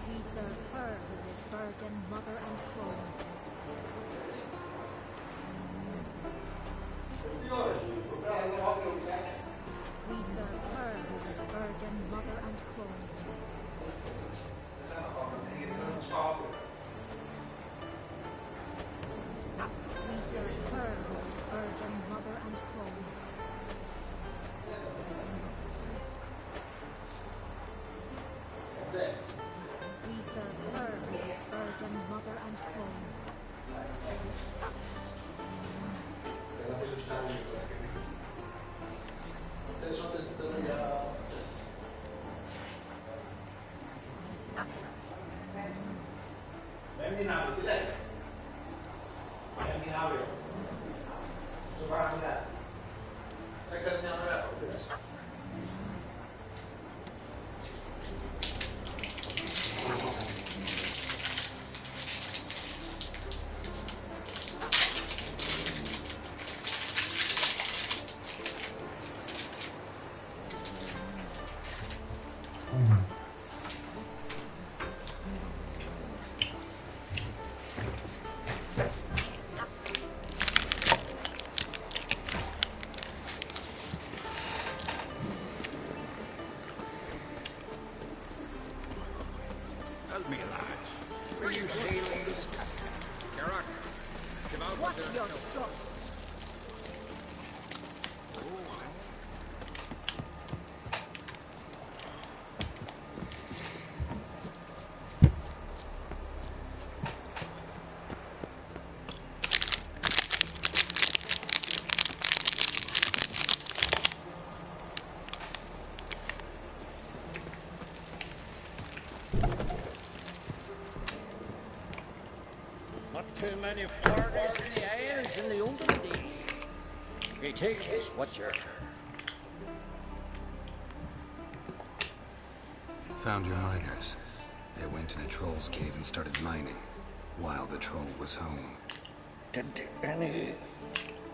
S15: We serve her who is burden, mother, and crone. We serve her who is burden, mother, and crone. We serve her who is burden, mother, and crone. We serve her who is burden, mother, and crone.
S9: Help me, lads. Are you sailing this? Carrack, give out.
S5: Watch your strut.
S20: Not too many foreigners in the Isles in the olden days. Greetings, what's your...
S4: Found your miners. They went in a troll's cave and started mining, while the troll was home.
S20: Did any...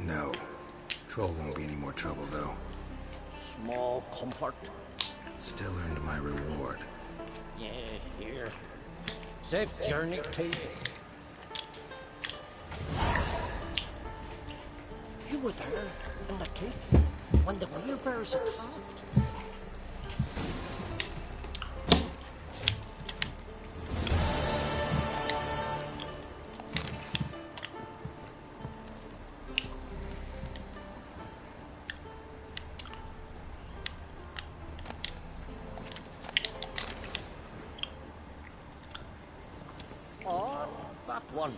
S4: No. Troll won't be any more trouble, though.
S20: small comfort?
S4: Still earned my reward.
S20: Yeah, here. Safe journey to you. You were there in the cave when the wheelbearers attacked. Oh, that one.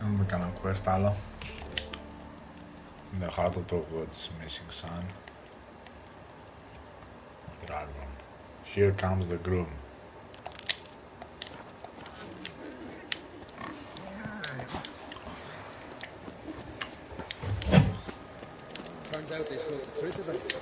S1: Non mi cannon quest'alo. In the heart of the woods, missing son. Dragon. Here comes the groom.
S16: Turns out they spoke the truth of it.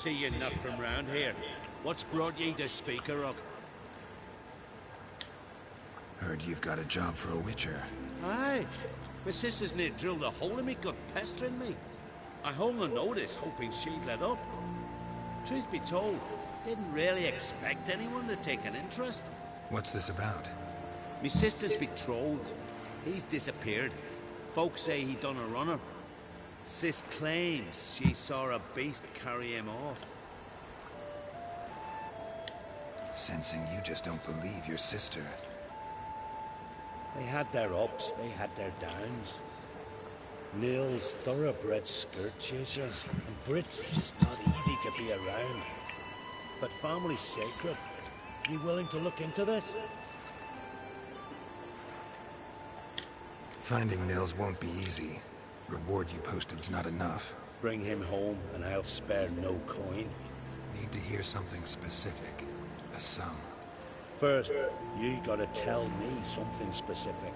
S12: see you're not from round here. What's brought ye to Speaker Rock?
S4: Heard you've got a job for a witcher.
S12: Aye. My sister's near drilled a hole in me, got pestering me. I hung a notice, hoping she'd let up. Truth be told, didn't really expect anyone to take an interest.
S4: What's this about?
S12: Me sister's betrothed. He's disappeared. Folks say he done a runner. Sis claims she saw a beast carry him off.
S4: Sensing you just don't believe your sister.
S12: They had their ups, they had their downs. Neil's thoroughbred skirt chaser, and Brit's just not easy to be around. But family's sacred. You willing to look into this?
S4: Finding Nils won't be easy. Reward you posted's not enough.
S12: Bring him home, and I'll spare no coin.
S4: Need to hear something specific. A sum.
S12: First, you gotta tell me something specific.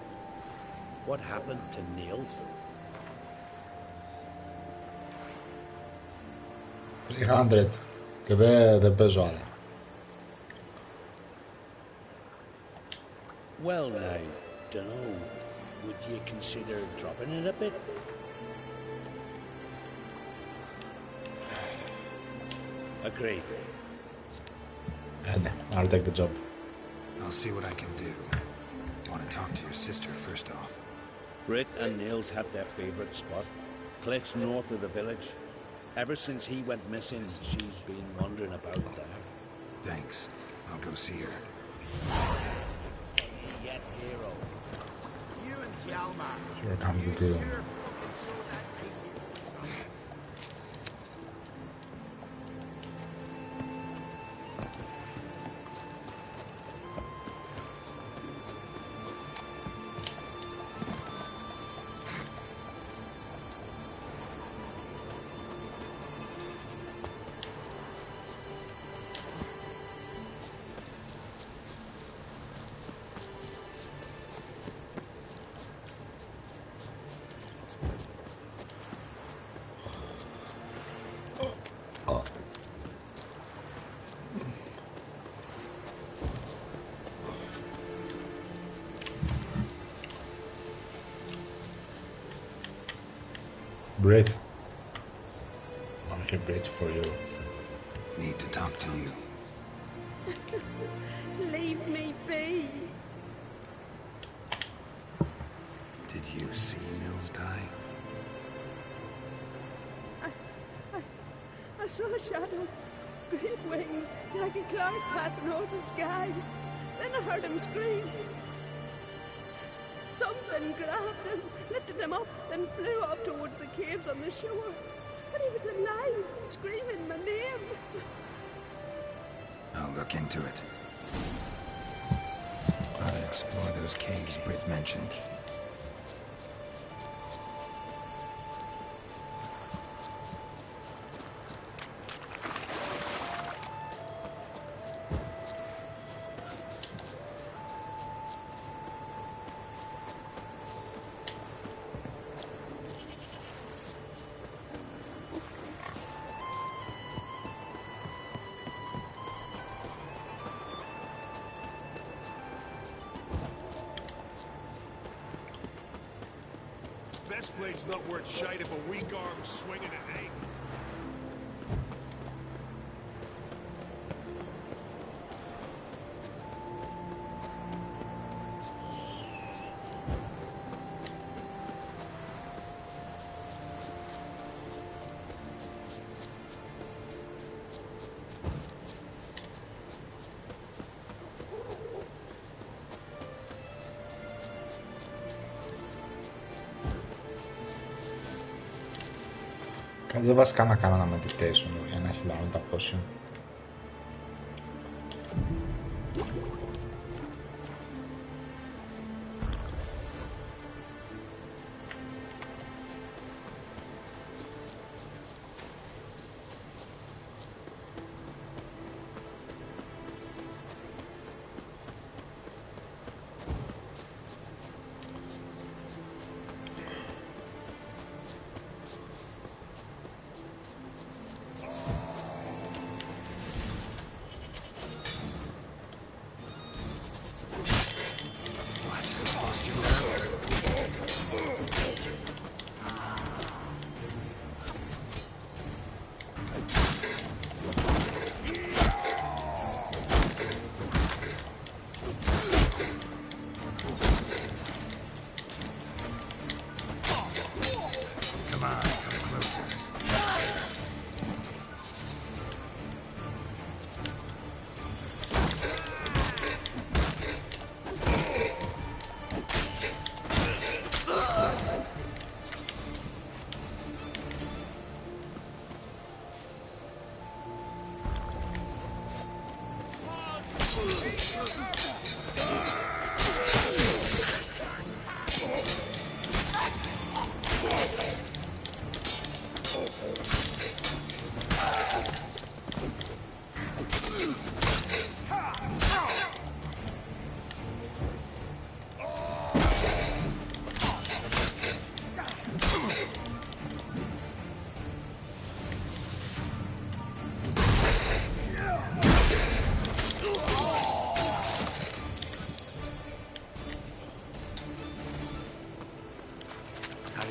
S12: What happened to Nils?
S1: 300 και δεν παίζω άλλα.
S12: Well now, dunno. Would you consider dropping it a bit? Agreed.
S1: I'll take the job.
S4: I'll see what I can do. Want to talk to your sister first off.
S12: Britt and Nils have their favorite spot. Cliffs north of the village. Ever since he went missing, she's been wandering about there.
S4: Thanks. I'll go see her.
S12: Yet hero. You and Hjalmar.
S1: Here comes the girl. Bread. I'm here bread for you.
S4: Need to talk to you.
S15: Leave me be.
S4: Did you see Nils die?
S15: I saw a shadow, great wings, like a cloud passing over the sky. Then I heard him scream. Something grabbed him, lifted him up, then flew off towards the caves on the shore. But he was alive, screaming my name.
S4: I'll look into it. Gotta explore those caves Britt mentioned.
S8: Best blade's not worth shite if a weak arm's swinging it, eh?
S1: Δεν βασικά να κάνω ένα meditation για να χυλάρω τα potion.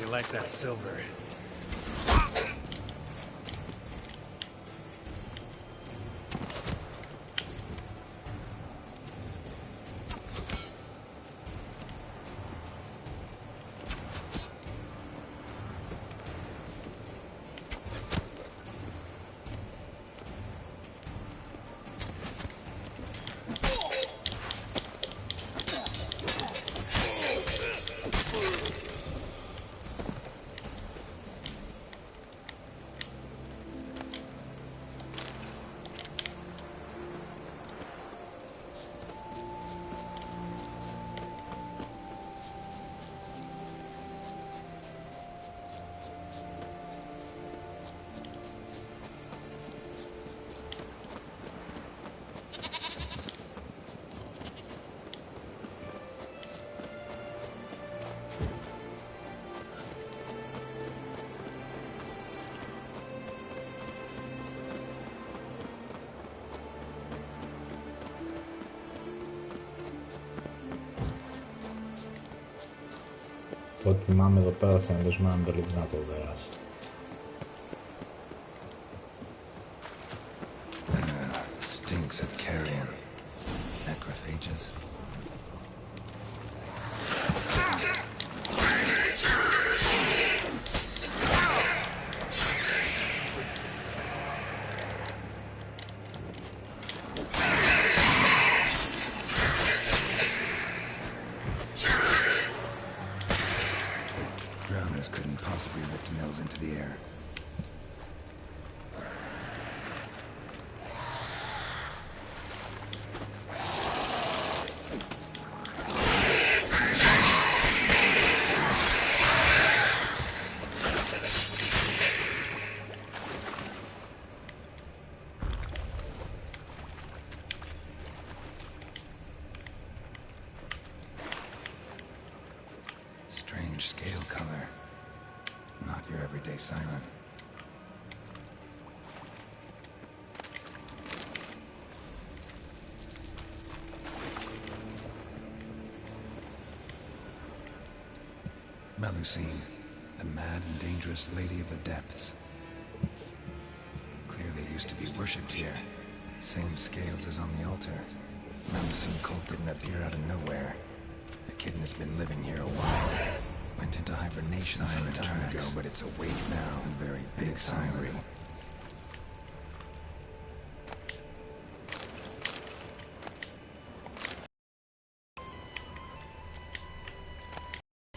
S6: Like that silver.
S1: Ό,τι θυμάμαι εδώ πέρα θα συναντήσουμε έναν πολύ δυνατό δέρας.
S4: Stinks of carrion. Necrophages. Drowners couldn't possibly lift mills into the air. Strange scale color. Not your everyday siren. Melusine, the mad and dangerous lady of the depths. Clearly used to be worshipped here. Same scales as on the altar. Melusine cult didn't appear out of nowhere. The kitten has been living here a while. Went into hibernation some time ago, but it's awake now. A very big siren.